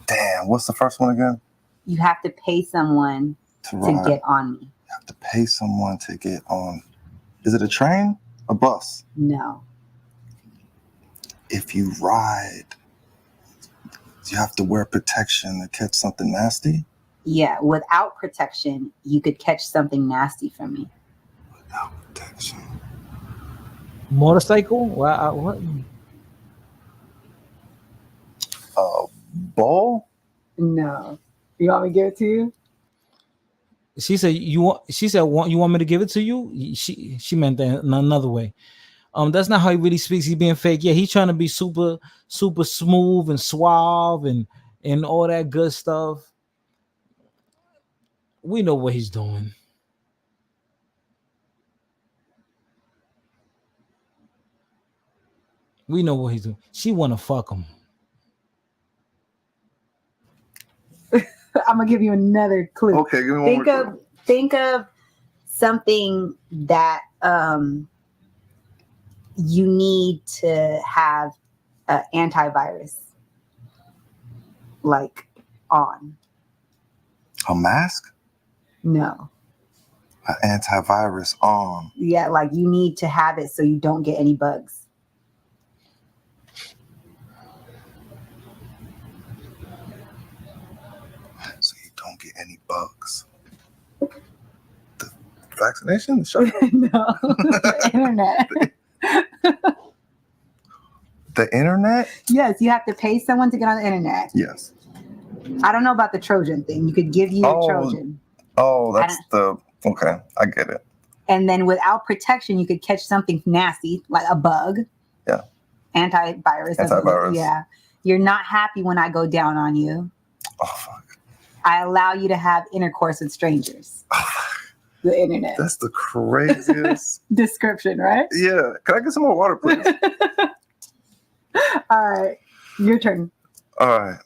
Damn, what's the first one again? You have to pay someone To to ride. get on me. You have to pay someone to get on. Is it a train? A bus? No. If you ride, you have to wear protection to catch something nasty? Yeah, without protection, you could catch something nasty from me. Without protection. Motorcycle? What? Ball? No. You want me to give it to you? She said you want. She said you want me to give it to you. She meant that in another way. That's not how he really speaks. He's being fake. Yeah, he's trying to be super smooth and suave and all that good stuff. We know what he's doing. We know what he's doing. She want to fuck him. I'm gonna give you another clue. Okay, give me one more clue. Think of something that you need to have an antivirus like on. A mask? No. An antivirus on. Yeah, like you need to have it so you don't get any bugs. So you don't get any bugs. The vaccination? Sure. No. The internet. The internet? Yes, you have to pay someone to get on the internet. Yes. I don't know about the Trojan thing. You could give you a Trojan. Oh, that's okay. I get it. And then without protection, you could catch something nasty, like a bug. Yeah. Antivirus. Antivirus. Yeah. You're not happy when I go down on you. Oh, fuck. I allow you to have intercourse with strangers. The internet. That's the craziest description, right? Yeah. Can I get some more water, please? All right. Your turn. All right.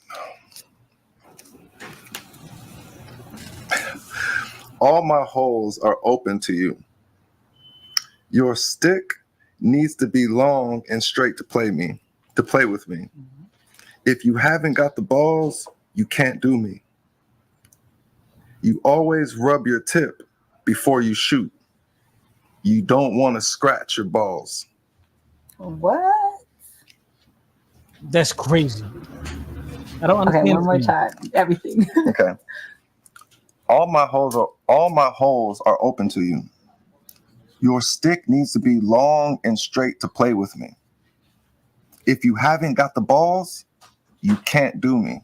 All my holes are open to you. Your stick needs to be long and straight to play with me. Mm-hmm. If you haven't got the balls, you can't do me. You always rub your tip before you shoot. You don't want to scratch your balls. What? That's crazy. I don't understand. Okay, one more time. Everything. Okay. All my holes are open to you. Your stick needs to be long and straight to play with me. If you haven't got the balls, you can't do me.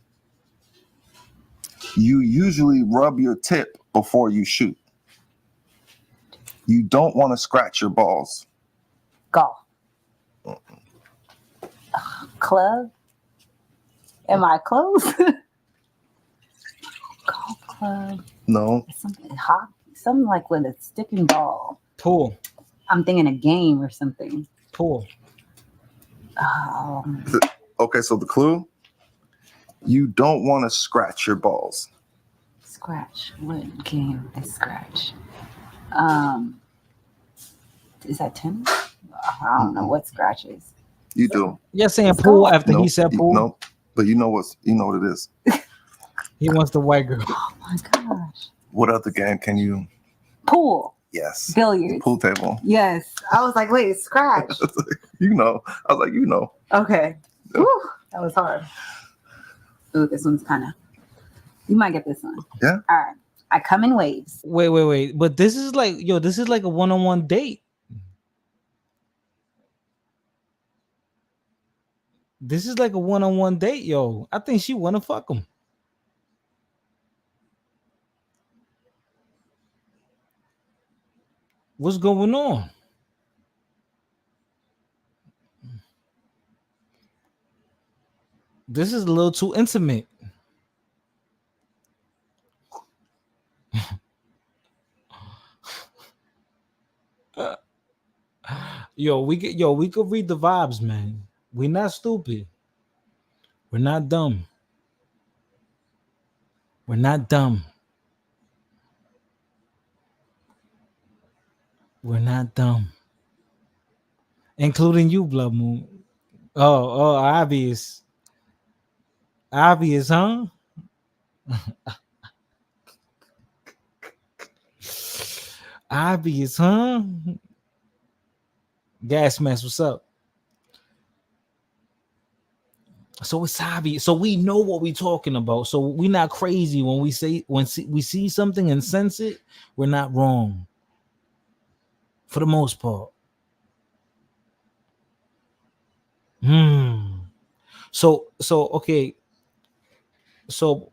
You usually rub your tip before you shoot. You don't want to scratch your balls. Golf. Club? Am I close? Golf club. No. It's something hot. Something like with a stick and ball. Pool. I'm thinking a game or something. Pool. Okay, so the clue? You don't want to scratch your balls. Scratch. What game is scratch? Is that tennis? I don't know what scratch is. You do. You're saying pool after he said pool? No, but you know what it is. He wants the white girl. Oh my gosh. What other game can you? Pool. Yes. Billiards. The pool table. Yes. I was like, wait, scratch. You know. I was like, you know. Okay. Whew, that was hard. Ooh, this one's kind of. You might get this one. Yeah. All right. I come in waves. Wait. But this is like, this is like a one-on-one date. This is like a one-on-one date, yo. I think she wanna fuck him. What's going on? This is a little too intimate. We could read the vibes, man. We're not stupid. We're not dumb. We're not dumb. We're not dumb. Including you, Blood Moon. Oh, obvious. Obvious, huh? Obvious, huh? Gas mask, what's up? So it's obvious. So we know what we're talking about. So we're not crazy when we say we see something and sense it. We're not wrong. For the most part. So okay. So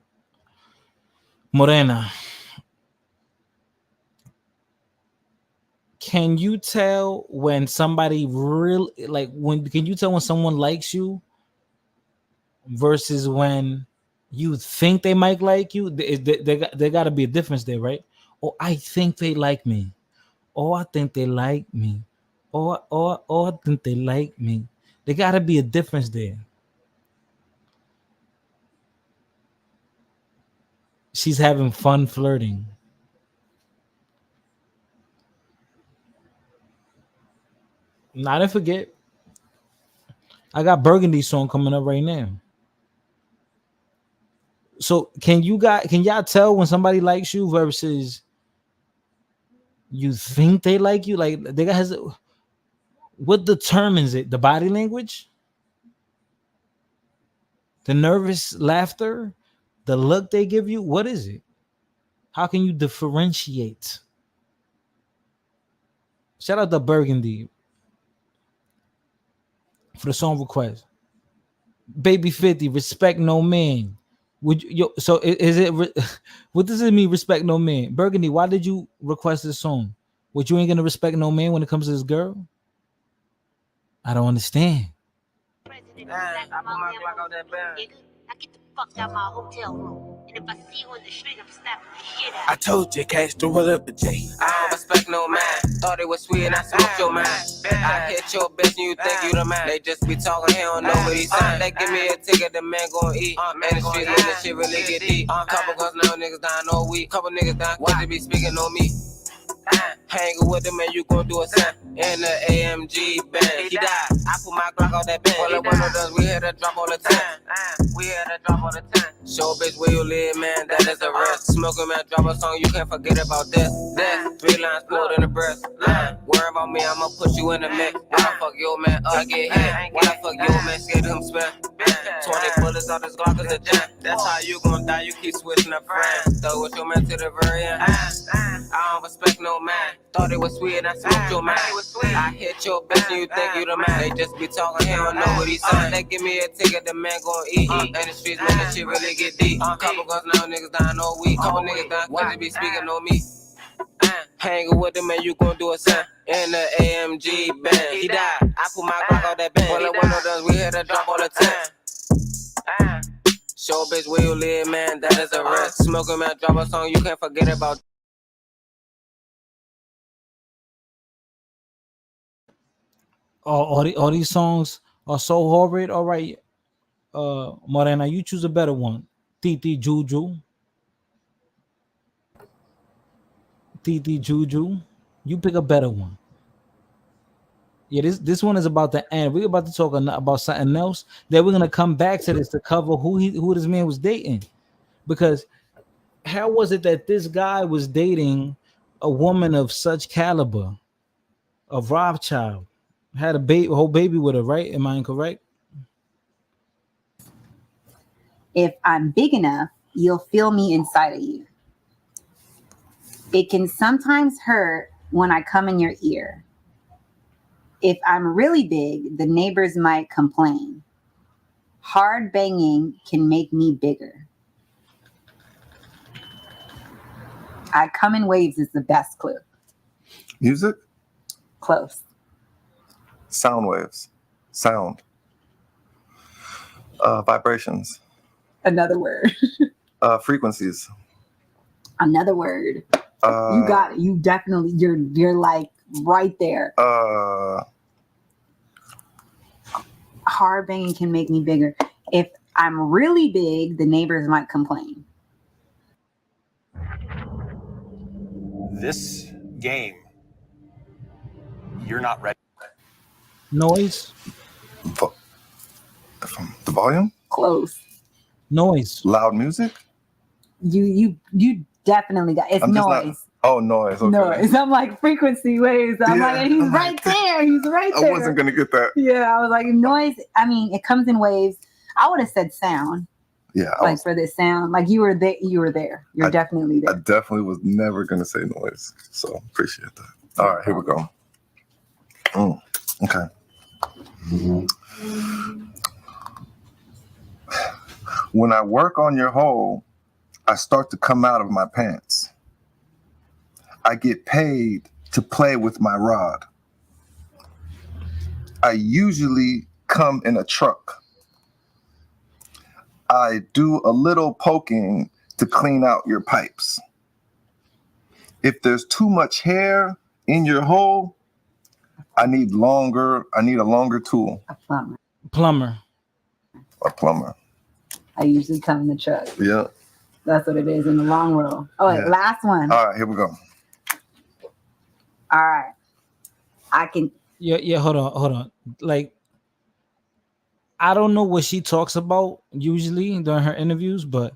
Morena, can you tell when somebody really like can you tell when someone likes you versus when you think they might like you? There got to be a difference there, right? Oh, I think they like me. Oh, I think they like me. Oh, I think they like me. There got to be a difference there. She's having fun flirting. Not to forget, I got Burgundy song coming up right now. So can y'all tell when somebody likes you versus you think they like you? Like they has what determines it? The body language, the nervous laughter, the look they give you. What is it? How can you differentiate? Shout out to Burgundy for the song request. Baby 50, respect no man. Would you, so is it what does it mean, respect no man? Burgundy, why did you request this song? What, you ain't gonna respect no man when it comes to this girl? I don't understand. I put my Glock out that bag. I get the fuck out my hotel room. And if I see you in the street, I'm snapping the shit out. I told you, cash to roll up the J. I don't respect no man. Thought it was sweet and I smoked your mind. I hit your bitch and you think you the man. They just be talking, he don't know what he's saying. They give me a ticket, the man gon' eat. Man, the street, let this shit really get deep. Couple guns now, niggas dying all week. Couple niggas dying, cause they be speaking on me. Hanging with him and you gon' do a sign in the AMG band. He died. I put my Glock on that band. All the window does, we had a drop all the time. We had a drop all the time. Show bitch where you live, man, that is a risk. Smoking, man, drop a song, you can't forget about this. That 3 lines pulled in the breast. Worry about me, I'ma put you in the mix. When I fuck your man, I get hit. When I fuck your man, scared him spin. 20 bullets out this Glock is a jam. That's how you gon' die, you keep switching up friends. Throw with your man to the very end. I don't respect no man. Thought it was sweet and I smoked your man. I hit your bitch and you think you the man. They just be talking, he don't know what he's saying. They give me a ticket, the man gon' eat. In the streets, man, that shit really get deep. Couple guns now, niggas dying all week. Couple niggas dying, cause they be speaking on me. Hanging with him and you gon' do a sign in the AMG band. He died. I put my Glock out that band. All the window does, we had a drop all the time. Show bitch where you live, man, that is a risk. Smoking, man, drop a song, you can't forget about. All these songs are so horrid. All right, Morena, you choose a better one. Titi Juju. Titi Juju. You pick a better one. Yeah, this one is about to end. We're about to talk about something else. Then we're gonna come back to this to cover who this man was dating. Because how was it that this guy was dating a woman of such caliber, of Rothschild, had a whole baby with her, right? Am I incorrect? If I'm big enough, you'll feel me inside of you. It can sometimes hurt when I come in your ear. If I'm really big, the neighbors might complain. Hard banging can make me bigger. I come in waves is the best clue. Music? Close. Sound waves. Sound. Vibrations. Another word. Frequencies. Another word. You got it. You definitely, you're like right there. Hard banging can make me bigger. If I'm really big, the neighbors might complain. This game you're not ready. Noise. The volume? Close. Noise. Loud music? You definitely got it's I'm just not- noise. Oh, noise. Okay. Noise. I'm like frequency waves. I'm Yeah, like, he's I'm right there. He's right I there. wasn't gonna get that. Yeah, I was like, noise. I mean, it comes in waves. I would have said sound. Yeah, Like for this sound, like you were there. You were there. You're definitely I there. definitely was never gonna say noise. So appreciate that. All right, here we go. Okay. When I work on your hole, I start to come out of my pants. I get paid to play with my rod. I usually come in a truck. I do a little poking to clean out your pipes. If there's too much hair in your hole, I need a longer tool. A plumber. Plumber. A plumber. I usually come in the truck. Yeah. That's what it is in the long row. Oh, wait, Yeah. last one. All right, here we go. All right. I can. Yeah. Hold on. Like, I don't know what she talks about usually during her interviews, but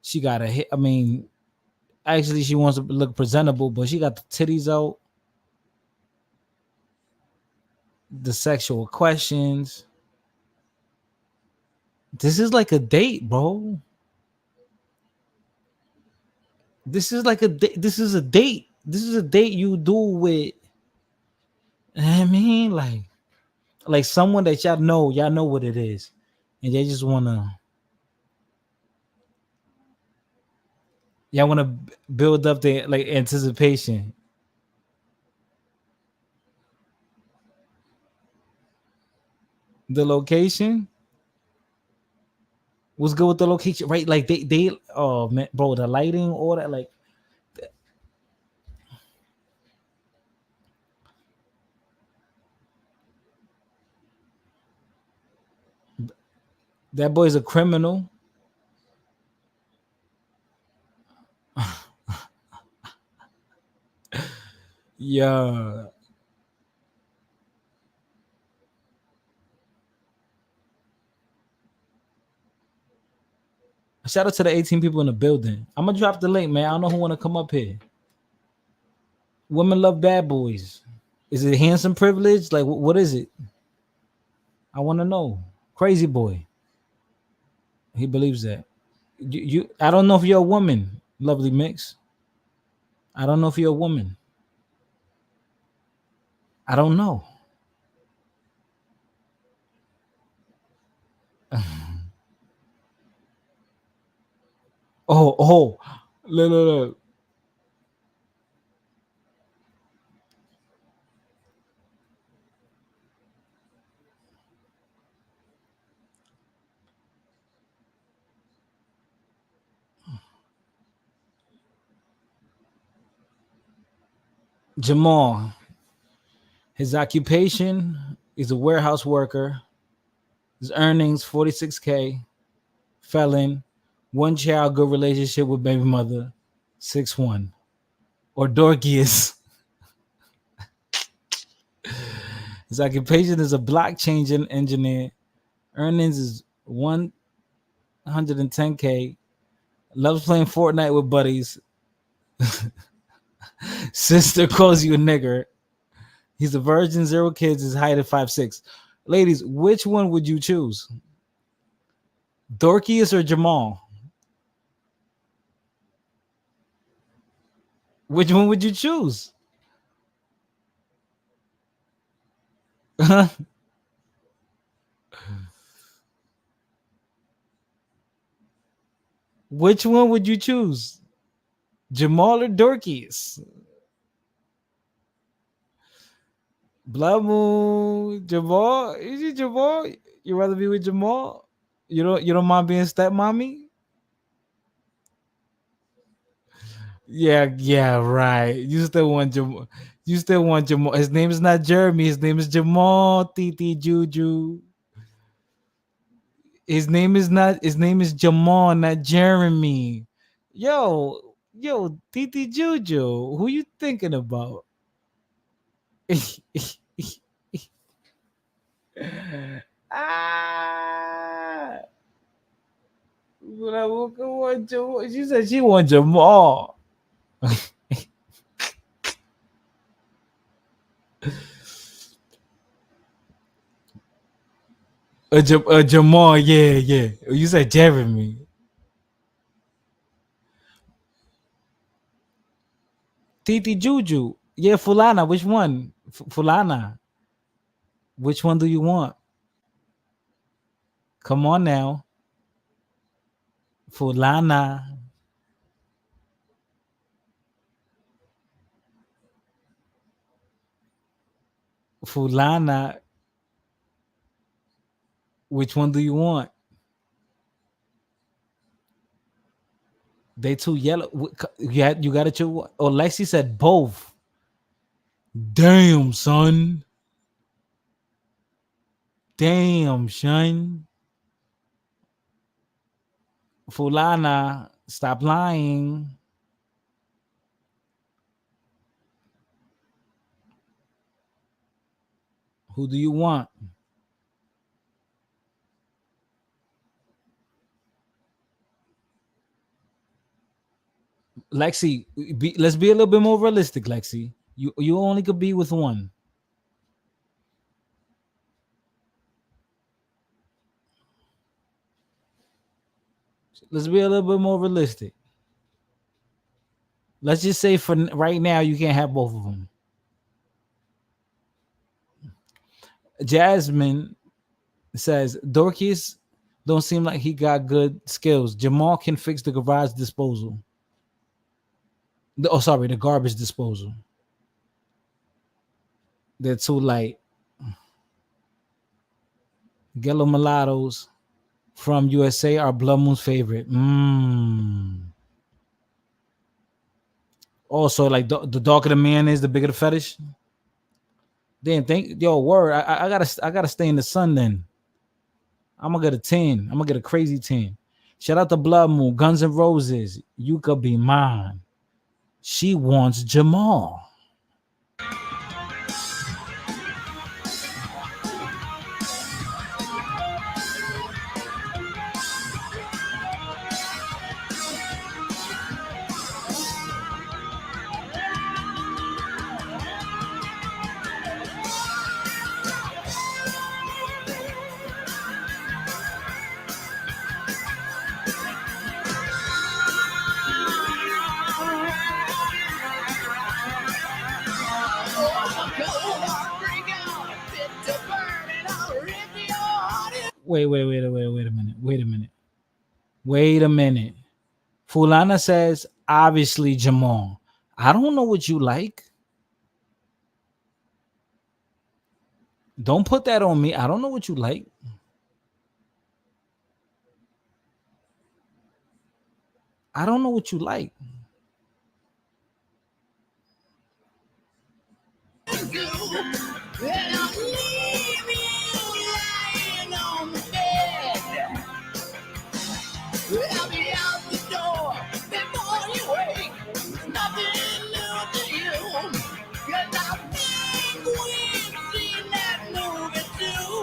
she got a hit. I mean, actually, she wants to look presentable, but she got the titties out, the sexual questions. This is like a date, bro. This is like a date. This is a date. This is a date you do with. I mean, like someone that y'all know what it is, and they just wanna build up the like anticipation. The location. What's good with the location, right? Like they oh man, bro, the lighting, all that, like that boy's a criminal. Yeah. Shout out to the 18 people in the building. I'm gonna drop the link, man. I don't know who wanna come up here. Women love bad boys. Is it handsome privilege? Like what is it? I want to know. Crazy boy. He believes that. You I don't know if you're a woman, lovely mix. I don't know if you're a woman. I don't know. Oh, look. Jamal. His occupation is a warehouse worker. His earnings 46K. Felon. One child, good relationship with baby mother. 6'1". Or Dorkius. His occupation is a blockchain engineer. Earnings is 110K. Loves playing Fortnite with buddies. Sister calls you a nigger. He's a virgin, 0 kids. His height is 5'6". Ladies, which one would you choose? Dorkius or Jamal? Which one would you choose? Which one would you choose? Jamal or Dorkies? Blood Moon, Jamal. Is it Jamal? You rather be with Jamal? You don't mind being stepmommy? Yeah, right. You still want Jamal. You still want Jamal. His name is not Jeremy. His name is Jamal Titi Juju. His name is Jamal, not Jeremy. Yo, Titi Juju. Who you thinking about? Ah, she said she wants Jamal. Jamal, yeah. You said Jeremy. Titi Juju, yeah, Fulana. Which one? Fulana. Which one do you want? Come on now, Fulana. Fulana. Which one do you want? They too yellow. You got to choose. Oh, Lexi said both. Damn, son. Damn, son. Fulana, stop lying. Who do you want? Lexi, let's be a little bit more realistic, Lexi. You only could be with one. Let's be a little bit more realistic. Let's just say for right now, you can't have both of them. Jasmine says Dorcas don't seem like he got good skills. Jamal can fix the garage disposal. The garbage disposal. They're too light. Yellow mulattoes from USA are Blood Moon's favorite. Also, like the darker the man is, the bigger the fetish. Then word. I gotta stay in the sun then. I'm gonna get a 10. I'm gonna get a crazy 10. Shout out to Blood Moon, Guns N' Roses. You could be mine. She wants Jamal. Wait a minute. Fulana says, obviously Jamal. I don't know what you like. Don't put that on me. I don't know what you like. I don't know what you like. I'll be out the door before you wake. Nothing new to you. 'Cause I think we've seen that movie too.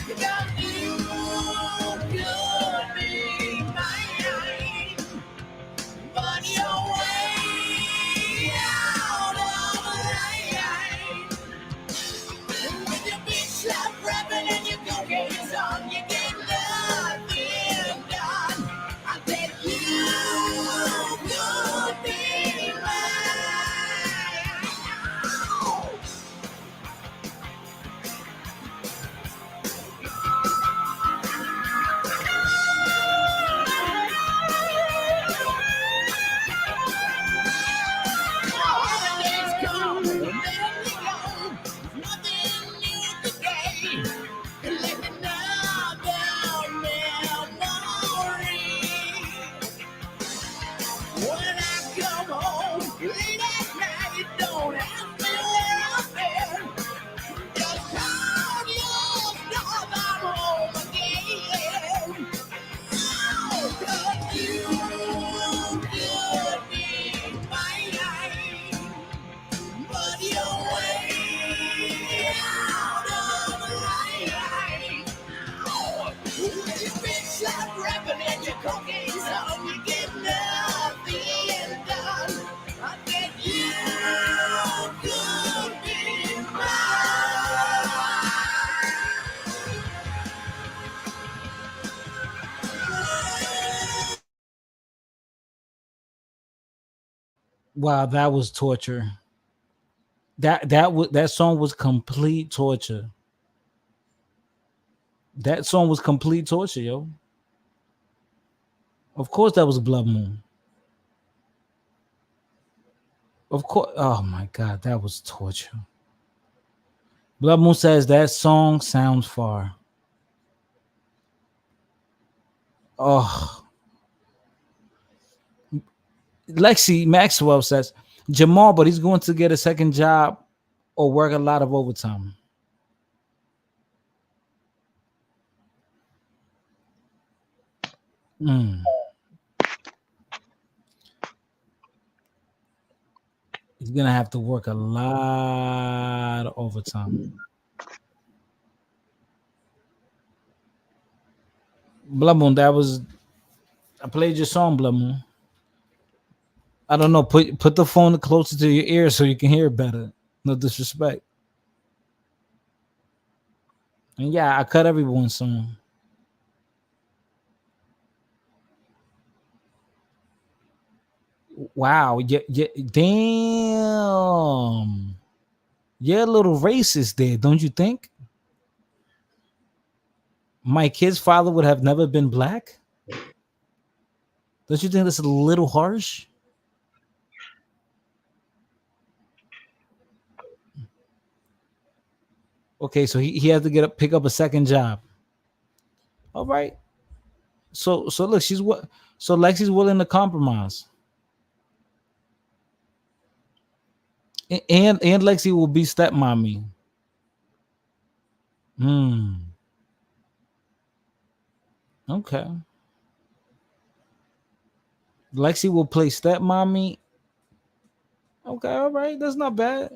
Because you could be mine, but you're way out of line. With your big slap rapping and your cocaine song, you get nothing done. I said you could be mine. Holidays come, then they go. Nothing new today. Like another memory. When I come home late at night, don't ask me where I've been. Just count your stars, I'm home again. Oh, 'cause you could be mine, Wow, that was torture. That song was complete torture. That song was complete torture, yo. Of course, that was Blood Moon. Of course. Oh my God, that was torture. Blood Moon says that song sounds far. Oh, Lexi Maxwell says Jamal, but he's going to get a second job or work a lot of overtime. He's gonna have to work a lot of overtime. Blood Moon, I played your song, Blood Moon. I don't know. Put the phone closer to your ear so you can hear it better. No disrespect. And yeah, I cut everyone's song. Wow. Yeah, damn. You're a little racist there, don't you think? My kid's father would have never been black? Don't you think that's a little harsh? Okay, so he had to pick up a second job. All right. So look, so Lexi's willing to compromise. And Lexi will be stepmommy. Okay. Lexi will play stepmommy. Okay, all right, that's not bad.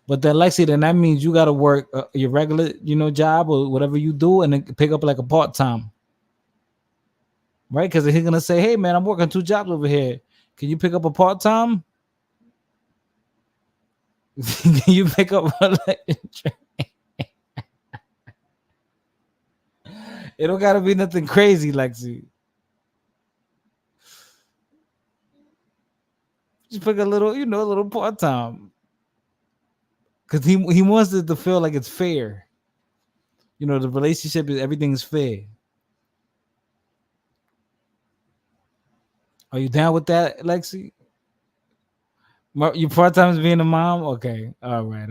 But then Lexi, then that means you got to work your regular, job or whatever you do, and then pick up like a part time, right? Because he's gonna say, "Hey, man, I'm working 2 jobs over here. Can you pick up a part time? Can you pick up?" It don't gotta be nothing crazy, Lexi. Just pick a little, a little part time. Because he wants it to feel like it's fair. The relationship is everything's fair. Are you down with that, Lexi? You part time is being a mom? Okay. All right.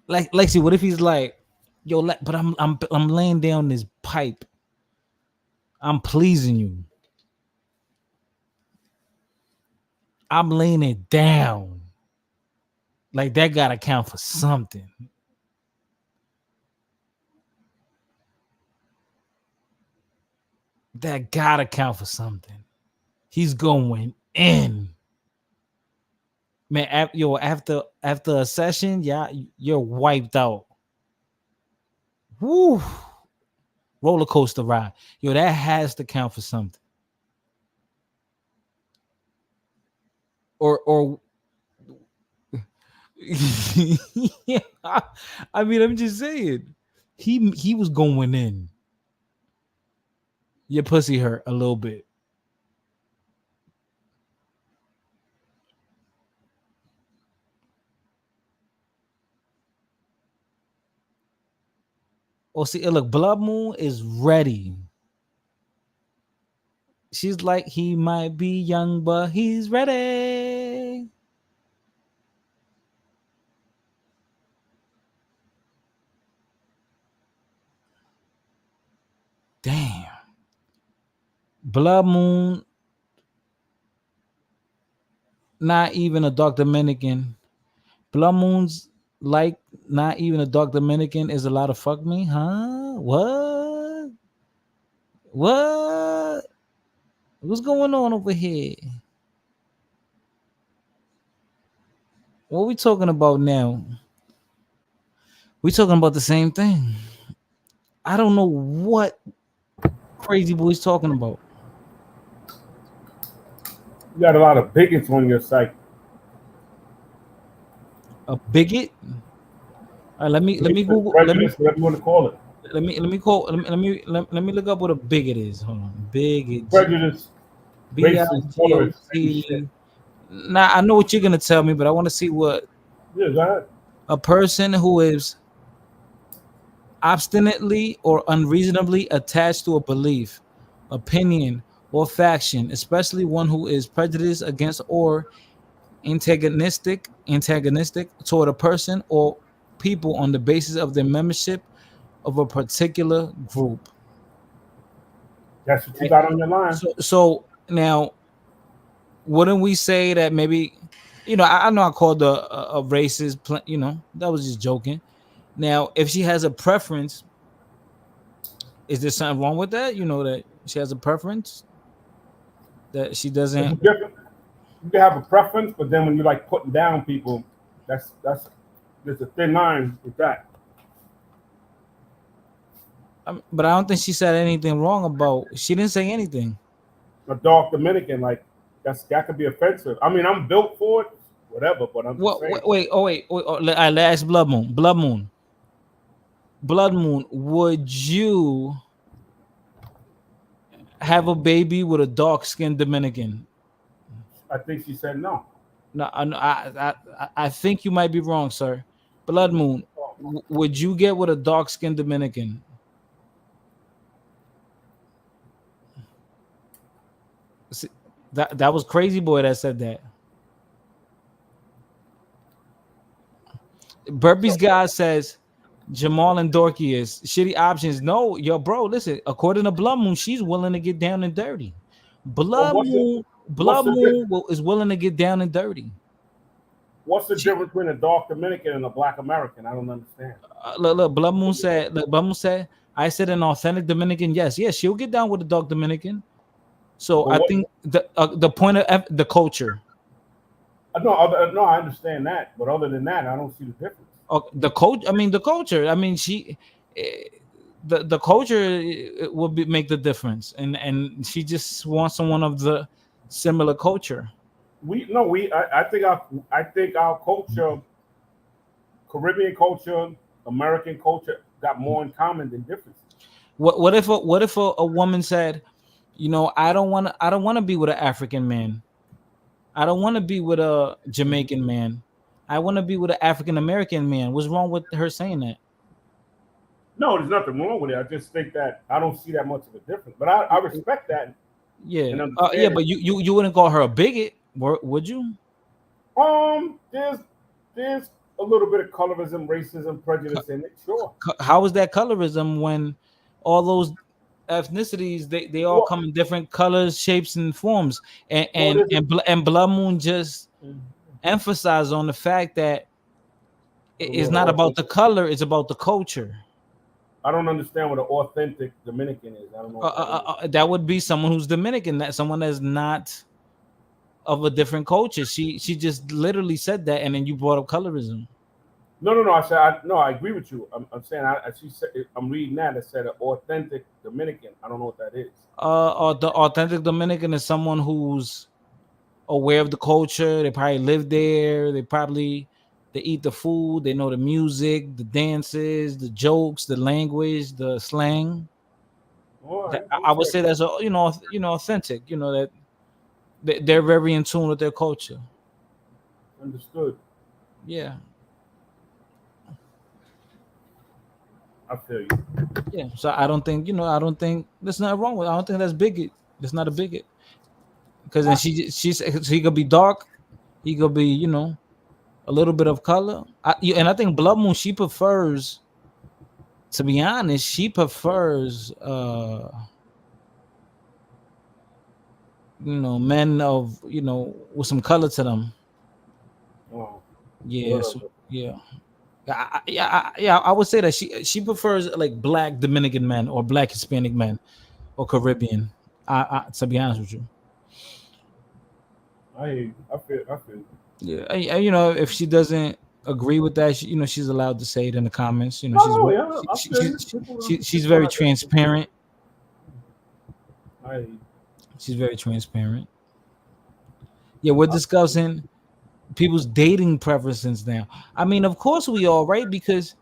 Like Lexi, what if he's like, yo, but I'm laying down this pipe. I'm pleasing you. I'm laying it down. Like that gotta count for something. That gotta count for something. He's going in. Man, after a session, yeah, you're wiped out. Woo. Roller coaster ride. Yo, that has to count for something. Or yeah, I mean, I'm just saying. He was going in. Your pussy hurt a little bit. Oh, see, look, Blood Moon is ready. She's like, he might be young, but he's ready. Damn. Blood Moon, not even a dark Dominican. Blood Moon's like not even a dark Dominican is a lot of fuck me, huh? What? What's going on over here? What are we talking about now? We talking about the same thing. I don't know what Crazy Boy's talking about. You got a lot of bigots on your site. A bigot? All right, let me Google. Whatever you want to call it. let me look up what a bigot is. Hold on, bigot. Prejudice, racist, colorist, same BIGOT. shit. Now I know what you're gonna tell me, but I want to see what Yeah, go ahead. a person who is obstinately or unreasonably attached to a belief, opinion, or faction, especially one who is prejudiced against or antagonistic toward a person or people on the basis of their membership of a particular group. That's what you Right? got on your line. So now, wouldn't we say that maybe, I know I called a racist, that was just joking. Now, if she has a preference, is there something wrong with that? That she has a preference that she It's doesn't. different. You can have a preference, but then when you like putting down people, that's there's a thin line with that. But I don't think she said anything wrong about. She didn't say anything. A dark Dominican, like that could be offensive. I mean, I'm built for it, whatever. But I'm just What? saying. Wait. I asked Blood Moon. Blood Moon. Would you have a baby with a dark skinned Dominican? I think she said no. No, I think you might be wrong, sir. Blood Moon. Would you get with a dark skinned Dominican? See, that was Crazy Boy that said that. Burpee's guy says Jamal and Dorky is shitty options. No, yo, bro, listen. According to Blood Moon, she's willing to get down and dirty. Blood Moon is willing to get down and dirty. What's the difference between a dark Dominican and a black American? I don't understand. Look, Blood Moon said, I said an authentic Dominican. Yes, she'll get down with a dark Dominican. So I think the point of the culture. No, I understand that, but other than that, I don't see the difference. The culture. I mean, the culture will make the difference, and she just wants someone of the similar culture. I think our culture, Caribbean culture, American culture, got more in common than differences. What if a woman said, I don't want to be with an African man. I don't want to be with a Jamaican man. I want to be with an African American man. What's wrong with her saying that? No, there's nothing wrong with it. I just think that I don't see that much of a difference. But I respect that. Yeah, but you wouldn't call her a bigot, would you? There's a little bit of colorism, racism, prejudice in it. Sure. How is that colorism when all those ethnicities they all come in different colors, shapes, and forms, and Blood Moon just emphasized on the fact that it's not about the color, it's about the culture. I don't understand what an authentic Dominican is. I don't know. That would be someone who's Dominican, that someone that's not of a different culture. She just literally said that, and then you brought up colorism. No. I said I agree with you. I'm saying she said, I'm reading that. It said an authentic Dominican. I don't know what that is. The authentic Dominican is someone who's aware of the culture. They probably live there. They eat the food. They know the music, the dances, the jokes, the language, the slang. Right, I would say that's authentic. That they're very in tune with their culture. Understood. Yeah. I feel you. Yeah. So I don't think there's nothing wrong with it. I don't think that's bigot. That's not a bigot. Because then he could be dark. He could be, a little bit of color. And I think Blood Moon, she prefers, to be honest, men of, with some color to them. Oh, yeah. I would say that she prefers like black Dominican men or black Hispanic men or Caribbean. To be honest with you. I feel. Yeah, if she doesn't agree with that, she's allowed to say it in the comments. She's very transparent. She's very transparent. Yeah, we're discussing people's dating preferences now. I mean, of course we are, right? Because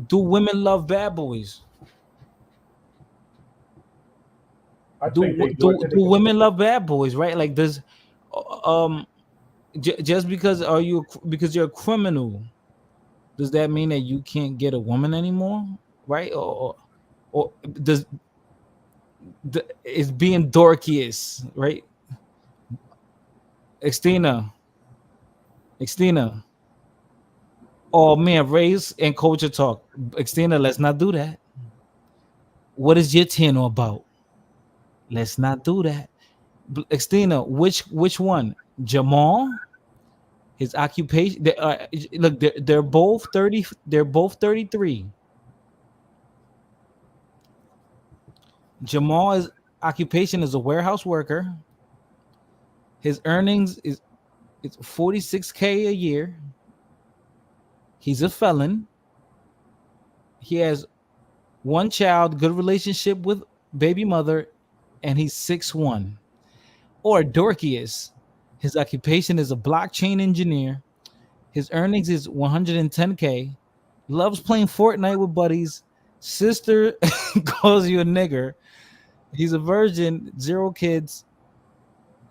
do women love bad boys? I Do think they do. I think do women love bad boys, right? Like does um just because because you're a criminal, does that mean that you can't get a woman anymore, right? Or does is being dorkiest, right? Extina, Extina. Oh man, race and culture talk. Extina, let's not do that. What is your channel about? Let's not do that. Extina, which one? Jamal, his occupation. Look, they're both 30. They're both 33. Jamal's occupation is a warehouse worker. His earnings is it's 46K a year. He's a felon. He has one child, good relationship with baby mother, and he's 6'1". Or Dorkius, his occupation is a blockchain engineer. His earnings is 110K. Loves playing Fortnite with buddies. Sister calls you a nigger. He's a virgin, 0 kids,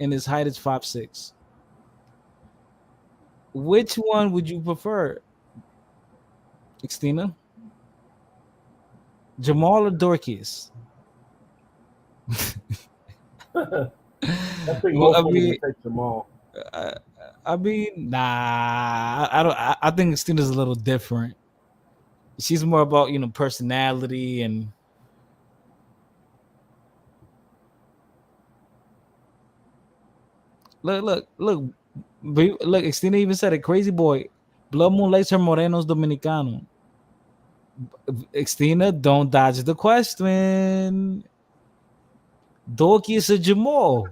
and his height is 5'6". Which one would you prefer, Xtina? Jamal or Dorkius? I think Well, most women would take Jamal. I mean, nah. I don't. I think Xtina's a little different. She's more about personality and. Look. Look. Xtina even said it. Crazy boy. Blood Moon likes her morenos dominicano. Xtina, don't dodge the question. Dorkius or Jamal?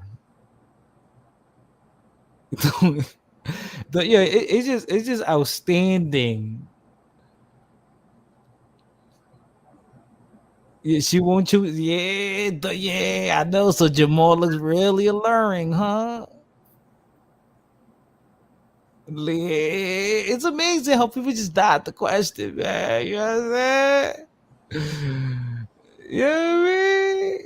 It's just outstanding. Yeah, she won't choose. Yeah, I know. So Jamal looks really alluring, huh? It's amazing how people just dodge the question, man. You know what I'm saying? You know what I mean?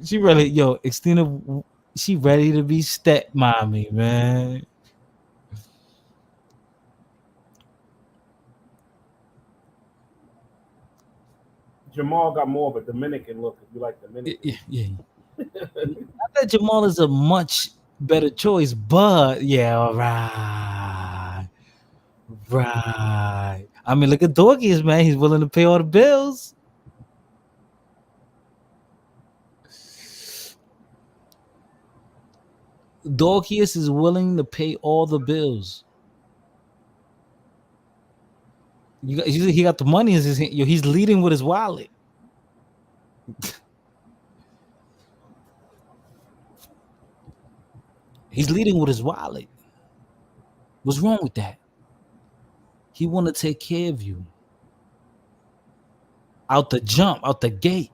She really, Xtina, she ready to be step mommy, man. Jamal got more of a Dominican look. If you like Dominican, Yeah. I bet Jamal is a much better choice, but yeah, all right. Right. I mean, look at Dorkies, man. He's willing to pay all the bills. Dorkius is willing to pay all the bills. He got the money in his hand. He's leading with his wallet. He's leading with his wallet. What's wrong with that? He want to take care of you. Out the jump, out the gate.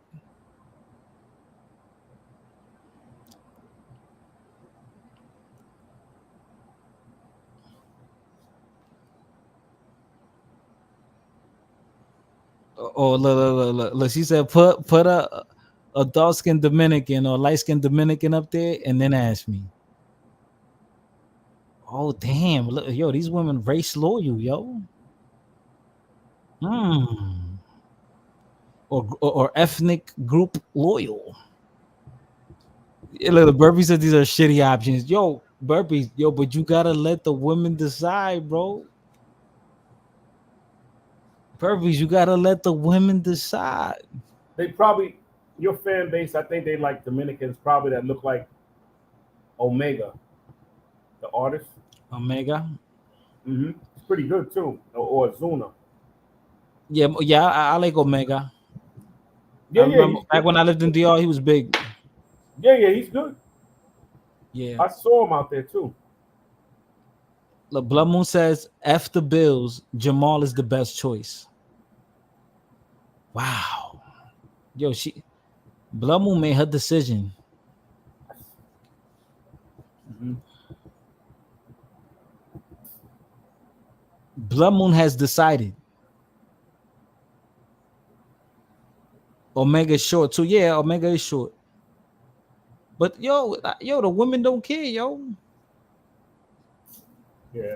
Oh, look. She said, put a dark skinned Dominican or light skinned Dominican up there, and then ask me. Oh damn! Look, these women race loyal, yo. Or ethnic group loyal. Yeah, look, the Burpee said these are shitty options. Yo, Burpees, but you gotta let the women decide, bro. Burpees, you gotta let the women decide. they probably your fan base. I think they like Dominicans probably that look like Omega, the artist. Omega. It's pretty good too, or Zuna. Yeah, I like Omega. Yeah, I remember back when I lived in DR, he was big. Yeah, he's good. Yeah. I saw him out there too. Look, Blood Moon says, F the Bills, Jamal is the best choice. Wow. Yo, Blood Moon made her decision. Blood Moon has decided. Omega is short too. Yeah, Omega is short. But yo, the women don't care, yo. Yeah.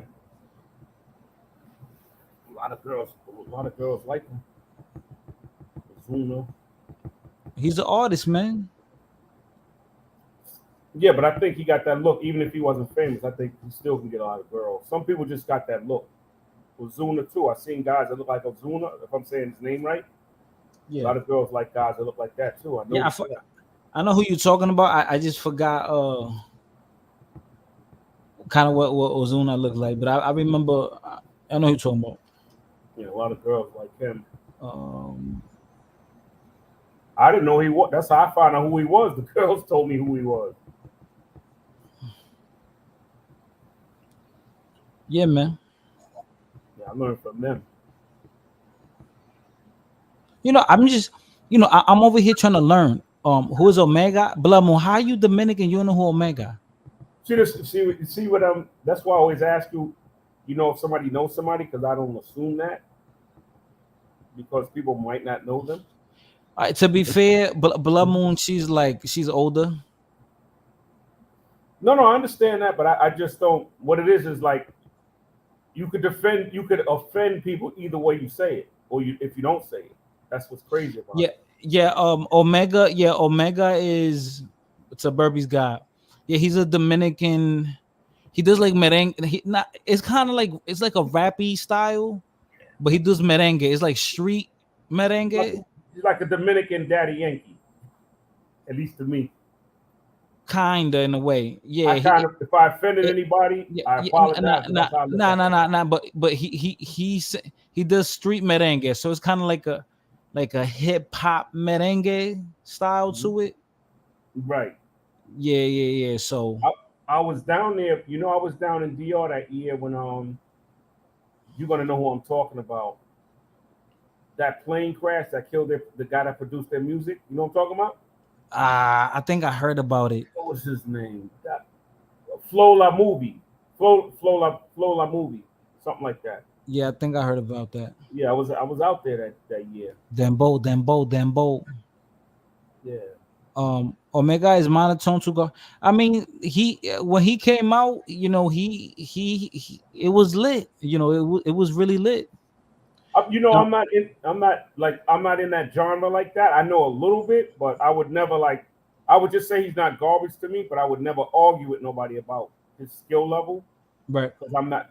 A lot of girls like him. Ozuna. He's an artist, man. Yeah, but I think he got that look. Even if he wasn't famous, I think he still can get a lot of girls. Some people just got that look. Ozuna too. I've seen guys that look like Ozuna, if I'm saying his name right. Yeah. A lot of girls like guys that look like that too. I know. Yeah, I know who you're talking about. I just forgot kind of what Ozuna looked like, but I remember. I know who you're talking about. Yeah, a lot of girls like him. Um, I didn't know he was. That's how I found out who he was. The girls told me who he was. yeah, man. Yeah, I learned from them. I'm just, I'm over here trying to learn. Who is Omega? Blood Moon, how you Dominican? You know who Omega? See what I'm. That's why I always ask you. If somebody knows somebody, because I don't assume that, because people might not know them. To be fair, Blood Moon, she's older. No, I understand that, but I just don't. What it is like, you could offend people either way you say it, or if you don't say it. That's what's crazy about it. Yeah. Omega. Yeah, Omega is it's a Burpees guy. Yeah, he's a Dominican. He does like merengue. It's kind of like it's like a rappy style, but he does merengue. It's like street merengue. He's like a Dominican Daddy Yankee, at least to me. Kinda in a way. Yeah. If I offended anybody, I apologize. Nah. But he does street merengue, so it's kind of like a hip hop merengue style to it. Right. Yeah. So I was down there. I was down in DR that year when you're gonna know who I'm talking about. That plane crash that killed the guy that produced their music. You know what I'm talking about? I think I heard about it. What was his name? Flow La Movie. Flow La Movie. Something like that. Yeah, I think I heard about that. Yeah, I was out there that year. Dembo. Yeah. Omega is monotone to go. I mean, when he came out, he it was lit. It was really lit. I'm not in that genre like that. I know a little bit, but I would never I would just say he's not garbage to me, but I would never argue with nobody about his skill level. Right. Because I'm not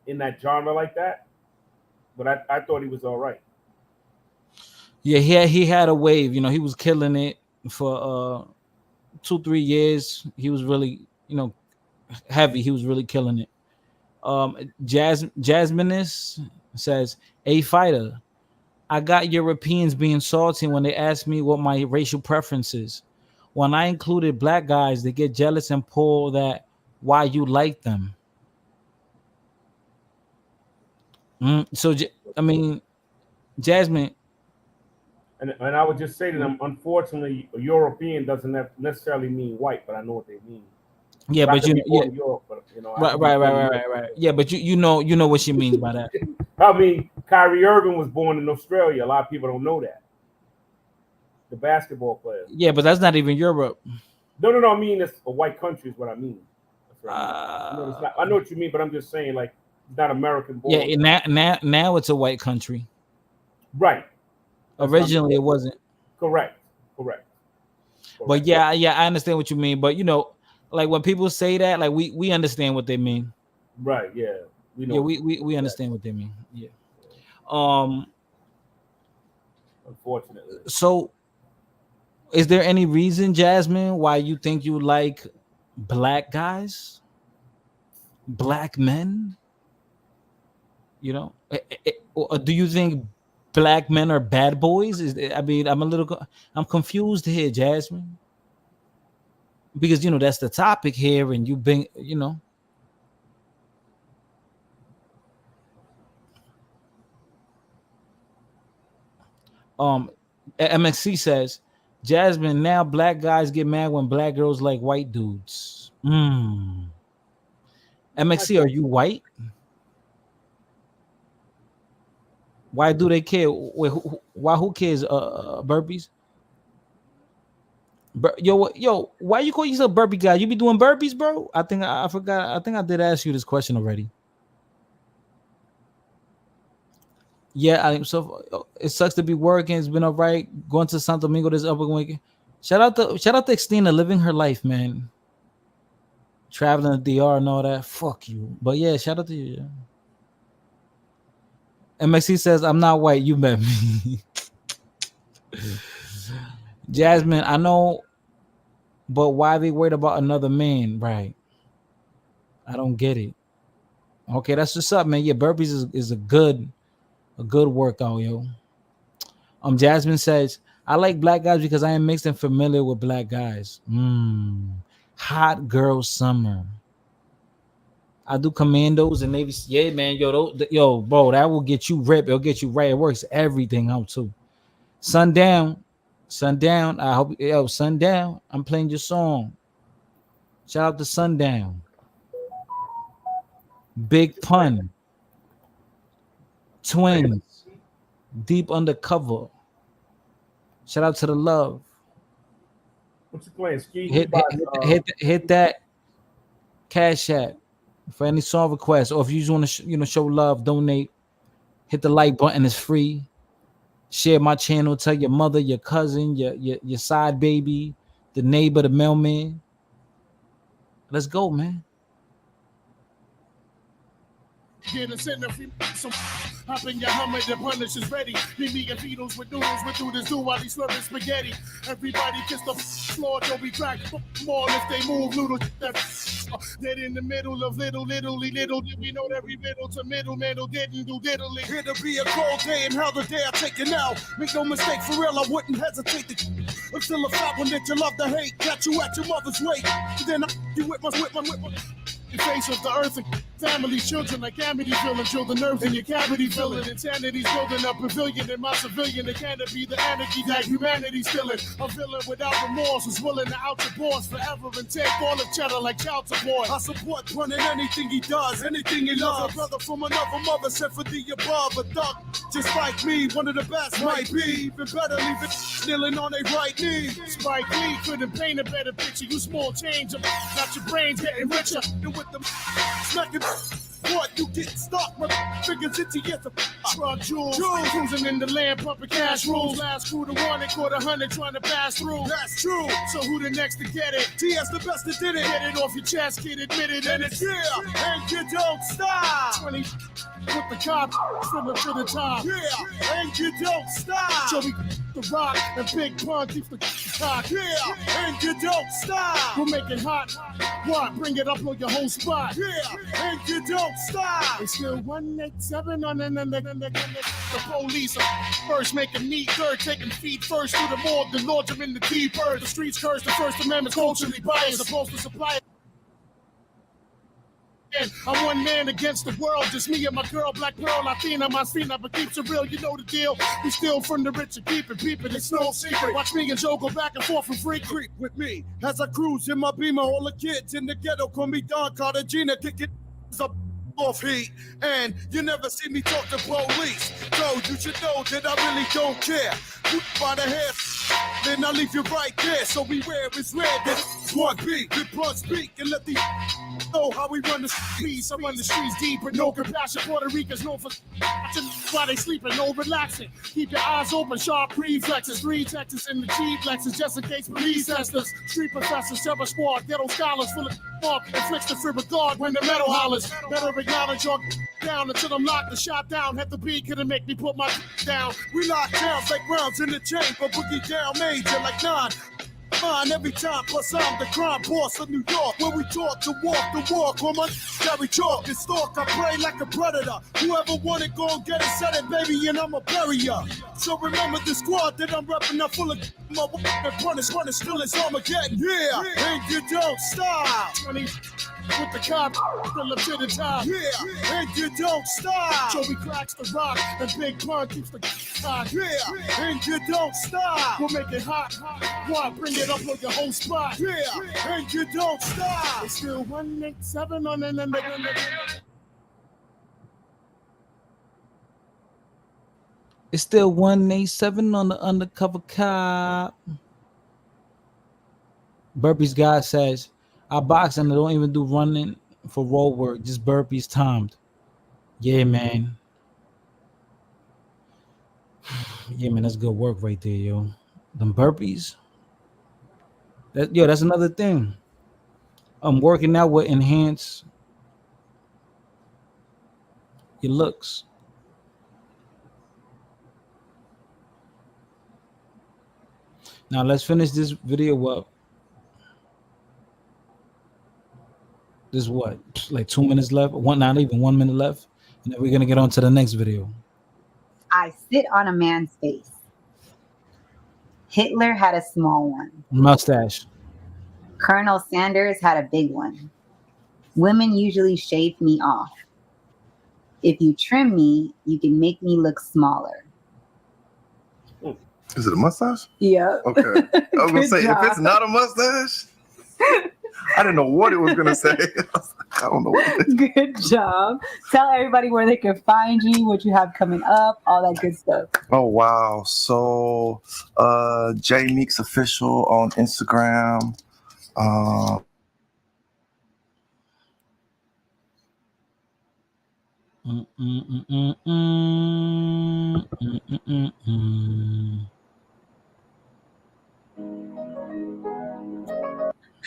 in that genre like that. But I thought he was all right. Yeah, he had a wave. He was killing it for 2-3 years. He was really, heavy. He was really killing it. Jasminus says, "A fighter, I got Europeans being salty when they ask me what my racial preference is. When I included black guys, they get jealous and pull that why you like them." So, I mean, Jasmine. And I would just say to them, unfortunately, a European doesn't necessarily mean white, but I know what they mean. Yeah, but Europe, but, right. Yeah, but you know what she means by that. I mean, Kyrie Irving was born in Australia. A lot of people don't know that. The basketball player. Yeah, but that's not even Europe. No. I mean, it's a white country is what I mean. That's what I mean. I know what you mean, but I'm just saying, like, it's not American born. Yeah, now it's a white country. Right. Originally, it wasn't. Correct. But yeah, I understand what you mean. But like when people say that, like we understand what they mean. Right. Yeah. We know. Yeah, we understand what they mean. Yeah. Unfortunately. So, is there any reason, Jasmine, why you think you like black guys, black men? Or do you think black men are bad boys? I'm confused here, Jasmine, because that's the topic here, and you've been, MXC says, Jasmine, now black guys get mad when black girls like white dudes. MXC, are you white? Why do they care? Wait, why? Who cares? Burpees. Yo, why you call yourself burpee guy? You be doing burpees, bro? I think I forgot. I think I did ask you this question already. Yeah, it sucks to be working. It's been all right. Going to Santo Domingo this upper weekend. Shout out to Xtina living her life, man. Traveling to DR and all that. Fuck you. But yeah, shout out to you. Yeah. MXC says, I'm not white. You met me. Jasmine, I know, but why they worried about another man? Right. I don't get it. Okay, that's what's up, man. Yeah, burpees is a good workout, yo. Jasmine says, I like black guys because I am mixed and familiar with black guys. Hot girl summer. I do commandos and Navy. Yeah, man. Yo, bro, that will get you ripped. It'll get you right. It works everything out too. Sundown. I hope Sundown. I'm playing your song. Shout out to Sundown. Big Pun. Twins. Deep Undercover. Shout out to the love. What you playing? Ski? Hit that Cash App for any song request, or if you just want to show love, donate. Hit the like button. It's free. Share my channel. Tell your mother, your cousin, your side baby, the neighbor, the mailman. Let's go, man. Get a center some hop in your Hummer, the punish is ready. Leave me and Beatles with noodles, with do this do while he's slurping spaghetti. Everybody kiss the floor, don't be cracked. More if they move, noodle. Dead in the middle of little. Did we know every middle to middle didn't do diddly. Here to be a cold day and how the day I take it now. Make no mistake, for real, I wouldn't hesitate to until a fat one that you love to hate. Catch you at your mother's weight. Then you with my the face of the earth and family, children like Amity filling, chill the nerves in your cavity filling. Insanity's building a pavilion in my civilian. It can't be the anarchy that humanity's feeling. A villain without remorse who's willing to out your boss forever and take all the cheddar like child support. I support running anything he does, anything he loves. A brother from another mother sent for the above. A thug just like me, one of the best might be. Even better, leave it kneeling on a right knee. Spike Lee couldn't paint a better picture. You small change, got your brains getting richer. With them smacking what you get stuck, my fingers itchy as a truck jewels. Cruising in the land, pumping cash rules. Last crew to one, it caught 100 trying to pass through. That's true. So who the next to get it? TS the best that did it. Get it off your chest, kid, admit it, and it's and you don't stop. 20 with the cop, similar to the top. Yeah, and you don't stop. So we the rock and Big Pun keeps the cock. Yeah, and you don't stop. We'll make it hot. What? Bring it up on your whole spot. Yeah, and you don't stop. It's still 187 on the police are first making me third, taking feet first through the morgue, then launch them in the deep earth. The streets curse, the First Amendment's culturally biased, supposed to supply it. I'm one man against the world, just me and my girl, Black Pearl, Latina, my Sina, but keeps it real, you know the deal. We steal from the rich and keep it peeping, it's no secret. Watch me and Joe go back and forth from free creep with me. As I cruise in my Beamer, all the kids in the ghetto call me Don Cartagena, kicking up off heat. And you never see me talk to police, so you should know that I really don't care. Put by the hair, then I leave you right there. So beware, it's red, then one beat, good blood speak, and let the know how we run the streets. I run the streets deep with no compassion. Puerto Ricans known for watching while they sleeping, no relaxing. Keep your eyes open, sharp reflexes. 3 Texas in the G-flexes, just in case police testers. Street professors, terror squad, ghetto scholars full of fuck. Inflicts the free regard when the metal hollers. Better acknowledge your down until I'm locked and shot down. Had the beat, couldn't make me put my down. We lock down like rounds in the chamber. Boogie down major like 9. Mine every time, plus I'm the crime boss of New York. Where we talk to walk the walk. On my carry chalk and stalk, I pray like a predator. Whoever want it, go and get it, set it, baby, and I'ma bury ya. So remember the squad that I'm repping, I'm full of my and punish, till it's Armageddon. Yeah, and you don't stop. 20 with the cop, still up to the top. Yeah, and you don't stop. Joey cracks the rock, and Big Pun keeps the cock. Yeah, and you don't stop. We'll make it hot. What? Bring it up on your whole spot. Yeah, and you don't stop. It's still 187 on the It's still 187 on the undercover cop. Burpees guy says, I box and I don't even do running for roll work, just burpees timed. Yeah, man. Yeah, man, that's good work right there, yo. Them burpees. That's another thing. I'm working out will enhance your looks. Now let's finish this video up. This is what, like 2 minutes left? Not even 1 minute left. And then we're gonna get on to the next video. I sit on a man's face. Hitler had a small one. Mustache. Colonel Sanders had a big one. Women usually shave me off. If you trim me, you can make me look smaller. Is it a mustache? Yeah. Okay. I was gonna Good say, job. if it's not a mustache, I didn't know what it was gonna say. I don't know what it is. Good job. Tell everybody where they can find you, what you have coming up, all that good stuff. Oh wow. So J Meeks official on Instagram.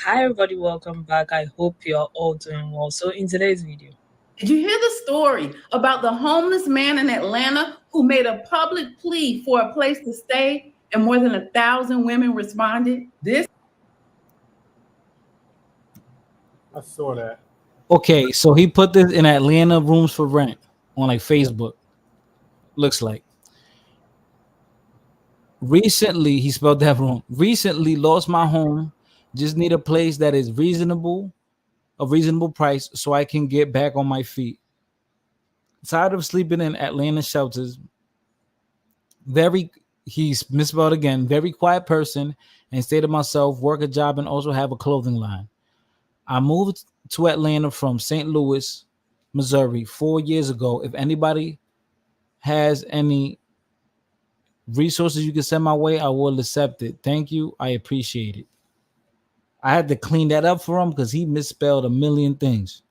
Hi everybody, welcome back. I hope you're all doing well. So in today's video, did you hear the story about the homeless man in Atlanta who made a public plea for a place to stay and more than 1,000 women responded? I saw that. Okay, so he put this in Atlanta rooms for rent on like Facebook. Looks like. Recently, he spelled that wrong. Recently lost my home. Just need a place that is reasonable, a reasonable price, so I can get back on my feet. Tired of sleeping in Atlanta shelters. He's misspelled again. Very quiet person, and stay to myself, work a job, and also have a clothing line. I moved to Atlanta from St. Louis, Missouri 4 years ago. If anybody has any resources you can send my way, I will accept it. Thank you. I appreciate it. I had to clean that up for him because he misspelled a million things.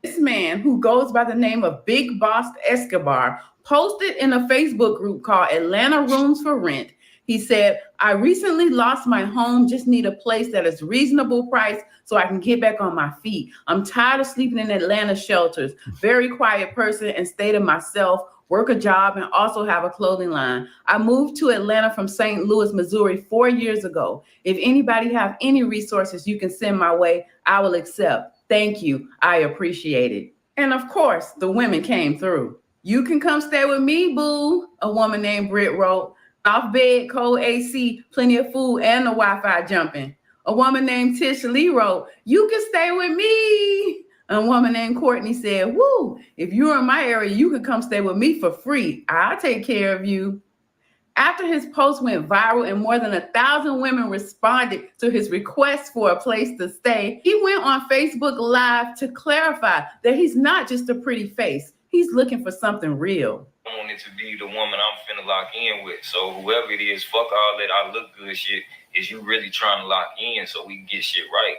This man, who goes by the name of Big Boss Escobar, posted in a Facebook group called Atlanta Rooms for Rent. He said, I recently lost my home, just need a place that is reasonable price so I can get back on my feet. I'm tired of sleeping in Atlanta shelters. Very quiet person and stay to myself, work a job, and also have a clothing line. I moved to Atlanta from St. Louis, Missouri 4 years ago. If anybody have any resources you can send my way, I will accept. Thank you. I appreciate it. And of course, the women came through. You can come stay with me, boo, a woman named Britt wrote. Off bed, cold AC, plenty of food, and the Wi-Fi jumping. A woman named Tish Lee wrote, you can stay with me. A woman named Courtney said, woo, if you're in my area, you can come stay with me for free. I'll take care of you. After his post went viral and more than 1,000 women responded to his request for a place to stay, he went on Facebook Live to clarify that he's not just a pretty face. He's looking for something real. I want it to be the woman I'm finna lock in with. So whoever it is, fuck all that I look good shit. Is you really trying to lock in so we can get shit right?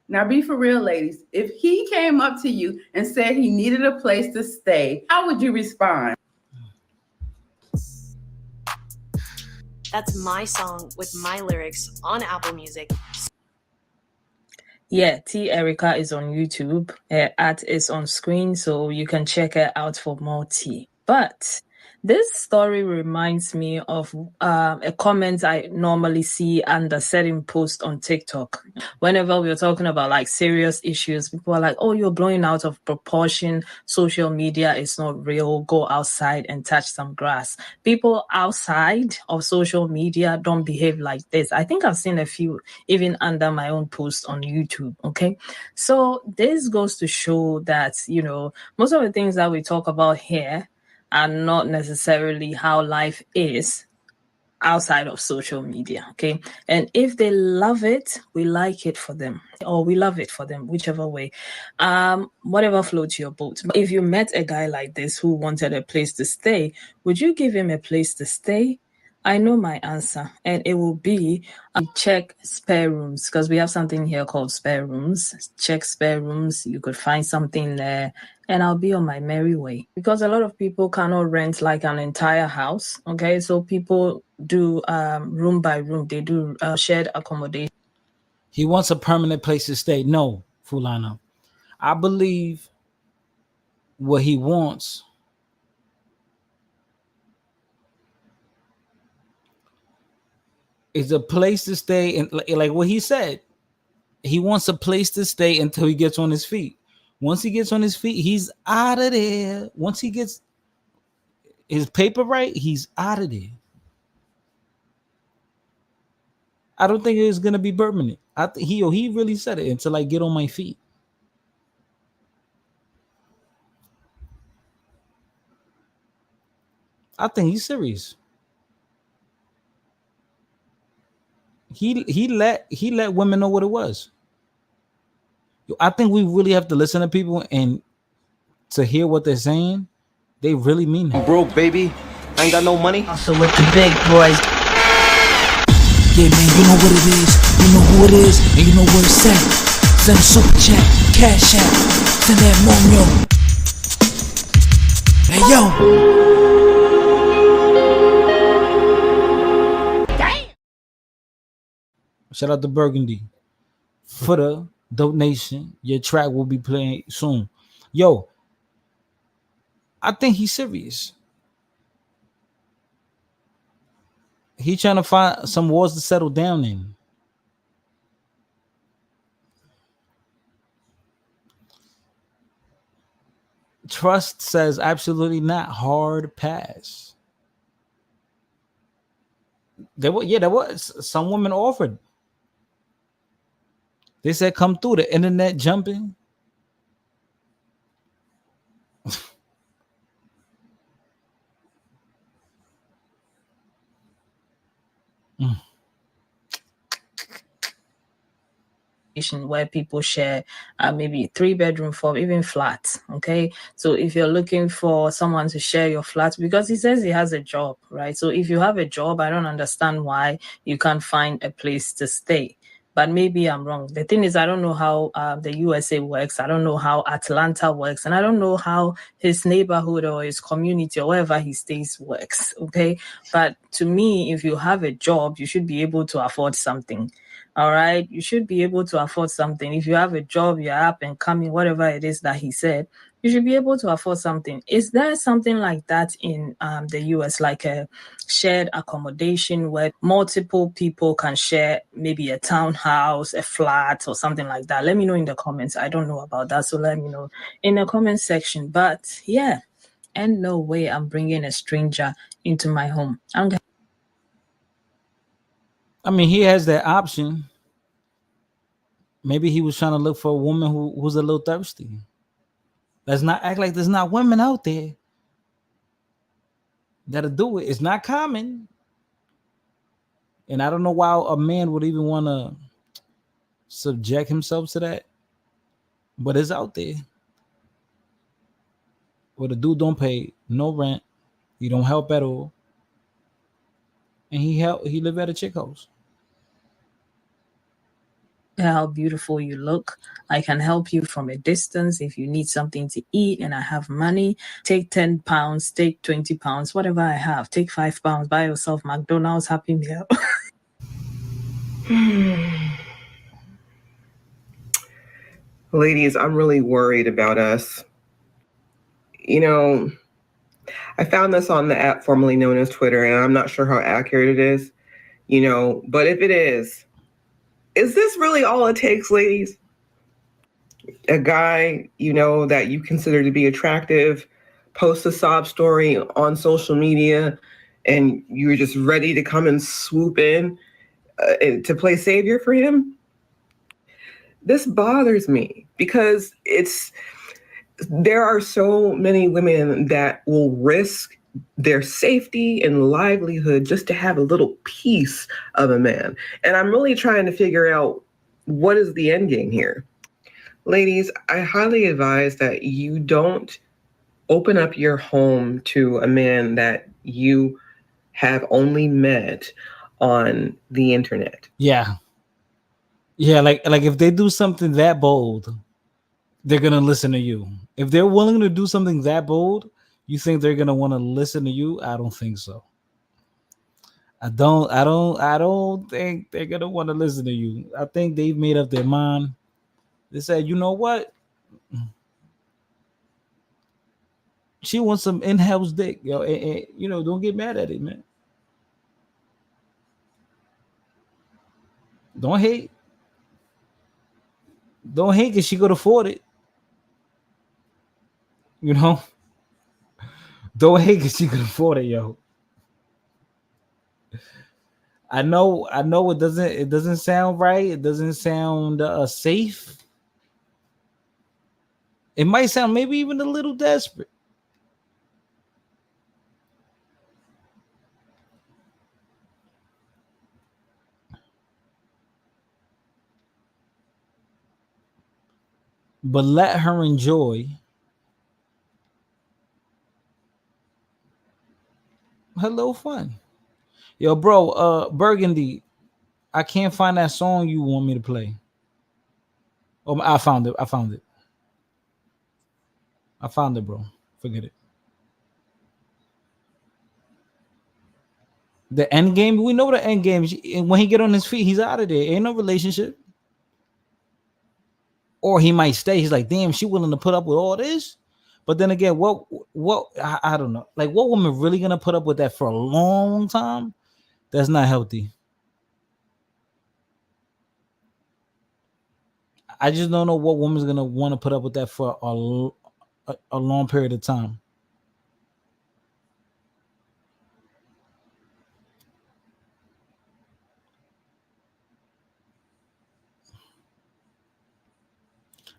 Now be for real, ladies. If he came up to you and said he needed a place to stay, how would you respond? That's my song with my lyrics on Apple Music. yeah, T Erica is on YouTube. Her art is on screen, so you can check her out for more tea. But this story reminds me of a comment I normally see under certain posts on TikTok. Whenever we're talking about like serious issues, people are like, oh, you're blowing out of proportion. Social media is not real. Go outside and touch some grass. People outside of social media don't behave like this. I think I've seen a few even under my own post on YouTube. Okay. So this goes to show that, you know, most of the things that we talk about here are not necessarily how life is outside of social media. Okay. And if they love it, we like it for them, or we love it for them, whichever way. Whatever floats your boat. But if you met a guy like this who wanted a place to stay, would you give him a place to stay? I know my answer, and it will be check spare rooms, because we have something here called spare rooms. Check spare rooms. You could find something there, and I'll be on my merry way. Because a lot of people cannot rent like an entire house. Okay, so people do room by room. They do shared accommodation. He wants a permanent place to stay. No, Fulana. I believe what he wants is a place to stay, and like what he said, he wants a place to stay until he gets on his feet. Once he gets on his feet, he's out of there. Once he gets his paper right, he's out of there. I don't think it's gonna be permanent. I think he really said it, until I get on my feet. I think he's serious. He let women know what it was. I think we really have to listen to people, and to hear what they're saying, they really mean it. I'm broke, baby. I ain't got no money. So with the big boys. Yeah, man, you know what it is, you know who it is, and you know where it's at. Send a super chat, cash out, send that monyo. Hey, yo. Shout out to Burgundy for the donation. Your track will be playing soon. Yo, I think he's serious. He trying to find some walls to settle down in. Trust says absolutely not. Hard pass. There was some women offered. They said come through, the internet jumping. Where people share maybe 3-bedroom, 4, even flats. Okay, so if you're looking for someone to share your flat, because he says he has a job, right? So if you have a job, I don't understand why you can't find a place to stay. But maybe I'm wrong. The thing is, I don't know how the USA works. I don't know how Atlanta works. And I don't know how his neighborhood or his community or wherever he stays works. Okay. But to me, if you have a job, you should be able to afford something. All right. You should be able to afford something. If you have a job, you're up and coming, whatever it is that he said, you should be able to afford something. Is there something like that in the US, like a shared accommodation where multiple people can share maybe a townhouse, a flat, or something like that? Let me know in the comments. I don't know about that. So let me know in the comment section. But yeah, and no way I'm bringing a stranger into my home. I mean, he has that option. Maybe he was trying to look for a woman who's a little thirsty. Let's not act like there's not women out there that'll do it. It's not common. And I don't know why a man would even want to subject himself to that. But it's out there. Where the dude don't pay no rent. He don't help at all. And he live at a chick house. How beautiful you look. I can help you from a distance if you need something to eat and I have money. Take 10 pounds, take 20 pounds, whatever I have. Take 5 pounds, buy yourself McDonald's Happy Meal. Ladies, I'm really worried about us. You know, I found this on the app formerly known as Twitter, and I'm not sure how accurate it is, but if it is this really all it takes, ladies? A guy, that you consider to be attractive, posts a sob story on social media, and you're just ready to come and swoop in to play savior for him? This bothers me because there are so many women that will risk their safety and livelihood just to have a little piece of a man. And I'm really trying to figure out what is the end game here. Ladies, I highly advise that you don't open up your home to a man that you have only met on the internet. Yeah. Yeah, like if they do something that bold, they're gonna listen to you. If they're willing to do something that bold, you think they're gonna want to listen to you? I don't think so. I don't think they're gonna want to listen to you. I think they've made up their mind. They said, you know what? She wants some in-house dick, yo. You know, don't get mad at it, man. Don't hate. Don't hate because she could afford it. You know? Don't hate because she could afford it, yo. I know it doesn't sound right. It doesn't sound safe. It might sound maybe even a little desperate. But let her enjoy her little fun. Yo, bro, Burgundy, I can't find that song you want me to play. Oh, I found it. I found it, bro. Forget it. The end game, we know the end game. When he get on his feet, he's out of there. Ain't no relationship. Or he might stay. He's like, damn, she willing to put up with all this. But then again, what I don't know. Like, what woman really gonna put up with that for a long time? That's not healthy. I just don't know what woman's gonna want to put up with that for a long period of time.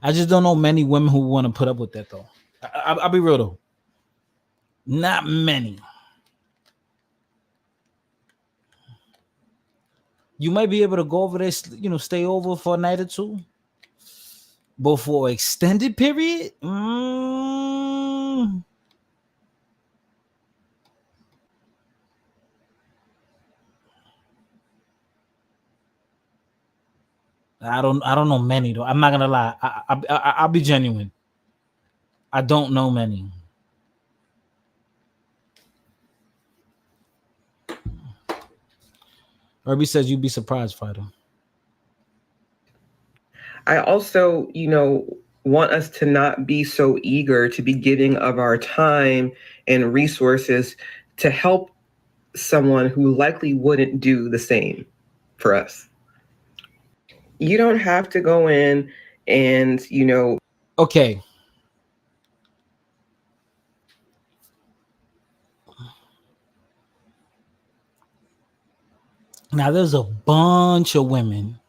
I just don't know many women who want to put up with that though. I'll be real though. Not many. You might be able to go over there, you know, stay over for a night or two. But for an extended period, I don't know many though. I'm not gonna lie. I'll be genuine. I don't know many. Herbie says you'd be surprised, Fido. I also, want us to not be so eager to be giving of our time and resources to help someone who likely wouldn't do the same for us. You don't have to go in and, Okay. Now there's a bunch of women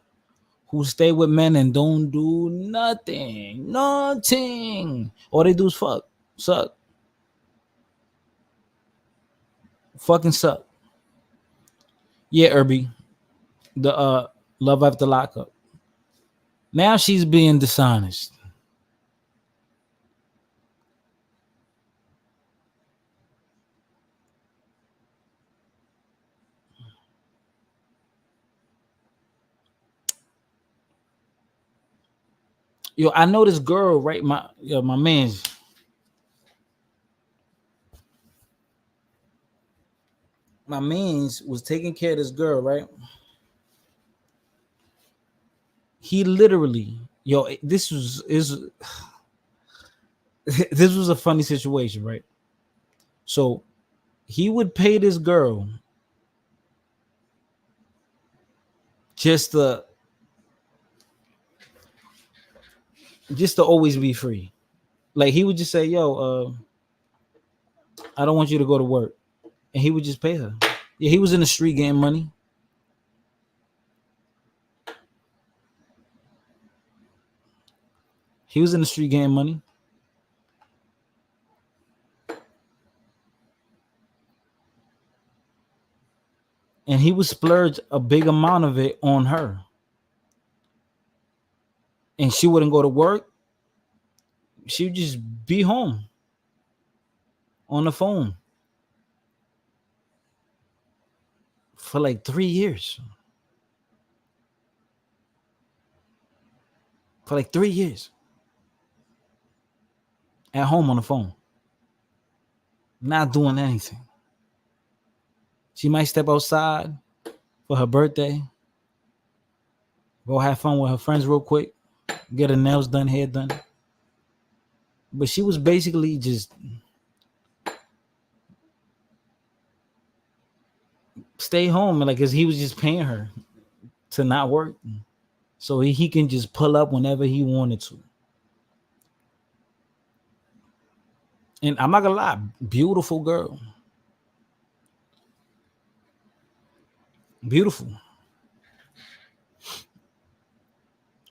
who stay with men and don't do nothing. All they do is suck. Fucking suck. Yeah, Herbie. The love after lockup. Now she's being dishonest. Yo, I know this girl, right? My man's. My man's was taking care of this girl, right? He literally, this was this was a funny situation, right? So he would pay this girl just to always be free. Like he would just say, yo, I don't want you to go to work. And he would just pay her. Yeah, he was in the street getting money. He was in the street getting money. and he would splurge a big amount of it on her, and she wouldn't go to work. She would just be home on the phone for like 3 years. For like 3 years. At home on the phone. Not doing anything. She might step outside for her birthday. Go have fun with her friends real quick. Get her nails done, hair done. But she was basically just stay home, like, cause he was just paying her to not work, so he can just pull up whenever he wanted to. And I'm not gonna lie, beautiful girl, beautiful.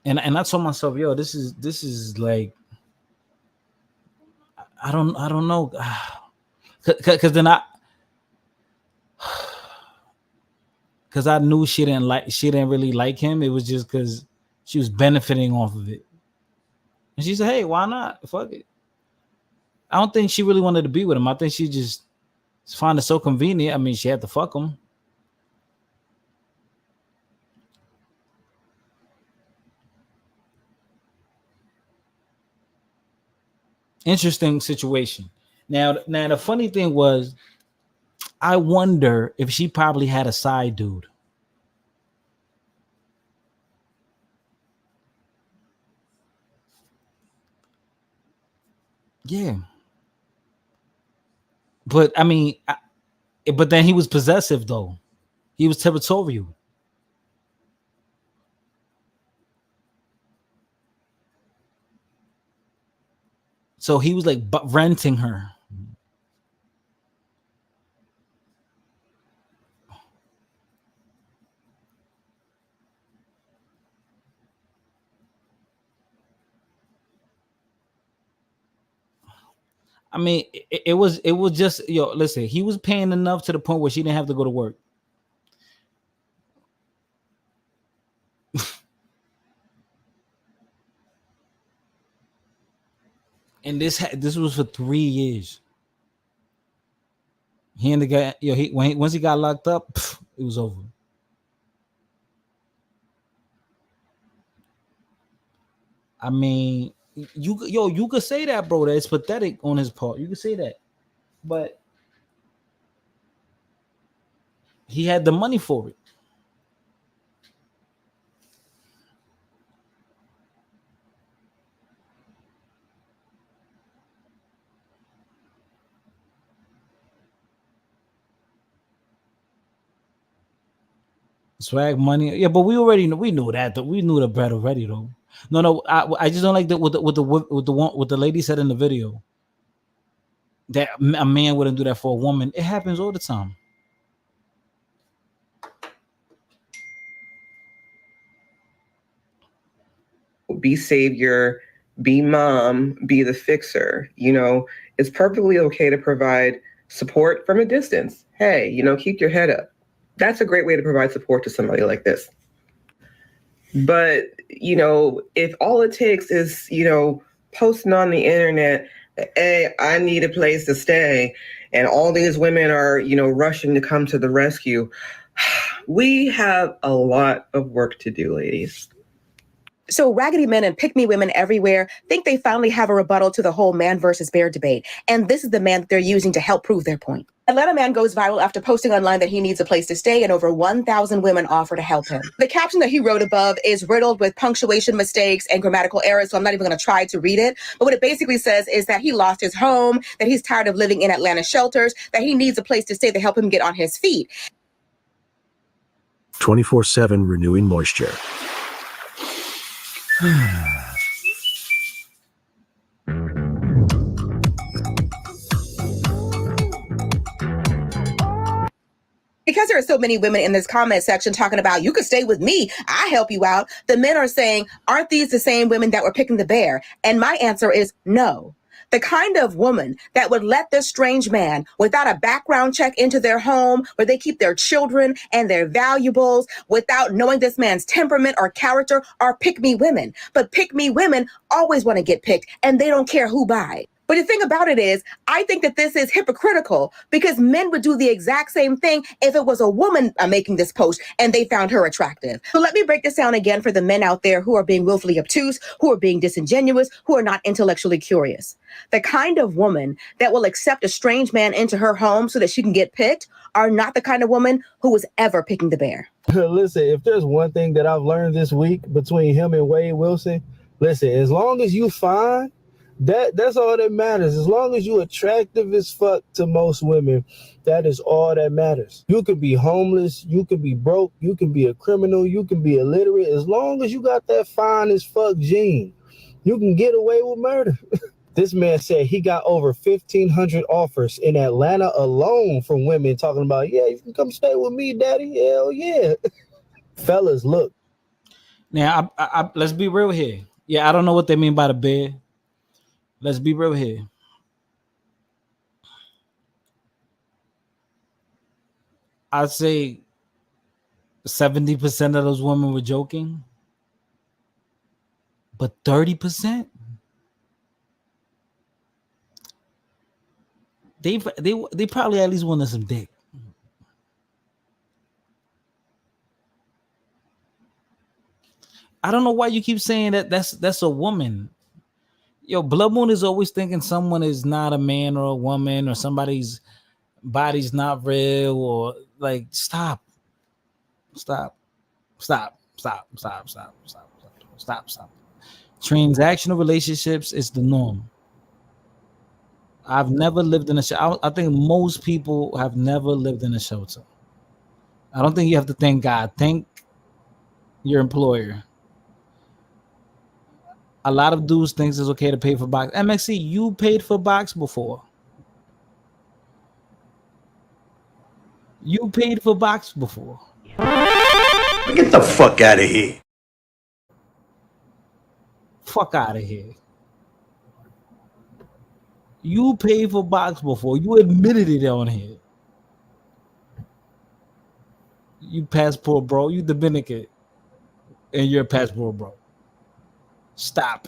And I told myself, yo, this is like, I don't know, cause then because I knew she didn't really like him. It was just because she was benefiting off of it. And she said, hey, why not? Fuck it. I don't think she really wanted to be with him. I think she just found it so convenient. I mean, she had to fuck him. Interesting situation. Now the funny thing was, I wonder if she probably had a side dude. Yeah. But I mean, but then he was possessive though. He was territorial. So he was like renting her. I mean, it was just, yo, listen, he was paying enough to the point where she didn't have to go to work. And this was for 3 years. He and the guy, yo, once he got locked up, it was over. I mean, you could say that, bro. That it's pathetic on his part. You could say that, but he had the money for it. Swag money, yeah, but we knew that. We knew the bread already, though. No, I just don't like that with the lady said in the video that a man wouldn't do that for a woman. It happens all the time. Be savior, be mom, be the fixer. You know, it's perfectly okay to provide support from a distance. Hey, you know, keep your head up. That's a great way to provide support to somebody like this. But, you know, if all it takes is, you know, posting on the internet, hey, I need a place to stay, and all these women are, you know, rushing to come to the rescue, we have a lot of work to do, ladies. So raggedy men and pick-me women everywhere think they finally have a rebuttal to the whole man versus bear debate. And this is the man that they're using to help prove their point. Atlanta man goes viral after posting online that he needs a place to stay, and over 1,000 women offer to help him. The caption that he wrote above is riddled with punctuation mistakes and grammatical errors, so I'm not even going to try to read it. But what it basically says is that he lost his home, that he's tired of living in Atlanta shelters, that he needs a place to stay to help him get on his feet. 24/7 renewing moisture. Because there are so many women in this comment section talking about, you could stay with me, I help you out, the men are saying, aren't these the same women that were picking the bear? And my answer is no. The kind of woman that would let this strange man without a background check into their home where they keep their children and their valuables without knowing this man's temperament or character are pick-me women. But pick-me women always want to get picked and they don't care who by. But the thing about it is, I think that this is hypocritical because men would do the exact same thing if it was a woman making this post and they found her attractive. So let me break this down again for the men out there who are being willfully obtuse, who are being disingenuous, who are not intellectually curious. The kind of woman that will accept a strange man into her home so that she can get picked are not the kind of woman who was ever picking the bear. Listen, if there's one thing that I've learned this week between him and Wade Wilson, listen, as long as you fine, that's all that matters. As long as you attractive as fuck to most women, that is all that matters. You could be homeless, you could be broke, you can be a criminal, you can be illiterate. As long as you got that fine as fuck gene, you can get away with murder. This man said he got over 1,500 offers in Atlanta alone from women talking about, yeah, you can come stay with me, daddy. Hell yeah. Fellas, look. Now, let's be real here. Yeah, I don't know what they mean by the bear. Let's be real here. I'd say 70% of those women were joking, but 30%, they probably at least wanted some dick. I don't know why you keep saying that that's a woman. Yo, Blood Moon is always thinking someone is not a man or a woman or somebody's body's not real or like stop. Transactional relationships is the norm. I've never lived in a shelter. I think most people have never lived in a shelter. I don't think you have to thank God. Thank your employer. A lot of dudes think it's okay to pay for box. MXC, you paid for box before. You paid for box before. Get the fuck out of here. Fuck out of here. You paid for box before. You admitted it on here. You passport bro. You Dominican. And you're a passport bro. Stop.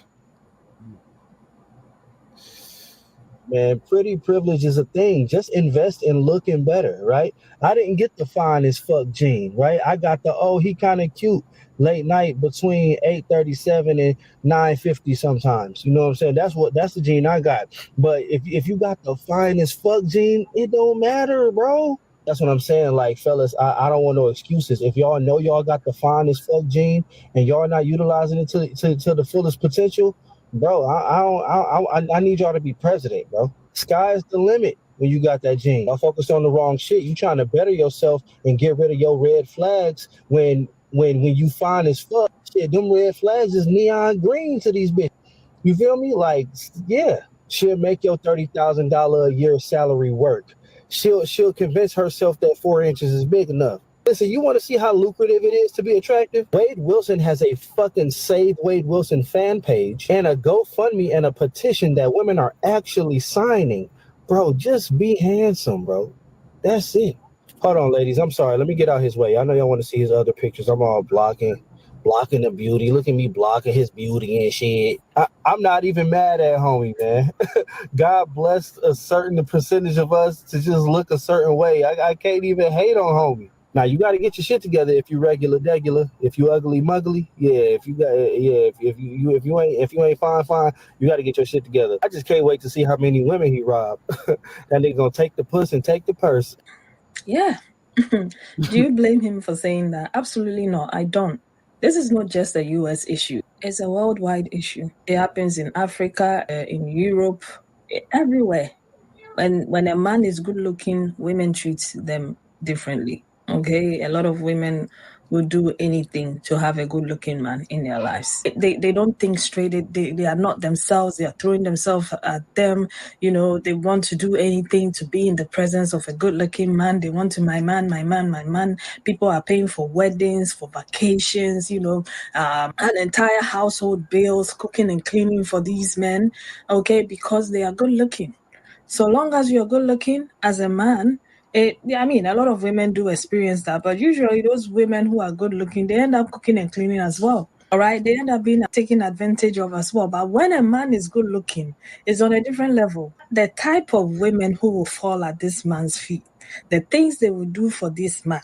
Man, pretty privilege is a thing. Just invest in looking better, right? I didn't get the fine as fuck gene, right? I got the, he kind of cute late night between 8:37 and 9:50 sometimes. You know what I'm saying? That's the gene I got. But if you got the fine as fuck gene, it don't matter, bro. That's what I'm saying. Like, fellas, I don't want no excuses. If y'all know y'all got the fine as fuck gene and y'all not utilizing it to the fullest potential, bro, I need y'all to be president, bro. Sky's the limit when you got that gene. Y'all focus on the wrong shit. You trying to better yourself and get rid of your red flags when you fine as fuck. Shit, them red flags is neon green to these bitches. You feel me? Like, yeah, she'll make your $30,000 a year salary work. She'll convince herself that 4 inches is big enough. Listen, you want to see how lucrative it is to be attractive? Wade Wilson has a fucking Save Wade Wilson fan page and a GoFundMe and a petition that women are actually signing. Bro, just be handsome, bro. That's it. Hold on, ladies. I'm sorry. Let me get out his way. I know y'all want to see his other pictures. I'm all blocking the beauty. Look at me blocking his beauty and shit. I'm not even mad at homie, man. God blessed a certain percentage of us to just look a certain way. I can't even hate on homie. Now you got to get your shit together if you regular degular. If you ugly muggly, if you ain't fine, you got to get your shit together. I just can't wait to see how many women he robbed. That nigga gonna take the puss and take the purse. Yeah. Do you blame him for saying that? Absolutely not. I don't. This is not just a US issue. It's a worldwide issue. It happens in Africa, in Europe, everywhere. When a man is good looking, women treat them differently. Okay, a lot of women will do anything to have a good-looking man in their lives. They don't think straight. They are not themselves. They are throwing themselves at them. You know, they want to do anything to be in the presence of a good-looking man. They want to my man, my man, my man. People are paying for weddings, for vacations, you know, an entire household bills, cooking and cleaning for these men, okay, because they are good-looking. So long as you're good-looking as a man, I mean, a lot of women do experience that, but usually those women who are good looking, they end up cooking and cleaning as well. All right, they end up being taken advantage of as well. But when a man is good looking, it's on a different level. The type of women who will fall at this man's feet, the things they will do for this man.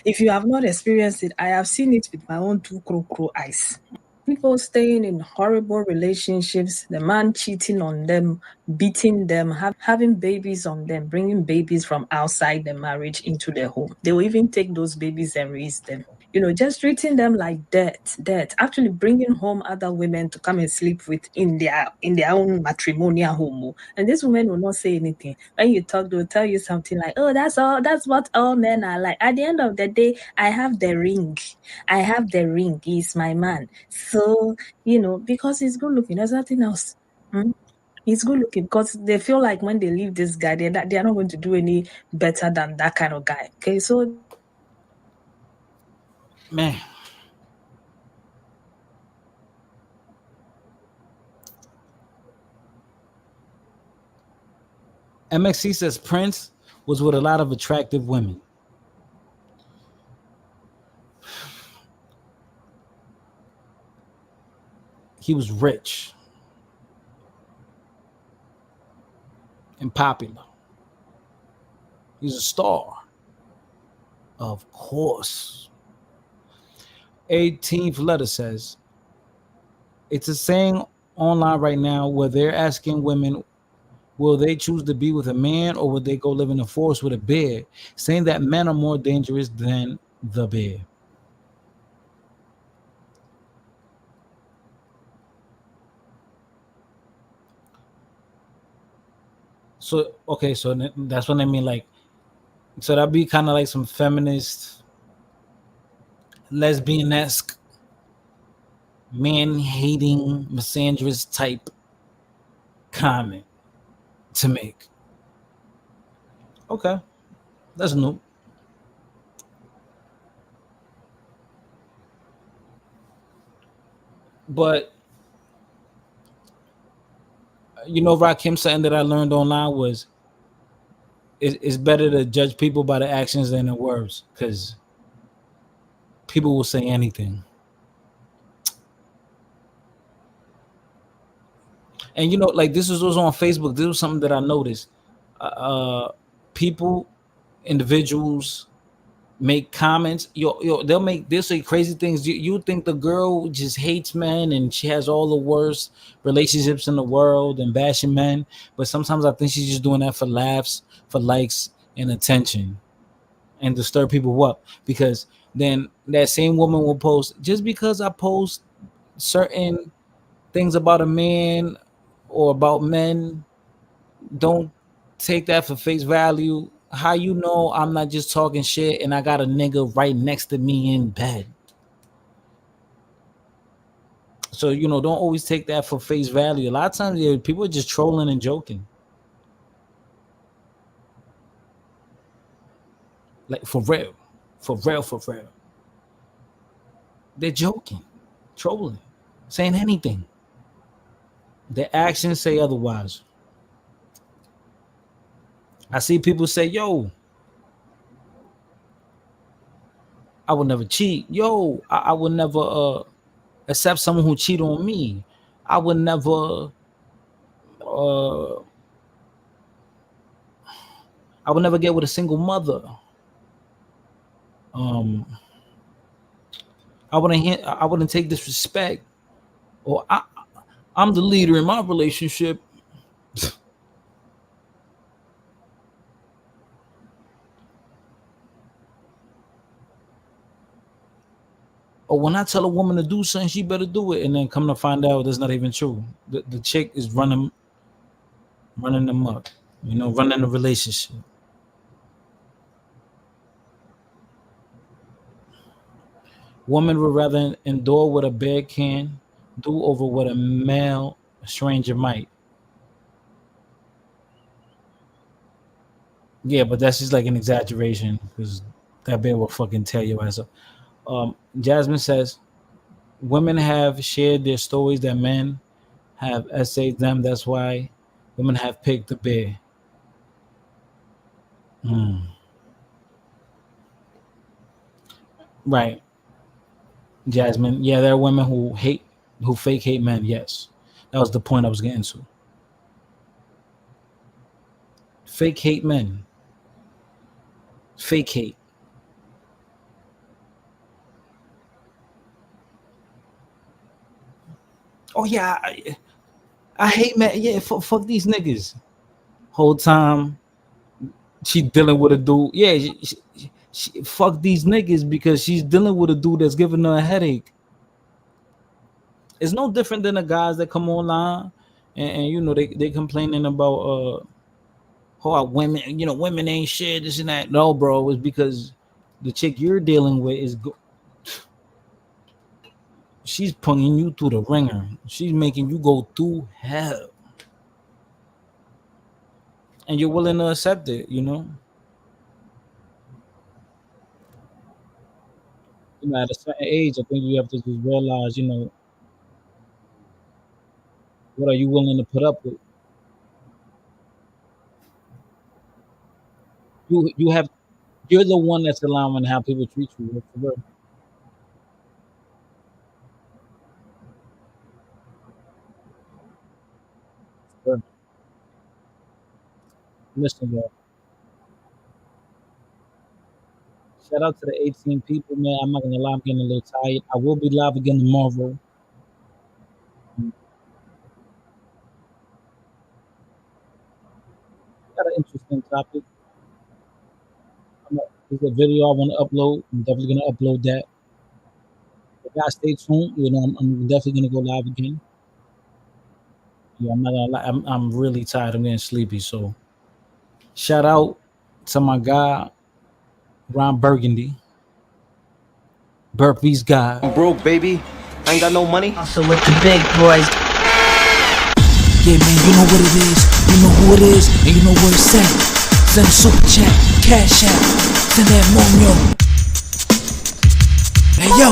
If you have not experienced it, I have seen it with my own two crow eyes. People staying in horrible relationships, the man cheating on them, beating them, having babies on them, bringing babies from outside the marriage into their home. They will even take those babies and raise them. You know, just treating them like dirt, actually bringing home other women to come and sleep with in their own matrimonial home. And this woman will not say anything. When you talk, they'll tell you something like, oh, that's what all men are like. At the end of the day, I have the ring. He's my man. So, you know, because he's good looking, there's nothing else. He's good looking because they feel like when they leave this guy, they are not going to do any better than that kind of guy. Okay, so Man. MXC says Prince was with a lot of attractive women. He was rich and popular. He's a star. Of course. 18th letter says, it's a saying online right now where they're asking women, will they choose to be with a man or would they go live in the forest with a bear? Saying that men are more dangerous than the bear. So, okay, so that's what I mean. Like, so that'd be kind of like some feminist, lesbian-esque, man-hating, misandrous type comment to make. Okay, that's new. But you know, Rakim, something that I learned online was it's better to judge people by the actions than the words, because people will say anything. And you know, like this was on Facebook. This was something that I noticed. People, individuals, make comments. They'll say crazy things. You think the girl just hates men and she has all the worst relationships in the world and bashing men, but sometimes I think she's just doing that for laughs, for likes and attention, and to stir people up. Because then that same woman will post, just because I post certain things about a man or about men, don't take that for face value. How you know I'm not just talking shit and I got a nigga right next to me in bed? So, you know, don't always take that for face value. A lot of times, yeah, people are just trolling and joking. Like, for real. For real, for real. They're joking, trolling, saying anything. Their actions say otherwise. I see people say, yo, I would never cheat. Yo, I would never accept someone who cheat on me. I would never get with a single mother. I wouldn't take disrespect, or I'm the leader in my relationship. Or when I tell a woman to do something, she better do it, and then come to find out that's not even true. The chick is running them up, you know, running the relationship. Women would rather endure what a bear can do over what a male stranger might. Yeah, but that's just like an exaggeration because that bear will fucking tear your ass up. Jasmine says women have shared their stories that men have essayed them. That's why women have picked the bear. Hmm. Right, Jasmine. Yeah, there are women who fake hate men. Yes, that was the point I was getting to. Fake hate men. Fake hate. Oh yeah, I hate men. Yeah, fuck these niggas. Whole time she dealing with a dude. Yeah, fuck these niggas because she's dealing with a dude that's giving her a headache. It's no different than the guys that come online and you know they complaining about how women, you know, women ain't shit, this and that. No, bro, it's because the chick you're dealing with she's pulling you through the ringer. She's making you go through hell, and you're willing to accept it. At a certain age, I think you have to just realize, what are you willing to put up with. You have you're the one that's allowing how people treat you. For real. For real. Listen, yo. Shout out to the 18 people, man. I'm not gonna lie, I'm getting a little tired. I will be live again tomorrow. Got an interesting topic. There's a video I want to upload. I'm definitely gonna upload that. But guys, stay tuned. I'm definitely gonna go live again. Yeah, I'm not gonna lie. I'm really tired. I'm getting sleepy. So shout out to my guy Ron Burgundy. Burpees guy. I'm broke, baby. I ain't got no money. So with the big boys. Yeah, man, you know what it is. You know who it is, and you know where it's at. Send a super chat, cash app, send that monyo. Hey, yo.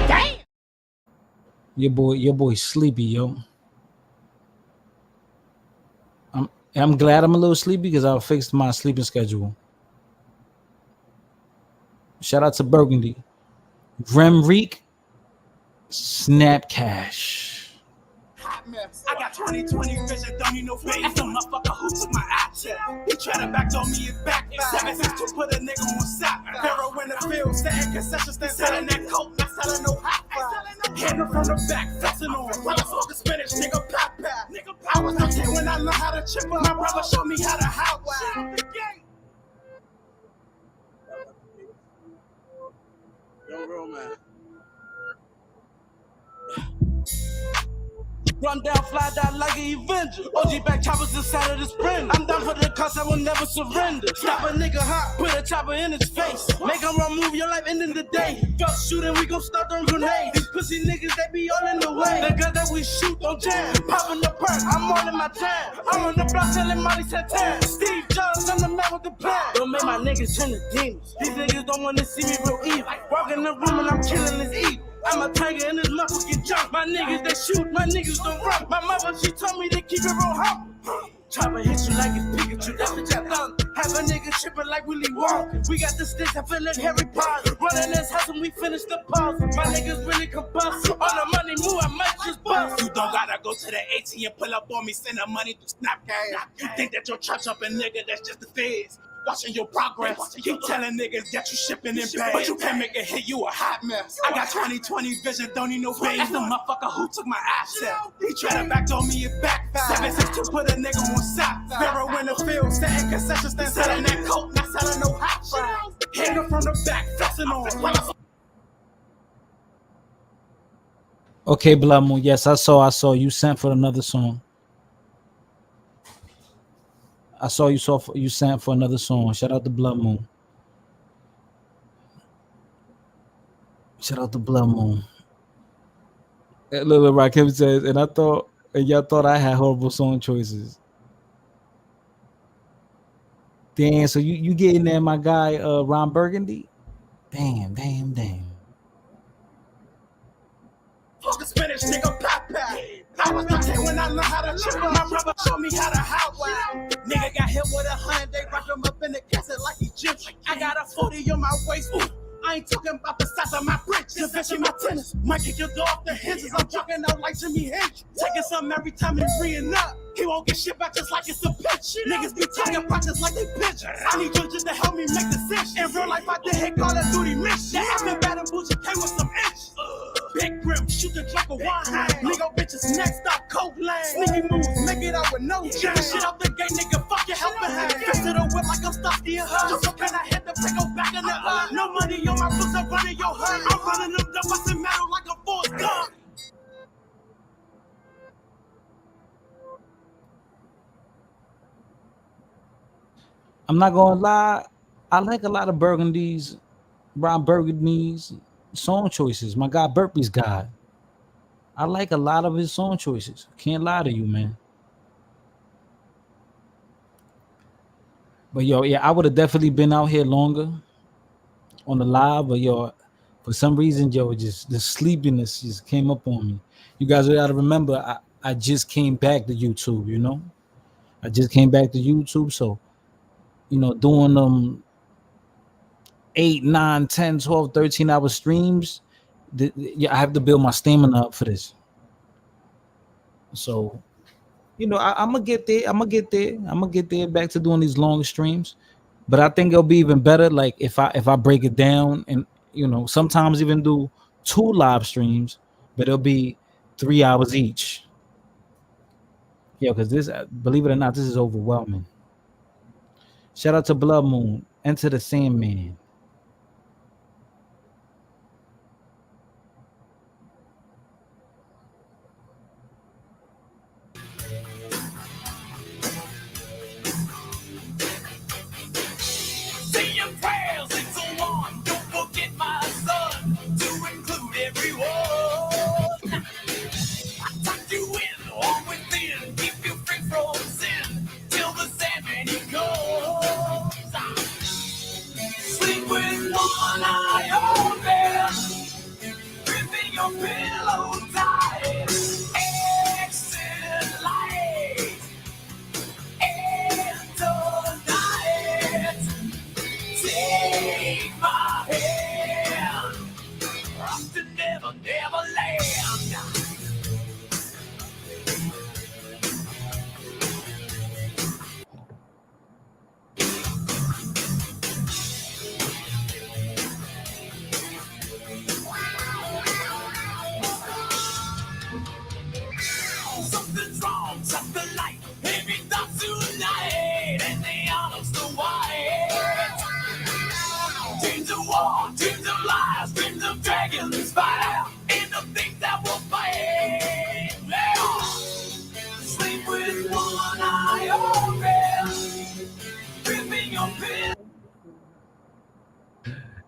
Damn. Your boy sleepy, yo. I'm glad I'm a little sleepy because I fixed my sleeping schedule. Shout out to Burgundy. Remreek, Snap Cash. I got 20/20 vision, don't need no face. That's the motherfucker who took my accent. He try to backdoor me and back. 762 put a nigga on stop. Pharaoh in the field, setting concession stand, selling that coke, not selling no hot fries. Handle from the back, flexing on. While I smoking spinach, nigga pop. I was 13 when I learned how to chip up. My brother showed me how to hot wild. Yo, real man. Run down, fly down like an Avenger. OG back choppers inside of the sprint. I'm down for the cause, I will never surrender. Stop a nigga hot, put a chopper in his face. Make him run, move your life, ending the day. Fuck shooting, we gon' start on grenades. These pussy niggas, they be all in the way. The gun that we shoot don't jam. Popping the perk, I'm all in my jam. I'm on the block selling Molly Satan. Steve Jobs, I'm the man with the plan. Don't make my niggas turn to demons. These niggas don't wanna see me real evil. Walk in the room and I'm killing this evil. I'm a tiger in this motherfucking junk. My niggas, they shoot, my niggas don't run. My mother, she told me to keep it real humble. Chopper hit you like it's Pikachu, that's what y'all done. Have a nigga tripping like Willy Wonka. We got the sticks, I feel like Harry Potter. Running this house and we finish the pause. My niggas really combust. On the money move, I might just bust. You don't gotta go to the ATM, pull up on me, send the money through Snapchat. You think that your church up a nigga, that's just the feds. Watching your progress, keep telling niggas that you shipping in bad, but you can't make it hit, you a hot mess. I got 20/20 vision, don't need no face. That's the motherfucker who took my asset. He try to backdoor me and backfire. 762 put a nigga on stop. Pharaoh in the field, setting concession stand, selling that coke, not selling no hot fries. Hit him from the back, flexing on. Okay, Blood Moon. Yes, I saw you sent for another song. I saw you sent for another song. Shout out to Blood Moon. Shout out to Blood Moon. Little Rakim says, and y'all thought I had horrible song choices. Damn, so you getting there, my guy, Ron Burgundy? Damn. Fuck a Spanish nigga, pop pop. I was 13 when I learned how to chip. My brother showed me how to hot wild. Nigga got hit with 100, they wrapped him up in the cassette like Egyptian. I got a 40 on my waist. Ooh. I ain't talking about the size of my bridge, the bitch in my tennis. Might kick your door off the hinges. I'm talking out like Jimmy Hinch. Taking something every time he reeing up. He won't get shit back just like it's a bitch. Niggas be talking practice like they pigeons. I need you just to help me make decisions. In real life, I did hit Call of Duty mission. That happened bad and bougie came with some itch. Big grim, shoot the drop of wine. Nigga bitches next stop coke lane. Sneaky moves, make it out with no jam. Shit out the gate, nigga, fuck your helping hand. Fist to the whip like I'm Stocky and her. Just so can I hit the pick go back in the hood. No money on my books, I'm running your hood. I'm running them up, busting metal like a Forrest Gump. I'm not gonna lie, I like a lot of Ron Burgundy's song choices. My guy Burpee's God. I like a lot of his song choices. Can't lie to you, man. But yo, yeah, I would have definitely been out here longer on the live, but yo, for some reason, yo, just the sleepiness just came up on me. You guys gotta remember, I just came back to YouTube, you know? I just came back to YouTube, so doing them 8, 9, 10, 12, 13-hour streams, I have to build my stamina up for this. So, I'm gonna get there. I'm gonna get there back to doing these long streams. But I think it'll be even better, like if I break it down and sometimes even do 2 live streams, but it'll be 3 hours each. Yeah, because this, believe it or not, this is overwhelming. Shout out to Blood Moon, Enter the Sandman. Say your prayers and so on. Don't forget my son to include everyone. I tuck you in or within, keep you free from sin till the Sandman he goes. Sleep with one eye open, gripping your pillow tight. Exit light, and tonight. Take my hand, rock to never land. Something's wrong, shut the light. Heavy thoughts tonight, and the honors the white. Dreams of war, dreams of lies, dreams of dragons fire, and the things that will fight. Yeah. Sleep with one eye open, gripping your pillow.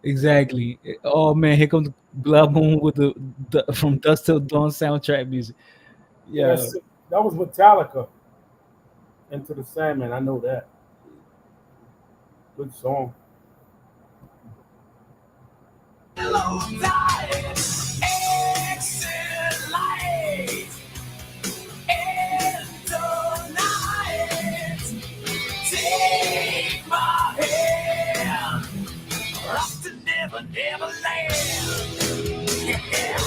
Exactly. Oh man, here comes Blood Moon with the From Dusk Till Dawn soundtrack music. Yeah. Yes, that was Metallica. Into the Sandman, I know that. Good song. Pillow tight, exit light, and tonight. Take my hand, rock to never land. Yeah.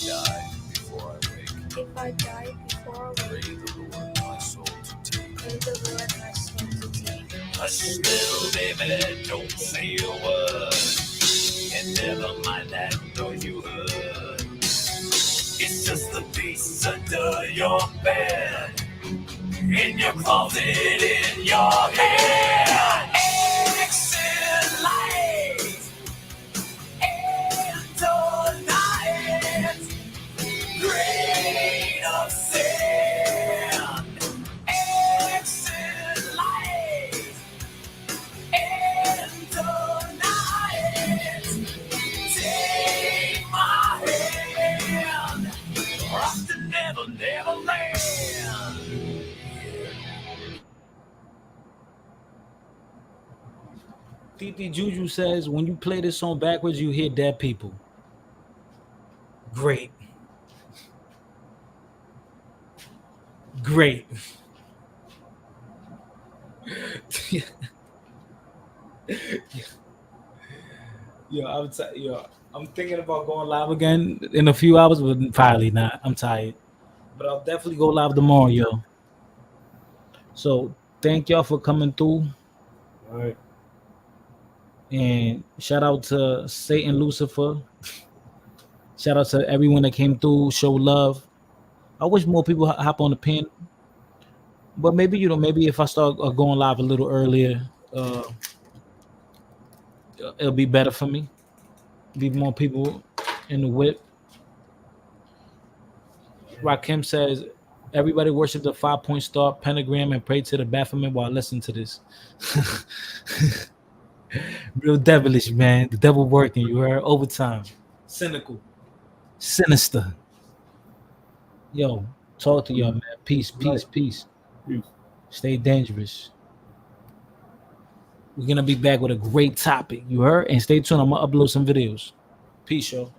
die before I wake, If I die before I pray wake, the Lord my soul to take. pray the Lord my soul to take. Hush, little baby, don't say a word. And never mind that noise you heard. It's just the beast under your bed, in your closet, in your head. Exit light and tonight. Grain of sand. Exit light and tonight. Take my hand. Rock the never, never land. TT Juju says, when you play this song backwards, you hear dead people. Great. Great. I'm thinking about going live again in a few hours, but probably not. I'm tired. But I'll definitely go live tomorrow, yo. So thank y'all for coming through. All right. And shout out to Satan Lucifer. Shout out to everyone that came through, show love. I wish more people hop on the pin. But maybe, maybe if I start going live a little earlier, it'll be better for me. Be more people in the whip. Rakim says, everybody worship the 5-point star pentagram and pray to the Baphomet while listening to this. Real devilish, man. The devil working. You heard? Overtime. Cynical. Sinister. Yo, talk to y'all, man. Peace, peace, peace. Stay dangerous. We're going to be back with a great topic. You heard? And stay tuned. I'm going to upload some videos. Peace, y'all.